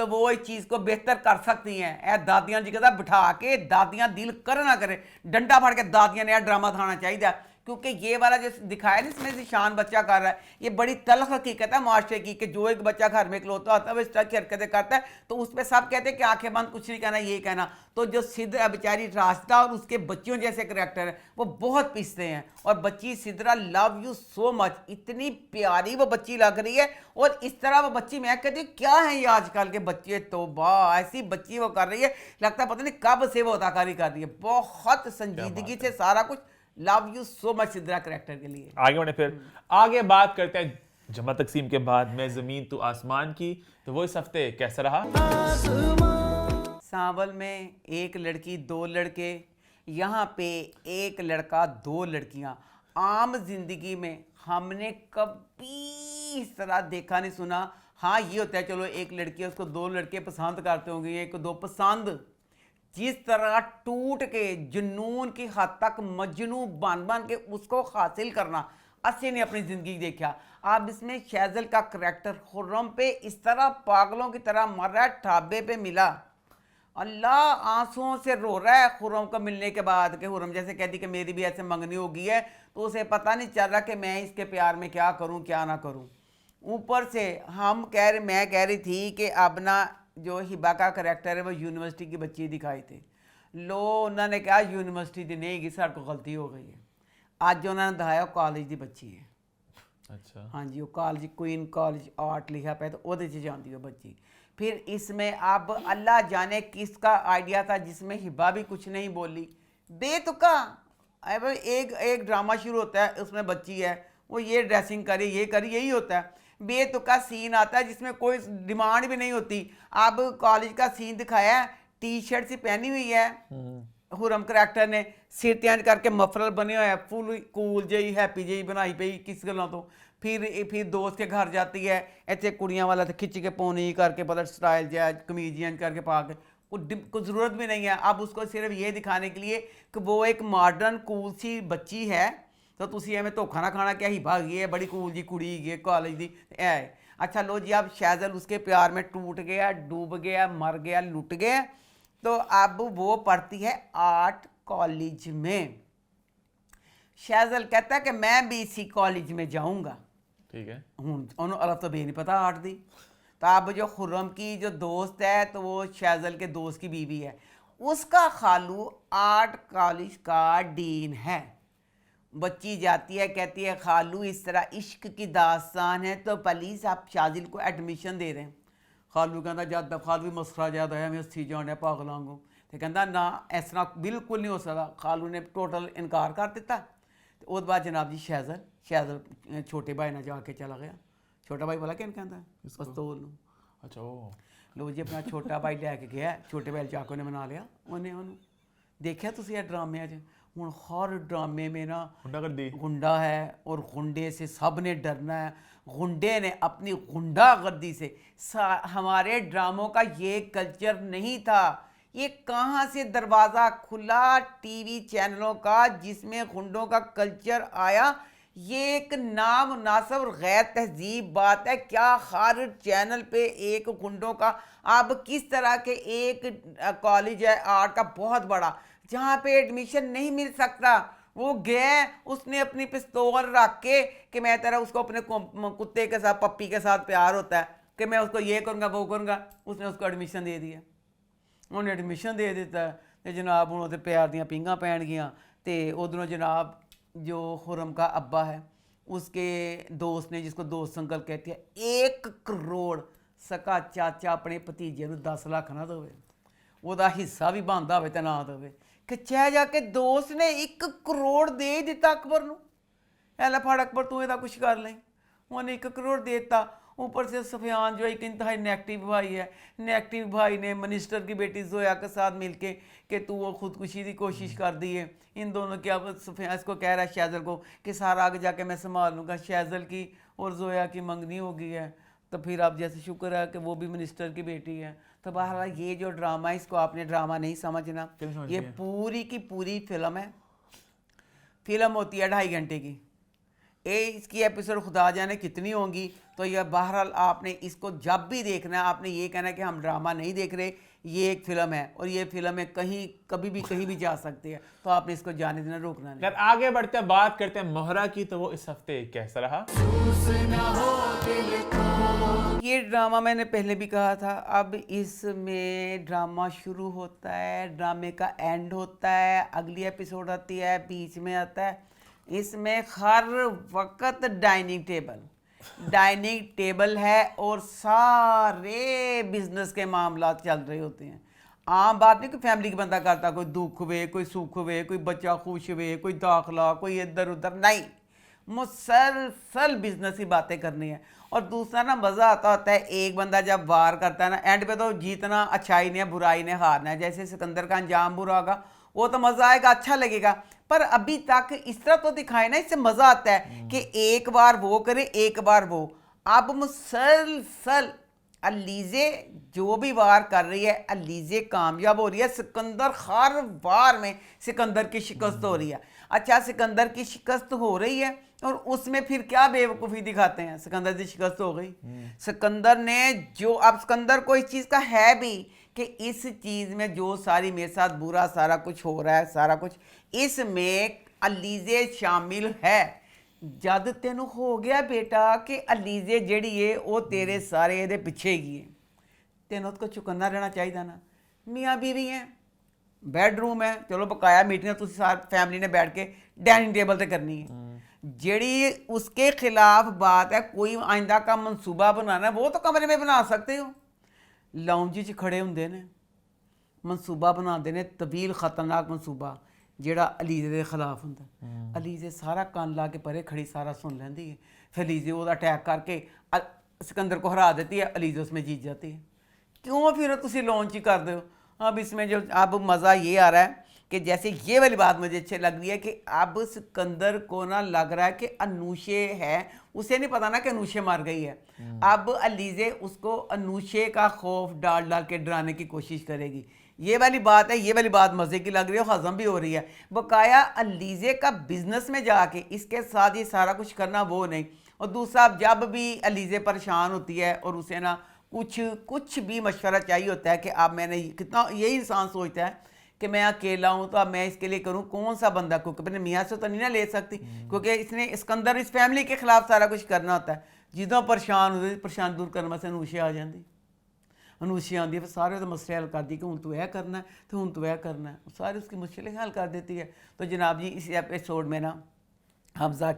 तो वो इस चीज़ को बेहतर कर सकती हैं। ए दादियां जी कहता बिठा के दादियां दिल कर ना करे, डंडा फाड़ के दादियां ने ड्रामा थाना चाहिए, क्योंकि ये वाला जो दिखाया ना इसमें जिशान बच्चा कर रहा है, ये बड़ी तल्ख हकीकत है माशरे की कि जो एक बच्चा घर में इकलौता होता है वो इस तरह की हरकतें करता है, तो उस पर सब कहते हैं कि आंखें बंद, कुछ नहीं कहना, ये कहना। तो जो सिद्रा बेचारी रास्ता और उसके बच्चियों जैसे करैक्टर है वो बहुत पिसते हैं। और बच्ची Sidra love you so much, इतनी प्यारी वो बच्ची लग रही है। और इस तरह वो बच्ची, मैं कहती हूँ क्या है ये आजकल के बच्चे, तौबा ऐसी बच्ची वो कर रही है, लगता है पता नहीं कब से वो अदाकारी कर रही है, बहुत संजीदगी से सारा कुछ। Love you so much Sidra character के लिए। आगे बढ़े, फिर आगे बात करते हैं जमा तकसीम के बाद मैं जमीन तू आसमान की। तो वो इस हफ्ते कैसा रहा? सांवल में एक लड़की दो लड़के, यहाँ पे एक लड़का दो लड़कियाँ। आम जिंदगी में हमने कभी इस तरह देखा नहीं सुना। हाँ ये होता है चलो एक लड़की है उसको दो लड़के पसंद करते होंगे, एक दो पसंद। जिस तरह टूट के जुनून की हद तक मजनू बन बन के उसको हासिल करना असली ने अपनी ज़िंदगी देखा। अब इसमें शैजल का करैक्टर खुर्रम पे इस तरह पागलों की तरह मर रहा है, ढाबे पे मिला, अल्लाह आंसुओं से रो रहा है खुर्रम को मिलने के बाद, कि खुर्रम जैसे कहती कि मेरी भी ऐसे मंगनी हो गई है, तो उसे पता नहीं चल रहा कि मैं इसके प्यार में क्या करूं क्या ना करूं। ऊपर से मैं कह रही थी कि अब ना जो हिबा का करैक्टर है वो यूनिवर्सिटी की बच्ची दिखाई थे, लो उन्होंने कहा यूनिवर्सिटी दी नहीं गई, साढ़े को गलती हो गई है। अज उन्होंने दिखाया कॉलेज की बच्ची है। अच्छा हाँ जी, वो कॉलेज क्वीन कॉलेज आर्ट लिखा पे तो वो जाती है बच्ची। फिर इसमें अब अल्लाह जाने किसका आइडिया था जिसमें हिबा भी कुछ नहीं बोली, बेतुका। अब एक ड्रामा शुरू होता है उसमें बच्ची है वो ये ड्रेसिंग करी ये करी, यही होता है। बेतुका सीन आता है जिसमें कोई डिमांड भी नहीं होती। अब कॉलेज का सीन दिखाया है, टी शर्ट सी पहनी हुई है हुरम करैक्टर ने, सिर चेंज करके मफरल बने हुए, फुल कूल जही हैप्पी जही बनाई पई किस गलों तो। फिर दोस्त के घर जाती है, इतने कुड़ियाँ वाला तो खिंच के पौनी करके पता स्टाइल जै कमीज चेंज करके पा के, कोई ज़रूरत भी नहीं है। अब उसको सिर्फ ये दिखाने के लिए कि वो एक मॉडर्न कूल सी बच्ची है, तो तुसी एवं धोखा ना खाना कि हिबा गई है बड़ी कूल जी कुड़ी है कॉलेज की है। अच्छा लो जी, अब शैजल उसके प्यार में टूट गया, डूब गया, मर गया, लुट गया। तो अब वो पढ़ती है आर्ट कॉलेज में। शैजल कहता है कि मैं भी इसी कॉलेज में जाऊंगा। ठीक है, उन्होंने अलग तो भी नहीं पता आर्ट दी। तो अब जो खुर्रम की जो दोस्त है तो वो शैजल के दोस्त की बीवी है, उसका खालू आर्ट कॉलेज का डीन है। बच्ची जाती है कहती है खालू इस तरह इश्क की दास्तान है तो प्लीज़ आप शाजिल को एडमिशन दे दें। खालू कहता जब खालू भी मसखरा ज़्यादा है, मैं उसी जाने पागलांगू। तो कहता ना इस तरह बिल्कुल नहीं हो सकता। खालू ने टोटल इनकार कर दिता। तो उसके बाद जनाब जी शैजल छोटे भाई ने जाके चला गया। छोटा भाई बोला क्या कहता है पस्तौल। अच्छा वो लो जी अपना छोटा भाई लैके गया, छोटे भाई चाको ने मना लिया उन्हें देखिया तुम ये ड्रामे च हूँ हर ड्रामे में ना गुंडा है और गुंडे से सब ने डरना है। गुंडे ने अपनी गुंडागर्दी से हमारे ड्रामों का ये कल्चर नहीं था। ये कहाँ से दरवाज़ा खुला टीवी चैनलों का जिसमें गुंडों का कल्चर आया। ये एक नामुनासिब और गैर तहजीब बात है। क्या हर चैनल पे एक गुंडों का, अब किस तरह के एक कॉलेज है आर्ट का बहुत बड़ा जहाँ पे एडमिशन नहीं मिल सकता, वो गया उसने अपनी पिस्तौल रख के कि मैं तेरा उसको अपने कुत्ते के साथ पप्पी के साथ प्यार होता है कि मैं उसको ये करूँगा वो करूँगा, उसने उसको एडमिशन दे दिया। उन्हें एडमिशन दे दिता तो जनाब हूँ वो प्यार दियाँ पिंगा पैन गई। तो उधरों जनाब जो खुर्रम का अब्बा है उसके दोस्त ने, जिसको दोस्त अंकल कहती है, 1 करोड़ सका चाचा अपने भतीजे को 10 लाख ना देवे, वह हिस्सा भी बनता हो तो ना देवे। कि चाह जाके दोस्त ने 1 करोड़ दे दिता अकबर नूं, ऐला फड़ अकबर तू ਇਹਦਾ कुछ कर लें। उन्हें 1 करोड़ देता। ऊपर से सफियान जो एक इंतहाई नेगेटिव भाई है, नेगेटिव भाई ने मिनिस्टर की बेटी जोया के साथ मिलके कि तू वो खुदकुशी की कोशिश कर दी है। इन दोनों की अब सफियान इसको कह रहा है शैजल को कि सारा आगे जाके मैं संभाल लूँगा। शैजल की और जोया की मंगनी हो गई है, तो फिर अब जैसे शुक्र है कि वो भी मिनिस्टर की बेटी है। तो बहरहाल ये जो ड्रामा है इसको आपने ड्रामा नहीं समझना, ये पूरी की पूरी फिल्म है। फिल्म होती है 2.5 घंटे की, इसकी एपिसोड खुदा जाने कितनी होंगी। तो यह बहरहाल आपने इसको जब भी देखना है आपने ये कहना है कि हम ड्रामा नहीं देख रहे, ये एक फिल्म है और ये फिल्म है, कहीं कभी भी कहीं भी जा सकती है, तो आपने इसको जाने देना, रोकना नहीं। यार आगे बढ़ते हैं, बात करते हैं मोहरा की। तो वो इस हफ्ते कैसा रहा? ये ड्रामा मैंने पहले भी कहा था, अब इसमें ड्रामा शुरू होता है, ड्रामे का एंड होता है, अगली एपिसोड आती है, बीच में आता है। इसमें हर वक्त डाइनिंग टेबल है और सारे बिजनेस के मामला चल रहे होते हैं। आम बात नहीं कि फैमिली की बंदा करता, कोई दुख हुए, कोई सुख हुए, कोई बच्चा खुश हुए, कोई दाखला, कोई इधर उधर, नहीं, मुसलसल बिजनेस की बातें करनी है। और दूसरा ना मज़ा आता होता है, एक बंदा जब वार करता है ना, एंड पे तो जीतना अच्छाई ने बुराई ने हारना है। जैसे सिकंदर का अंजाम बुरा होगा, वो तो मज़ा आएगा, अच्छा लगेगा, पर अभी तक इस तरह तो दिखाए ना, इससे मज़ा आता है कि एक बार वो करे, एक बार वो। अब मुसलसल अलीज़े जो भी वार कर रही है, अलीज़े कामयाब हो रही है। सिकंदर हर वार में सिकंदर की शिकस्त हो रही है। अच्छा, सिकंदर की शिकस्त हो रही है और उसमें फिर क्या बेवकूफ़ी दिखाते हैं, सिकंदर की शिकस्त हो गई। सिकंदर ने जो, अब सिकंदर को इस चीज़ का है भी कि इस चीज़ में जो सारी मेरे साथ बुरा सारा कुछ हो रहा है, सारा कुछ इसमें अलीज़े शामिल है। जद तेनू हो गया बेटा कि अलीज़े जड़ी है वो तेरे सारे ये पिछे ही है, तेन उसको चुकन्ना रहना चाहिए ना। मियाँ बीवी हैं, बेडरूम है, चलो बकाया मीटिंग तुम सारी फैमिली ने बैठ के डाइनिंग टेबल से करनी है। जड़ी उसके खिलाफ बात है, कोई आइंदा का मनसूबा बनाना है, वो तो कमरे में बना सकते हो। लाउंज च खड़े होंगे ने, मनसूबा बनाते ने, तवील खतरनाक मनसूबा ਜਿਹੜਾ ਅਲੀਜ਼ੇ ਦੇ ਖਿਲਾਫ ਹੁੰਦਾ। ਅਲੀਜ਼ੇ ਸਾਰਾ ਕੰਨ ਲਾ ਕੇ ਪਰੇ ਖੜੀ ਸਾਰਾ सुन ਲੈਂਦੀ है, फिर अलीज़े वो अटैक करके सिकंदर को हरा देती है, अलीज़े उसमें जीत जाती है। क्यों फिर तुम लॉन्च ही कर दो? अब इसमें जो अब मज़ा ये आ रहा है कि जैसे ये वाली बात मुझे अच्छी लग रही है कि अब सिकंदर को ना लग रहा है कि अनूशे है, उसे नहीं पता ना कि अनूशे मर गई है। अब अलीज़े उसको अनूशे का खौफ डाल डाल के डराने की कोशिश करेगी। ये वाली बात है, ये वाली बात मज़े की लग रही है, हज़म भी हो रही है। बकाया अलीज़े का बिजनेस में जाके इसके साथ ये सारा कुछ करना वो नहीं। और दूसरा, जब भी अलीज़े परेशान होती है और उसे ना कुछ भी मशवरा चाहिए होता है कि अब मैंने कितना, यही इंसान सोचता है कि मैं अकेला हूँ तो अब मैं इसके लिए करूँ कौन सा बंदा, क्योंकि अपने मियाँ से तो नहीं ना ले सकती, क्योंकि इसने सिकंदर इस फैमिली के खिलाफ सारा कुछ करना होता है। जिਦੋਂ परेशान होती, परेशान दूर करने वास्ते अनूशे आ जाती, अनूशे आती है, फिर सारे तो मसले हल कर दी कि हूँ तू यह करना है, तो हूँ तू यह करना है, सारे उसकी मुश्किलें हल कर देती है। तो जनाब जी, इस एपिसोड में ना हमज़ा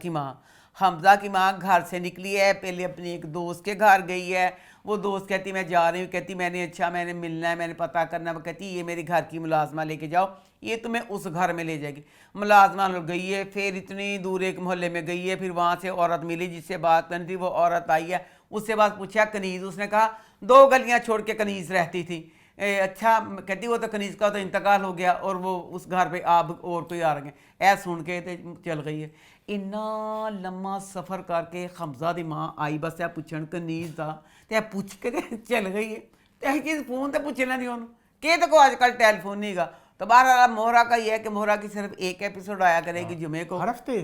की माँ घर से निकली है, पहले अपनी एक दोस्त के घर गई है। वो दोस्त कहती मैं जा रही हूँ, कहती मैंने मिलना है, मैंने पता करना है। वो कहती ये मेरी घर की मुलाजमा लेके जाओ, ये तुम्हें उस घर में ले जाएगी। मुलाजमा गई है, फिर इतनी दूर एक मोहल्ले में गई है, फिर वहाँ से औरत मिली जिससे बात करनी थी, वो औरत आई है, उससे बात पूछा कनीज़, उसने कहा 2 गलियाँ छोड़ के कनीज़ रहती थी। अच्छा, कहती वो तो कनीज़ का तो इंतकाल हो गया और वो उस घर पे आप और कोई आ रहे हैं। ऐ सुन के तो चल गई है। इन्ना लम्मा सफ़र करके हमज़ा दी माँ आई, बस ए पुछण कनीज़ का, तो पूछ के चल गई है। तो चीज़ फोन तो पूछ लेंदी उन्होंने कि तो को आजकल टेलीफोन नहीं गा। तो बाहर मोहरा का ये है कि मोहरा की सिर्फ एक एपिसोड आया करेगी जुमे को, हर हफ्ते।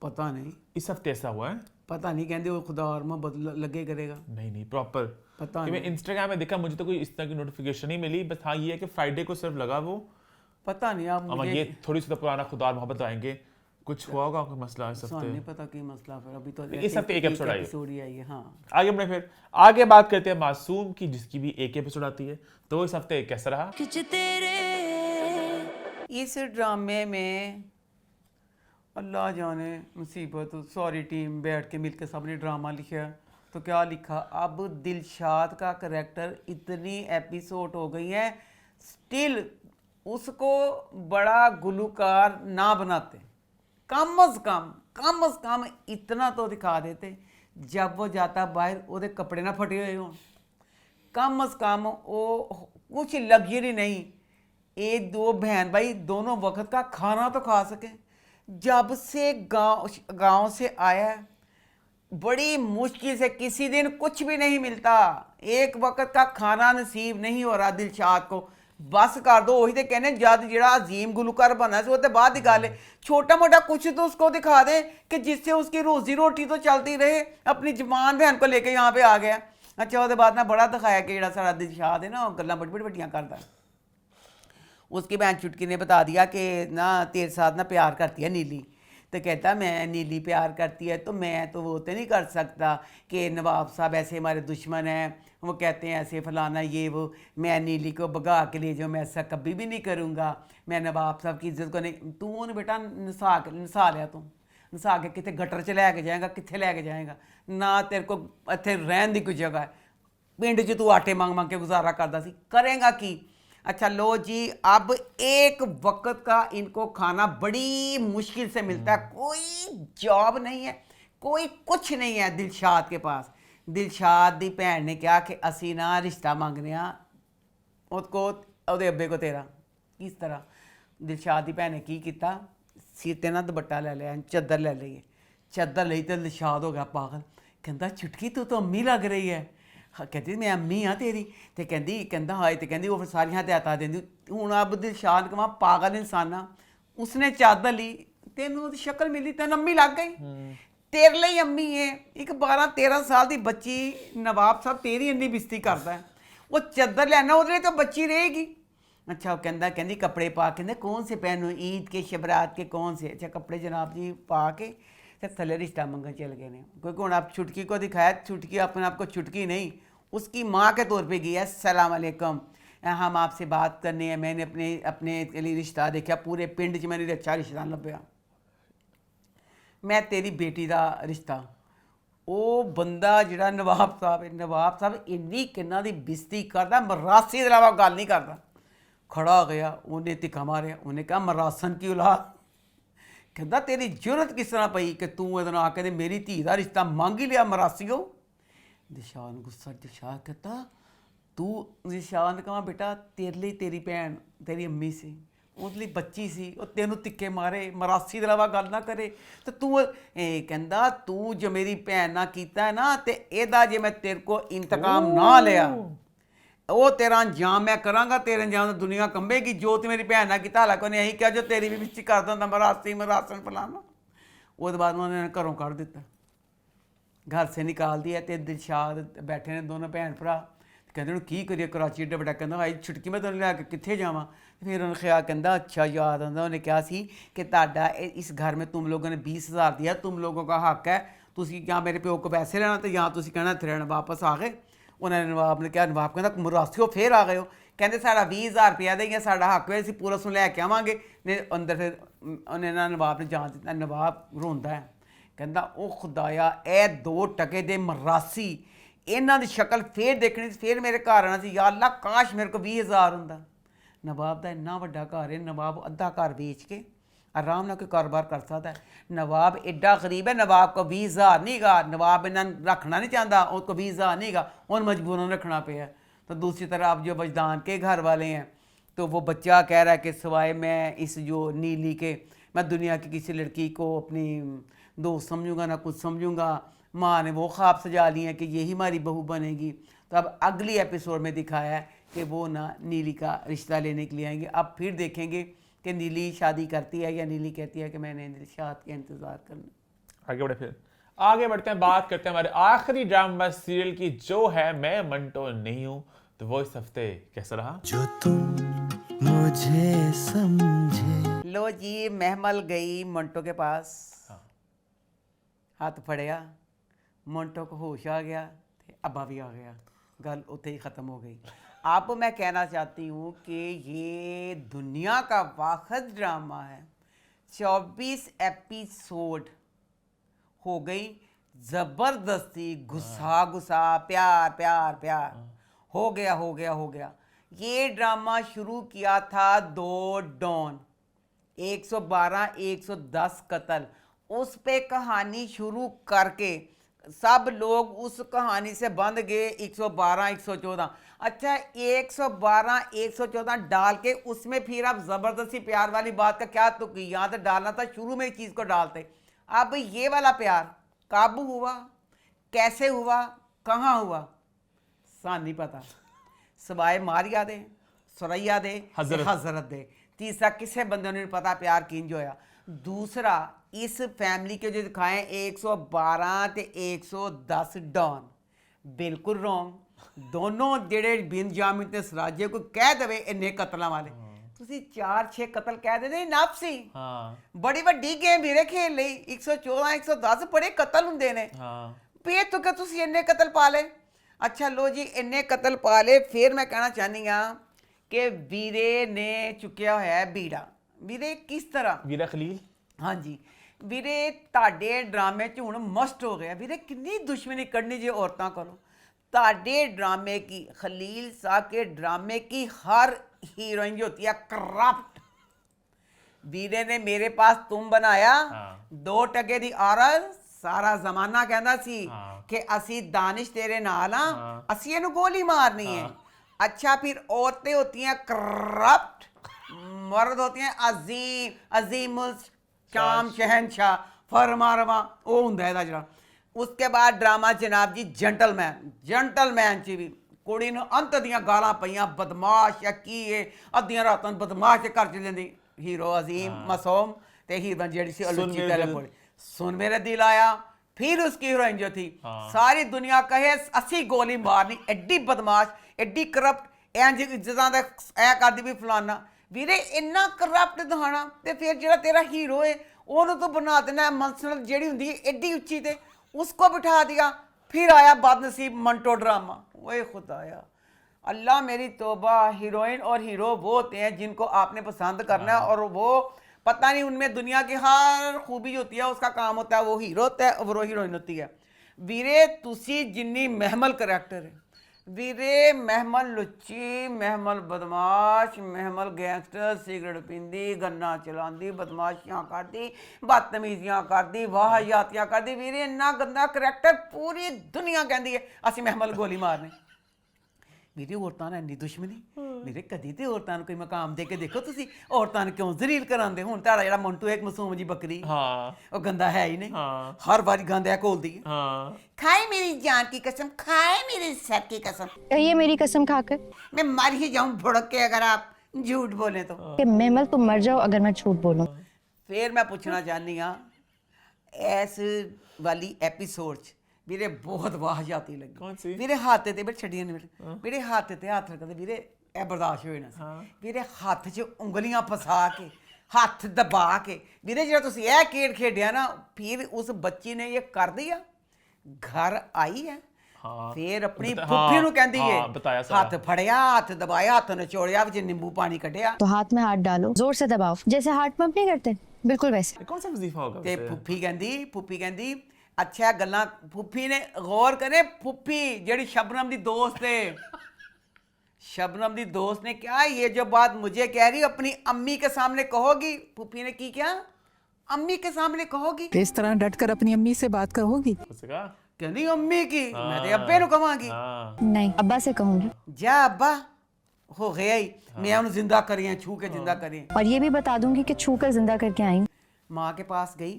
पता नहीं इस हफ्ते ऐसा हुआ है, पता नहीं, कहते वो खुदा और मोहब्बत लगे करेगा। नहीं प्रॉपर पता नहीं। मैं इंस्टाग्राम में देखा, मुझे तो कोई इस तरह की नोटिफिकेशन नहीं मिली। बस हाँ ये है कि फ्राइडे को सिर्फ लगा वो, पता नहीं। आप मुझे ये थोड़ी सी तो पुराना खुदा और मोहब्बत आएंगे, कुछ हुआ होगा कोई मसला इस हफ्ते, नहीं पता की मसला। फिर अभी तो इस हफ्ते एक एपिसोड ही आई है। हाँ, आगे बढ़े, फिर आगे बात करते हैं मासूम की, जिसकी भी एक एपिसोड आती है। तो इस हफ्ते कैसा रहा? इस ड्रामे में अल्लाह जाने मुसीबत, सॉरी टीम बैठ के मिलकर सबने ड्रामा लिखा। तो क्या लिखा, अब दिलशाद का करैक्टर इतनी एपिसोड हो गई है, स्टिल उसको बड़ा गुलूकार ना बनाते, कम अज़ कम इतना तो दिखा देते, जब वो जाता बाहर वो कपड़े ना फटे हुए हों, कम अज़ कम वो कुछ लग्जरी नहीं, एक 2 बहन भाई दोनों वक्त का खाना तो खा सकें। जब से गांव से आया है, बड़ी मुश्किल से, किसी दिन कुछ भी नहीं मिलता, एक वक्त का खाना नसीब नहीं हो रहा दिलशाद को। बस कर दो। वही तो कहने जद ਜਿਹੜਾ अजीम गुलूकार बना सी वो तो बाद की गल है। छोटा मोटा कुछ तो उसको दिखा दे कि जिससे उसकी रोजी रोटी तो चलती रहे। अपनी जवान बहन को लेके यहाँ पे आ गया। अच्छा उसके बाद ना बड़ा दिखाया कि ਜਿਹੜਾ सारा दिलशाद है ना गल्लां बड़ी बड़ियां करता। उसकी बहन चुटकी ने बता दिया कि ना तेरे साथ ना प्यार करती है नीली। तो कहता मैं नीली प्यार करती है तो मैं तो वो तो नहीं कर सकता कि नवाब साहब ऐसे हमारे दुश्मन हैं, वो कहते हैं ऐसे फलाना ये वो, मैं नीली को भगा के ले जाऊँ, मैं ऐसा कभी भी नहीं करूँगा, मैं नवाब साहब की इज्जत को नहीं। तू उन्हें बेटा नसा लिया, तू नसा के कितने गटर च लैके जाएगा, कितने लैके जाएगा ना, तेरे को इत्थे रहन की कोई जगह है। पिंड च तू आटे मांग मांग के गुजारा करता सी, करेगा की। अच्छा लो जी, अब एक वक्त का इनको खाना बड़ी मुश्किल से मिलता है। कोई जॉब नहीं है, कोई कुछ नहीं है दिलशाद के पास। दिलशाद दी भैन ने कहा कि असी ना रिश्ता मांगने उसको ਉਹਦੇ अब्बे को तेरा। किस तरह दिलशाद दी भैन ने की किया, सिर ते ना दुपट्टा ले लिया, चादर ले ली। चादर ली तो दिलशाद हो गया पागल। कहता चुटकी तू तो अम्मी लग रही है। कहती मैं अम्मी हाँ तेरी। तो कहता हाय। तो कहती वो फिर सारियां हदायतां देंदी। हूँ अब दिलशाद कमा पागल इंसाना, उसने चादर ली, तेनों शक्ल मिली, तेन अम्मी लग गई। तेरे लिए अम्मी है। एक 12-13 साल की बच्ची नवाब साहब तेरी इन्नी बेइज्जती करता है, वो चादर लेना वो तो बच्ची रहेगी। अच्छा वो कहती कपड़े पा के कौन से पहनो, ईद के शबरात के कौन से। अच्छा कपड़े जनाब जी पा के तो थले रिश्ता मंगन चल गए ने। क्योंकि हूँ आप छुटकी को दिखाया, छुटकी अपने आप को छुटकी नहीं, उसकी माँ के तौर पे गई है। अस्सलाम वालेकुम, हम आपसे बात करने हैं, मैंने अपने के लिए रिश्ता देखा, पूरे पिंड च मैंने अच्छा रिश्ता लभ्या, मैं तेरी बेटी का रिश्ता। वो बंदा जिहड़ा नवाब साहब है, नवाब साहब इन्नी किन्ना दी बेइज्जती करदा, मरासी के अलावा गल नहीं करता। खड़ा हो गया, उन्हें तिक्का मारिया, उन्हें कहा मरासन की औलाद। कहता तेरी जरूरत किस तरह पई कि तू ये आके मेरी धी का रिश्ता मंग ही लिया मरासियो। दिलशाद गुस्सा, दिलशाद कहता तू, दिलशाद ने कहा बेटा तेरे लिए तेरी भैन तेरी अम्मी सी, उसके लिए बच्ची सी, और तेनों तिक्के मारे, मरासी के अलावा गल ना करे। तो तू कहता तू जो मेरी भैन ना कीता है ना, तो एदा जे मैं तेरे को इंतकाम ना लिया, वो तेरा अंजाम मैं करांगा, तेरे अंजाम तो दुनिया कंबेगी। जो तो मेरी भैन ना किया, हालांकि उन्हें यही कहा जो तेरी भी बिच्ची कर दिता, मरासी मरासन फलाना। उसके बाद उन्होंने घरों कढ़ दिता, घर से निकाल दिया। तो दिलशाद बैठे ने दोनों भैन भरा, कहते की करिए कराची एड्डा बड़ा। कहता भाई छुटकी मैं तेन लैके कितने जावां। फिर उन्होंने ख्याल कहता अच्छा याद आता, उन्हें कहा सी कि ताड़ा इस घर में तुम लोगों ने 20,000 दिया, तुम लोगों का हक है, तुसी क्या मेरे प्यो को पैसे लेना तो या तुसी कहना इत्थे रहना। वापस आ गए। उन्होंने नवाब ने कहा, नवाब कहता मुरासियो फिर आ गए हो। कहते साढ़ा 20,000 रुपया देंगे, साढ़ा हक है, असीं पुलिस नूं लैके आवांगे। ने अंदर फिर उन्हें ना नवाब ने जान दिता। नवाब रोंदा है, कहता ओ खुदाया ए 2 टके दे मरासी, इन्हां दी शक्ल फिर देखनी, फिर मेरे घर आना सी। या अल्लाह काश मेरे को 20,000 हुंदा। नवाब का इन्ना वड्डा घर है, नवाब अद्धा घर बेच के आराम नाल कोई कारोबार कर सकता है। नवाब एड्डा गरीब है, नवाब को 20,000 नहीं गा, नवाब इन्ना रखना नहीं चाहता, उसको 20,000 नहीं गा, उन मजबूरन रखना पे है। तो दूसरी तरफ आप जो वजदान के घर वाले हैं, तो वो बच्चा कह रहा है कि सिवाय मैं इस जो नीली के, मैं दुनिया की किसी लड़की को अपनी दोस्त समझूंगा ना कुछ समझूंगा। माँ ने वो ख्वाब सजा लिए हैं कि यही हमारी बहू बनेगी। तो अब अगली एपिसोड में दिखाया है कि वो ना नीली का रिश्ता लेने के लिए आएंगे। अब फिर देखेंगे कि नीली शादी करती है या नीली कहती है कि मैंने दिलशाद का इंतज़ार करना। आगे बढ़े, फिर आगे बढ़ते हैं, बात करते हैं हमारे आखिरी ड्रामा सीरियल की, जो है मैं मंटो नहीं हूँ। तो वो इस हफ्ते कैसा रहा? जो तुम मुझे समझे। लो जी, महमल गई मंटो के पास, हाथ फड़िया, मंटो को होश आ गया, अब्बा भी आ गया, गल उत्थे ही ख़त्म हो गई। अब मैं कहना चाहती हूँ कि ये दुनिया का वाहिद ड्रामा है। 24 एपिसोड हो गई, ज़बरदस्ती गुस्सा गुस्सा प्यार प्यार प्यार, हो गया। ये ड्रामा शुरू किया था 2 डॉन, 112 110 कत्ल, उस पे कहानी शुरू करके सब लोग उस कहानी से बंध गए 112 114। अच्छा 112 114 डाल के उसमें फिर आप ज़बरदस्ती प्यार वाली बात का क्या तो की, यहाँ तो डालना था शुरू में ही चीज़ को डालते। अब ये वाला प्यार काबू हुआ, कैसे हुआ, कहाँ हुआ, सान नहीं पता, सवाए मारिया दे, सुरैया दे हजरत दे। तीसरा किसी बंदे ने नहीं पता प्यार किंज होया। दूसरा इस फैमिली के जो दिखाए 112 ते 110 डॉन, बिल्कुल रॉन्ग। दोनों जेड़े बिन जामिन ते सराजे को कह देवे इन्ने कतलों वाले, ਤੁਸੀਂ 4-6 ਕਤਲ ਕਹਿ ਦਿੰਦੇ ਨਫ ਸੀ। ਬੜੀ ਵੱਡੀ ਗੇਮ ਵੀਰੇ ਖੇਲ ਲਈ। 114 110 ਬੜੇ ਕਤਲ ਹੁੰਦੇ ਨੇ। ਬੇਤੁਕਾ ਤੁਸੀਂ ਇੰਨੇ ਕਤਲ ਪਾ ਲਏ। ਅੱਛਾ ਲੋ ਜੀ, ਇੰਨੇ ਕਤਲ ਪਾ ਲਏ। ਫਿਰ ਮੈਂ ਕਹਿਣਾ ਚਾਹਨੀ ਆ ਕਿ ਵੀਰੇ ਨੇ ਚੁੱਕਿਆ ਹੋਇਆ ਬੀੜਾ। ਵੀਰੇ ਕਿਸ ਤਰ੍ਹਾਂ? ਵੀਰਾ ਖਲੀਲ। ਹਾਂਜੀ ਵੀਰੇ, ਤੁਹਾਡੇ ਡਰਾਮੇ 'ਚ ਹੁਣ ਮਸਟ ਹੋ ਗਿਆ। ਵੀਰੇ ਕਿੰਨੀ ਦੁਸ਼ਮਣੀ ਕੱਢਣੀ ਜੇ औरतों ਕੋਲੋਂ। ਤੁਹਾਡੇ ਡਰਾमे की, खलील साहब के ड्रामे की हर हीरोइन जो होती है करप्ट। वीरे ने मेरे पास तुम बनाया 2 टके दी औरत, सारा जमाना कहता सी कि असी दानिश तेरे नाल हां, असी इहनूं गोली मारनी है। अच्छा फिर औरतें होती हैं करप्ट, मर्द होते हैं अजीम अजीमुल शाम शहनशाह फरमारवा। वो हुंदा है जिहड़ा। उसके बाद ड्रामा जनाब जी जंटलमैन च भी कुड़ी ਨੂੰ ਅੰਤ ਦੀਆਂ ਗਾਲਾਂ ਪਈਆਂ, ਬਦਮਾਸ਼ ਆ ਕੀ ਇਹ, ਅੱਧੀਆਂ ਰਾਤਾਂ ਨੂੰ ਬਦਮਾਸ਼ ਦੇ ਘਰ ਚ ਲੈਂਦੀ ਹੀਰੋ ਅਜ਼ੀਮ मासूम ਤੇ हीरोइन ਜਿਹੜੀ ਸੀ अलूची टेलीफोन सुन मेरे दिल आया। फिर उसकी हीरोइन जो थी सारी दुनिया कहे असी गोली मारनी, एड्डी बदमाश एड्डी करप्ट, इंज इज्जतां दा ऐ करदी भी फलाना। ਵੀਰੇ ਇੰਨਾ ਕਰप्ट ਦਿਖਾਣਾ ਤੇ ਫਿਰ ਜਿਹੜਾ ਤੇਰਾ ਹੀਰੋ ਹੈ ਉਹਨੂੰ ਤੂੰ ਬਣਾ ਦੇਣਾ ਮਨਸਨਤ ਜਿਹੜੀ ਹੁੰਦੀ ਹੈ ਐਡੀ ਉੱਚੀ ਤੇ उसको बिठा दिया। फिर आया बदनसीब मंटो ड्रामा। ओए खुदाया, अल्लाह मेरी तौबा। हीरोइन और हीरो वो होते हैं जिनको आपने पसंद करना है, और वो पता नहीं उनमें दुनिया की हर खूबी होती है, उसका काम होता है वो हीरो होता है और वो हीरोइन होती है। वीरे तुसी जिन्नी महमल करैक्टर है ਵੀਰੇ, ਮਹਿਮਲ ਲੁੱਚੀ, ਮਹਿਮਲ ਬਦਮਾਸ਼, ਮਹਿਮਲ ਗੈਂਗਸਟਰ, ਸਿਗਰਟ ਪੀਂਦੀ, ਗੰਨਾ ਚਲਾਉਂਦੀ, ਬਦਮਾਸ਼ੀਆਂ ਕਰਦੀ, ਬਦਤਮੀਜ਼ੀਆਂ ਕਰਦੀ, ਵਾਹਿਯਾਤੀਆਂ ਕਰਦੀ। ਵੀਰੇ ਇੰਨਾ ਗੰਦਾ ਕਰੈਕਟਰ ਪੂਰੀ ਦੁਨੀਆ ਕਹਿੰਦੀ ਹੈ ਅਸੀਂ ਮਹਿਮਲ ਗੋਲੀ ਮਾਰਨੇ। ਵੀਰੇ ਔਰਤਾਂ ਨਾਲ ਇੰਨੀ ਦੁਸ਼ਮਣੀ। ਵੀਰੇ ਕਦੀ ਤੇ ਔਰਤਾਂ ਨੂੰ ਕੋਈ ਮਕਾਮ ਦੇ ਕੇ ਦੇਖੋ ਤੁਸੀਂ। ਔਰਤਾਂ ਨੂੰ ਕਿਉਂ ਜ਼ਲੀਲ ਕਰਾਉਂਦੇ? ਹੁਣ ਤੁਹਾਡਾ ਜਿਹੜਾ ਮੰਟੂ ਇੱਕ ਮਾਸੂਮ ਜੀ ਬੱਕਰੀ, ਉਹ ਗੰਦਾ ਹੈ ਹੀ ਨਹੀਂ। ਹਰ ਵਾਰੀ ਗੰਦ ਹੈ ਘੋਲਦੀ ਹੈ। खाए मेरी जान की कसम, खाए मेरे सर की कसम, कहिए मेरी कसम खाकर मैं मर ही जाऊं भुड़क के अगर आप झूठ बोले तो। कि मेमल तुम मर जाओ अगर मैं झूठ बोलूं। फिर मैं पूछना चाहनी हाँ, इस वाली एपीसोड च ਵੀਰੇ ਬਹੁਤ ਵਾਹਿਯਾਤੀ ਲੱਗੀ। ਕੌਣ ਸੀ? ਵੀਰੇ ਹੱਥ ਤੇ ਬੜ ਛੱਡੀਆਂ ਨੇ ਵੀਰੇ ਹੱਥ ਤੇ ਹੱਥ ਰੱਖਦੇ ਵੀਰੇ, ਇਹ ਬਰਦਾਸ਼ਤ ਹੋਏ ਨਾ ਸੀ। ਵੀਰੇ ਹੱਥ 'ਚ ਉਂਗਲੀਆਂ ਫਸਾ ਕੇ, ਹੱਥ ਦਬਾ ਕੇ, ਵੀਰੇ ਜਿਹੜਾ ਤੁਸੀਂ ਇਹ ਖੇਡ ਖੇਡਿਆ ਨਾ, ਫਿਰ ਉਸ ਬੱਚੀ ਨੇ ਇਹ ਕਰ ਦਿਆ। घर आई है, फिर अपनी फुफी ਨੂੰ ਕਹਿੰਦੀ ਹੈ हथ फड़िया, हथ दबाया, हथ निचोड़िया, विच नींबू पानी कटिया। तो हाथ में हाथ डालो, जोर से दबाओ, जैसे हार्ट पंप नहीं करते, बिल्कुल वैसे। कौन सा वजीफा होगा? ते फुफी कहंदी अच्छा गल्लां। फुफी ने गौर करे, फुफी जेड़ी शबनम दी दोस्त है, शबनम दी दोस्त ने क्या ये जो बात मुझे कह रही अपनी अम्मी के सामने कहोगी? फुफी ने की क्या? अम्मी के सामने कहोगी? इस तरह डट कर अपनी अम्मी से बात कहोगी? कहनी अम्मी की, मैं तो अब्बे नु कहांगी। नहीं, अब्बा से कहूंगी। जा अब्बा हो गया ही, मैं उन्हें जिंदा करिए, छू के जिंदा करिए। और ये भी बता दूंगी कि छू कर जिंदा करके आई। माँ के पास गई,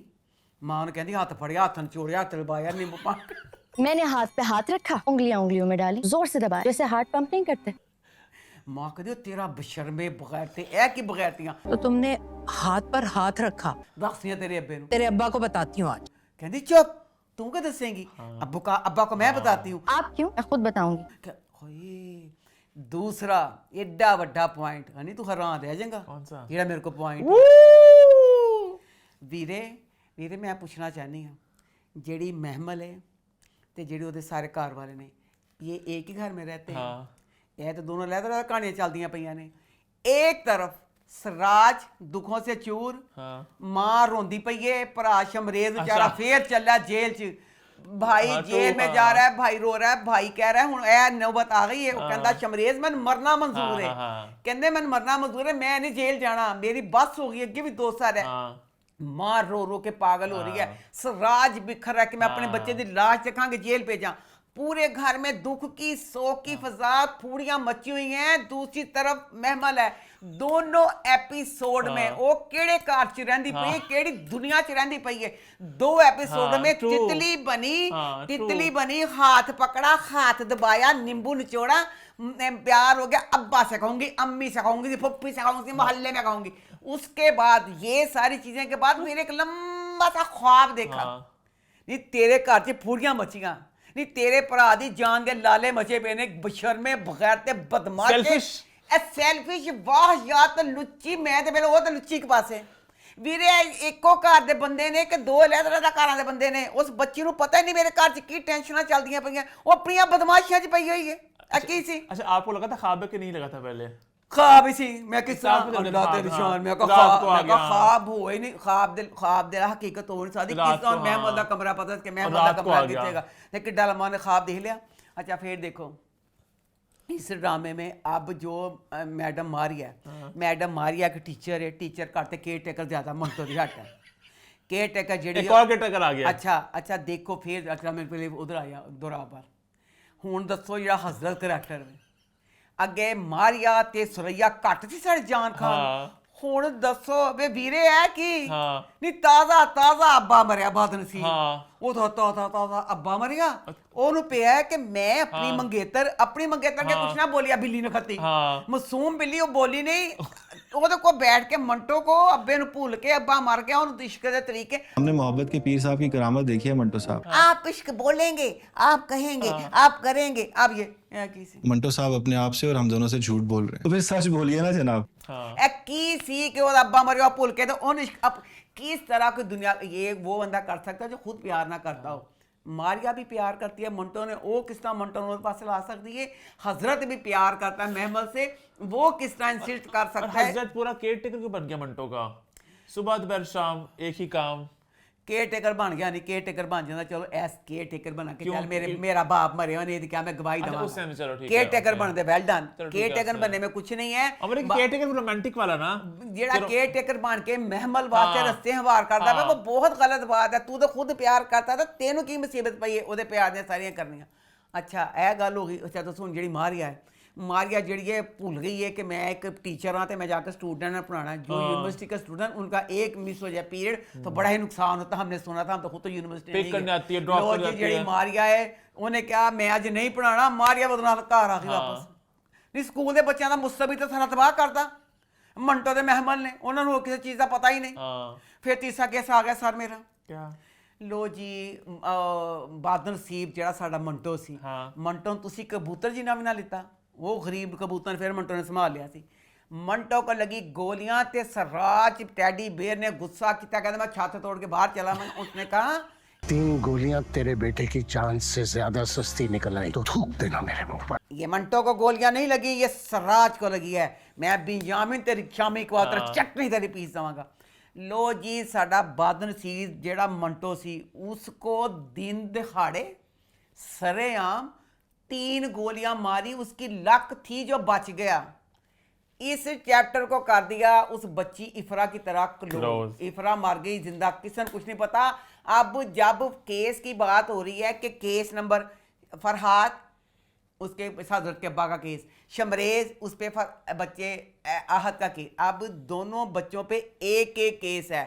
माँ ने कहती हाथ फड़िया, हाथ निचोड़िया, हाथ दबाया, नींबू पानी। मैंने हाथ पे हाथ रखा, उंगलियों में डाली, जोर से दबाया, जैसे हार्ट पंप नहीं करते। माँ कहती तेरा बशर्मे बगैरते, ऐ की बगैरतियां। तो तुमने हाथ पर हाथ रखा? दसिया तेरे अब्बे नु। तेरे अब्बा को बताती हूँ आज। कहती चुप, तू क्या दसेंगी? अब्बा को मैं बताती हूँ। आप क्यों? मैं खुद बताऊंगी। दूसरा एडा वड्डा पॉइंट, हनी तू हैरान रह जाएगा। कौन सा? जेड़ा मेरे को पॉइंट वीरे मैं पूछना चाहनी हाँ, जेड़ी महमल है ते जेड़ी ओदे सारे घर वाले ने, ये एक ही घर में रहते हैं? यह तो दोनों लहदा कहानियां चलदियां पईयां ने। एक तरफ सराज दुखों से चूर, मां रोंदी पई है, भरा शमरेज बेचारा फिर चला जेल च, भाई जेल में जा रहा है, भाई रो रहा है, भाई कह रहा है हुण ए नौबत आ गई है। वो कहंदा शमरेज मैनूं मरना मंजूर है, कहंदे मैनूं मरना मंजूर है, मैं नहीं जेल जाना, मेरी बस हो गई, अगे भी 2 साल है। मां रो रो के पागल हो रही है, सराज बिखर रहा है कि मैं अपने बच्चे की लाश चखांगे जेल भेजा। पूरे घर में दुख की शोक की फजा फूड़ियां मची हुई हैं, दूसरी तरफ महमल है। दोनों एपिसोड में वो केड़े कार च रहिंदी पई है, केड़ी दुनिया च रहिंदी पई है। दो एपिसोड में तितली बनी, हाथ पकड़ा, हाथ दबाया, नींबू निचोड़ा, प्यार हो गया, अब्बा से कहूंगी, अम्मी से कहूंगी, पप्पी से कहूंगी, मोहल्ले में कहूंगी। उसके बाद ये सारी चीजें के बाद फिर एक लंबा सा ख्वाब देखा। नहीं तेरे घर च फूड़ियां मचियां, नहीं तेरे भरा दी जान के लाले मचे पे ने, बशर्मे बगैर ते बदमाश सेल्फिश वाह यार तो लुच्ची, मैं ते वो तो लुच्ची के पासे ਵੀਰੇ ਇੱਕੋ ਘਰ ਦੇ ਬੰਦੇ ਨੇ ਕਿ ਦੋ ਅਲੱਗ-ਅਲੱਗ ਘਰਾਂ ਦੇ ਬੰਦੇ ਨੇ। ਉਸ ਬੱਚੀ ਨੂੰ ਪਤਾ ਹੀ ਨਹੀਂ ਮੇਰੇ ਘਰ 'ਚ ਕੀ ਟੈਨਸ਼ਨਾਂ ਚੱਲਦੀਆਂ ਪਈਆਂ, ਉਹ ਆਪਣੀਆਂ ਬਦਮਾਸ਼ੀਆਂ 'ਚ ਪਈ ਹੋਈ ਹੈ। ਕੀ ਸੀ? अच्छा आपको लगा था ख्वाब है कि नहीं लगा था पहले? ख्वाब ही सी। मैं किस तरह अल्लाह तेरी शान, मैं ख्वाब हो ही नहीं, ख्वाब दे हकीकत हो नहीं सकती। किस तरह महमूद दा कमरा पता कि महमूद दा कमरा कितेगा ते किड्डा लम्मा ने ख्वाब देख लिया। अच्छा फिर देखो इस ड्रामे में अब जो मैडम मारिया है, मैडम मारिया एक टीचर है, टीचर करते केयर टेकर ज्यादा मंटो दी हट है। केयर टेकर जेडी एक और केयर टेकर आ गया। अच्छा देखो फिर अच्छा मैं पहले उधर आया दोरा पर हुण दसो जेड़ा हजरत करैक्टर है अगे मारिया ते सुरैया घट सी साढ़े जान खान। हुण दसो वे वीरे है कि नहीं ताजा ताजा अब्बा मरिया बादन सी वो तो ताजा अब्बा मरिया ओनू पिया है कि मैं अपनी मंगेतर के कुछ ना बोलिया बिल्ली ने खती मासूम बिल्ली वो बोली नहीं ਉਹਦੇ को बैठ के मंटो को अब्बे नु भूल के अब्बा मर गया उन इश्क दे तरीके। हमने मोहब्बत के पीर साहब की करामत देखी है मंटो साहब। आप इश्क बोलेंगे, आप कहेंगे, आप करेंगे। अब ये मंटो साहब अपने आप से और हम दोनों से झूठ बोल रहे हैं, तो फिर सच बोलिए ना जनाब। की सी कि वो अब्बा मरिया भूल के तो उन किस तरह की दुनिया ये वो बंदा कर सकता है जो खुद प्यार ना करता हो। मारिया भी प्यार करती है मंटो ने, वो किस तरह मंटो ने पास ला सकती है। हजरत भी प्यार करता है महमल से, वो किस तरह इंसिस्ट कर सकता है। हजरत पूरा केयर टेकर क्यों बन गया मंटो का? सुबह दोपहर शाम एक ही काम। केयर टेकर बन गया नहीं, केयर टेकर बन जाता चलो एस केयर टेकर बना के चल मेरा बाप मरे हो नहीं क्या मैं गवाही दूंगा। केयर टेकर बन दे वेल डन। केयर टेकर बनने में कुछ नहीं है। केयर टेकर रोमांटिक वाला ना जेड़ा केयर टेकर बन के महमल वास्ते रस्ते हवार करता है वो बहुत गलत बात है। तू तो खुद प्यार करता था, तेनू की मुसीबत पई है ओदे प्यार ने सारियां करनियां। अच्छा ए गल हो गई। अच्छा तो सुन जेड़ी मारिया है, मारिया जी है भूल गई है कि मैं एक टीचर हाँ तो मैं जाकर स्टूडेंट ने पढ़ाना है। जो यूनिवर्सिटी का स्टूडेंट उनका एक मिस हो जाए पीरियड तो बड़ा ही नुकसान होता है। हमने सुना था, हम तो खुद तो यूनिवर्सिटी जी मारिया है उन्हें क्या मैं अज नहीं पढ़ाना, मारिया बदना घर आ गई वापस। नहीं स्कूल के बच्चों का मुस्तबी तो सारा तबाह करता मंटो के महमल ने, उन्होंने किसी चीज़ का पता ही नहीं। फिर तीसरा केस आ गया सर मेरा क्या लो जी बादल नसीब जेड़ा साडा मंटो सी मंटो तुसी कबूतर जी नाम ना लिता, वो गरीब कबूतर फिर मंटो ने संभाल लिया सी। मंटो को लगी गोलियां ते सराज टैडी बेयर ने गुस्सा किया, कहता मैं छत तोड़ के बाहर चला। मैं उसने कहा 3 गोलियां तेरे बेटे की जान से ज्यादा सस्ती निकल आई तो थूक देना मेरे मुंह पर। ये मंटो को गोलियां नहीं लगी, ये सराज को लगी है। मैं बिंजामिन तेरी शामी को चटनी तेरी पीस देवांगा। लो जी साडा बादन सी जेड़ा मंटो सी उसको दिन दिहाड़े सरेआम 3 गोलियां मारी, उसकी लक थी जो बच गया। इस चैप्टर को कर दिया उस बच्ची इफरा की तरह क्लोज। इफरा मर गई, जिंदा किसी ने कुछ नहीं पता। अब जब केस की बात हो रही है कि केस नंबर फरहाद उसके हजरत के अब्बा का केस, शमरेज उस पे बच्चे आहत का केस, अब दोनों बच्चों पे एक एक केस है।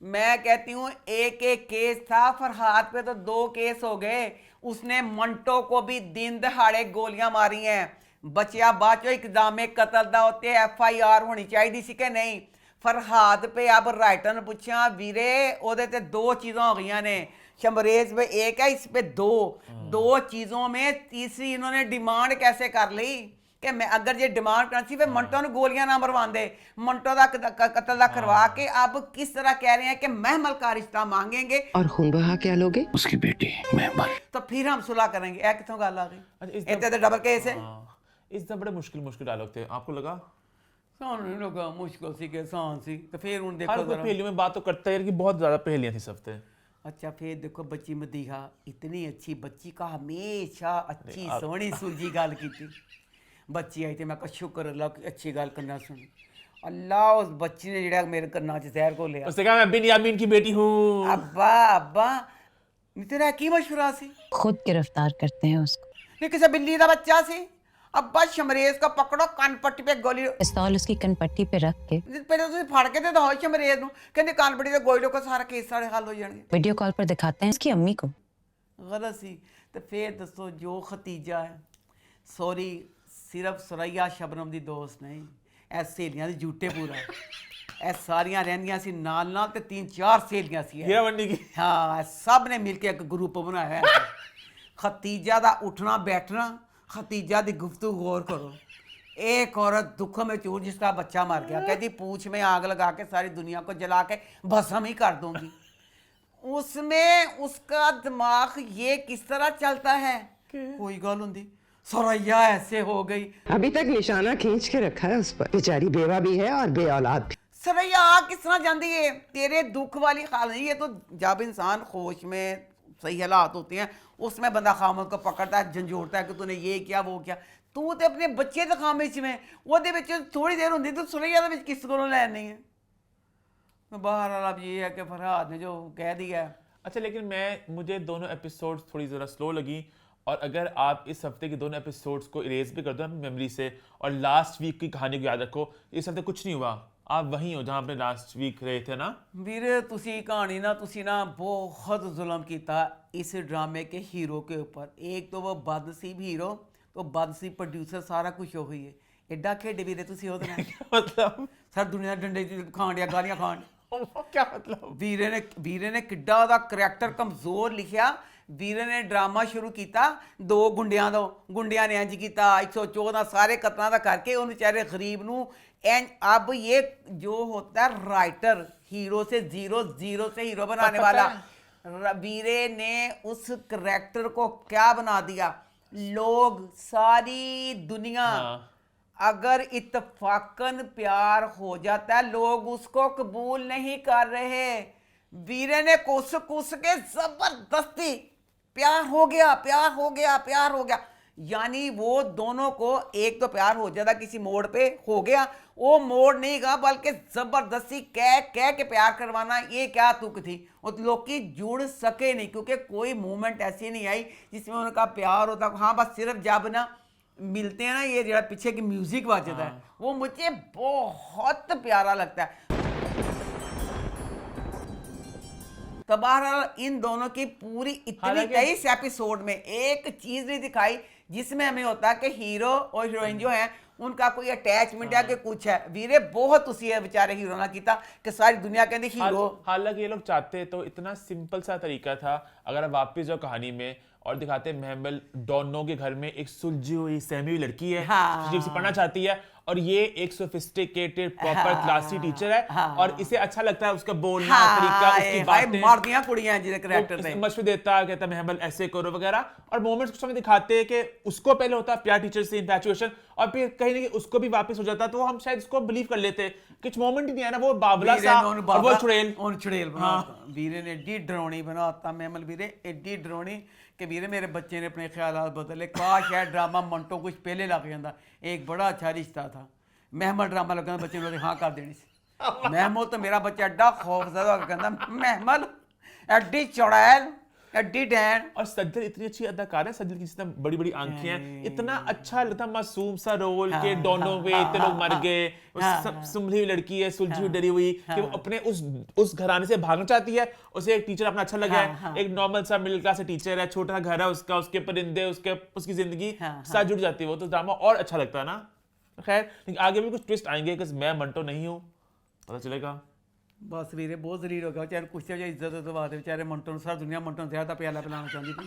मैं कहती हूँ एक एक केस था, फरहाद पे तो 2 केस हो गए। उसने मंटो को भी दिन दहाड़े गोलियां मारी हैं। बचिया बाचो इकदाम कतल दा होते FIR होनी चाहिए सी कि नहीं। फरहाद पे अब राइटर ने पूछा वीरे ओदे ते 2 चीज़ां हो गई ने, शमरेज पे एक है, इस पे 2 चीज़ों में तीसरी इन्होंने डिमांड कैसे कर ली कि मैं अगर ये डिमांड करना सी फिर मंटो ने गोलियां ना मरवांदे, मंटो का कतल दा करवा के अब किस तरह कह रहे हैं कि महमल का रिश्ता मांगेंगे और खून बहा क्या लोगे उसकी बेटी महमल, तो फिर हम सुलह करेंगे। ए कितों गल आ गई, इतने तो डबल केस है। इस बड़े मुश्किल डायलॉग थे, आपको लगा? नहीं लगा मुश्किल सी के आसान सी। तो फिर उन देखो हर कोई पहेलियों में बात तो करता है कि बहुत ज्यादा पहेलियां थी सब थे। अच्छा फिर देखो बच्ची मदीहा इतनी अच्छी बच्ची का हमेशा अच्छी सोहनी सूझी गल की थी। बच्ची आई थी मैं शुक्र अल्लाह की अच्छी गल करना सुनी। अल्लाह उस बच्ची ने जेड़ा मेरे कन्ना च जहर को लिया। उसने कहा मैं बिन्यामीन की बेटी हूँ। अब्बा अब्बा नहीं तेरा की मशवरा सी खुद गिरफ्तार करते हैं उसको। नहीं किसी बिल्ली का बच्चा सी अब बस शमरेज को पकड़ो कान पट्टी पे गोली पिस्तौल उसकी कनपट्टी पे रख के पहले तुम फाड़ के दे दो शमरेज नूं कहंदे कान पट्टी ते गोली को सारा केस सारे हल हो जाएंगे वीडियो कॉल पर दिखाते हैं उसकी अम्मी को। गलत सी तो फिर दसो जो खतीजा है सॉरी सिर्फ सुरैया शबनम दी दोस्त नहीं ऐ सहेलियां दे झूठे पूरा ऐ सारियां रहंदियां सी नाल नाल ते 3-4 सहेलियां सी हीरामंडी की हाँ सब ने मिलके एक ग्रुप बनाया है खतीजा दा उठना बैठना खतीजा दी गुफ्तगू गौर करो एक औरत दुखों में चूर जिसका बच्चा मर गया कहती पूछ में आग लगा के सारी दुनिया को जला के भस्म ही कर दूंगी उसमें उसका दिमाग ये किस तरह चलता है कोई गल होंदी सुरैया ऐसे हो गई अभी तक निशाना खींच के रखा है उस पर बेचारी बेवा भी है और बे औलाद भी। सुरैया आ किस तरह जाती है तेरे दुख वाली हाल नहीं है तो जब इंसान होश में सही हालात होते हैं उसमें बंदा खामद को पकड़ता है झंझोड़ता है कि तूने ये किया वो किया तू तो अपने बच्चे दे खामे में ਉਹਦੇ ਵਿੱਚ थोड़ी देर होंदी तो सुरैया ਦੇ ਵਿੱਚ किस को लैनी है बहरहाल अब ये है कि फरहाद ने जो कह दिया है। अच्छा लेकिन मुझे दोनों एपिसोड्स थोड़ी ज़रा स्लो लगी और अगर आप इस हफ्ते के दोनों एपिसोड्स को इरेज भी कर दो अपनी मेमोरी से और लास्ट वीक की कहानी को याद रखो इस हफ्ते कुछ नहीं हुआ आप वहीं हो जहाँ आपने लास्ट वीक रहे थे ना ਵੀਰੇ ਤੁਸੀਂ ਕਹਾਣੀ ना ਤੁਸੀਂ ना बहुत जुल्म किया इस ड्रामे के हीरो के ऊपर एक तो वो बदनसीब हीरो तो बदनसीब प्रोड्यूसर सारा कुछ हो गई है एडा खेडे ਵੀਰੇ ਤੁਸੀਂ ਉਹਦੇ ਨਾਲ मतलब ਸਰ ਦੁਨੀਆ ਡੰਡੇ ਖਾਣ ਡਿਆ ਗਾਲੀਆਂ ਖਾਣ क्या मतलब ਵੀਰੇ ਨੇ ਕਿੱਡਾ ਉਹਦਾ ਕਰੈਕਟਰ ਕਮਜ਼ੋਰ ਲਿਖਿਆ ਵੀਰੇ ਨੇ ਡਰਾਮਾ ਸ਼ੁਰੂ ਕੀਤਾ ਦੋ ਗੁੰਡਿਆਂ ਨੇ ਇੰਜ ਕੀਤਾ 114 ਸਾਰੇ ਕਤਲਾਂ ਦਾ ਕਰਕੇ ਉਹ ਵਿਚਾਰੇ ਗਰੀਬ ਨੂੰ अब ये जो होता है राइटर हीरो से जीरो से हीरो बनाने वाला वीरे ने उस करैक्टर को क्या बना दिया लोग सारी दुनिया अगर इत्तफाकन प्यार हो जाता है लोग उसको कबूल नहीं कर रहे वीरे ने कुस के जबरदस्ती प्यार हो गया यानी वो दोनों को एक तो प्यार हो जाता किसी मोड़ पे हो गया वो मोड़ नहीं गया बल्कि जबरदस्ती कह के प्यार करवाना ये क्या तुक थी और लोग की जुड़ सके नहीं क्योंकि कोई मूवमेंट ऐसी नहीं आई जिसमें उनका प्यार होता हाँ बस सिर्फ जब ना मिलते हैं ना ये जरा पीछे की म्यूजिक बजता है वो मुझे बहुत प्यारा लगता है। तो बहरहाल इन दोनों की पूरी इतनी 23 एपिसोड में एक चीज नहीं दिखाई जिसमें हमें होता है कि हीरो और हीरोइन जो हैं उनका कोई अटैचमेंट है कि कुछ है वीरे बहुत उसी है बेचारे हीरो ना किया कि सारी दुनिया कहती हीरो हालांकि ये लोग चाहते तो इतना सिंपल सा तरीका था अगर आप वापस जाओ कहानी में और दिखाते महमल डॉनो के घर में एक सुलझी हुई सहमी हुई लड़की है जिसे पढ़ना चाहती है और ये एक सोफिस्टिकेटेड प्रॉपर क्लासी टीचर है और इसे अच्छा लगता है उसका बोलना तरीका उसकी बातें मारदियां कुड़ियां जिसे करैक्टर ने मशवरे देता कहता महमल ऐसे करो वगैरह और मोमेंट्स कुछ समय दिखाते हैं कि उसको पहले होता प्यार टीचर से इंफैचुएशन और फिर कहीं ना कहीं उसको भी वापस हो जाता तो हम शायद इसको बिलीव कर लेते कुछ मोमेंट ही नहीं है ना वो बावला सा और वो चुड़ैल बनाता वीरे ने एडी डरावनी बनाता महमल वीरे एडी डरावनी कि वीरे मेरे बच्चे ने अपने ख्यालात बदले काश है ड्रामा मंटो कुछ पहले लग जाता एक बड़ा अच्छा रिश्ता था महमल ड्रामा लगा बच्चे ने हाँ कर देनी सी महमूद तो मेरा बच्चा एडा खौफजदा कहता महमल एडी चौड़ैल एडी डैन और सज्जल इतनी अच्छी अदाकार है सज्जल की जितना बड़ी बड़ी आंखें हैं इतना अच्छा लगता मासूम सा रोल के दोनों में इतने लोग मर गए सुलझी हुई लड़की है सुलझी हुई डरी हुई कि वो अपने उस घराने से भागना चाहती है उसे एक टीचर अपना अच्छा लगा है एक नॉर्मल सा मिडिल क्लास टीचर है छोटा घर है उसका उसके परिंदे उसकी जिंदगी साथ जुड़ जाती है वो तो ड्रामा और अच्छा लगता है ना खैर लेकिन आगे भी कुछ ट्विस्ट आएंगे कि मैं मंटो नहीं हूँ पता चलेगा बस वीरे बहुत जलील हो गया बेचारे कुछ तो इज्जत तो बात है बेचारे मंटो सारी दुनिया मंटो ज्यादा प्याला पिलाना चाहती थी।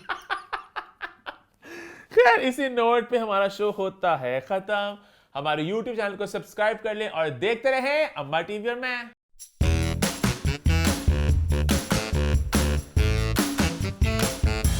खैर इसी नोट पे हमारा शो होता है खत्म हमारे YouTube चैनल को सब्सक्राइब कर लें और देखते रहें अम्मा टीवी और मैं।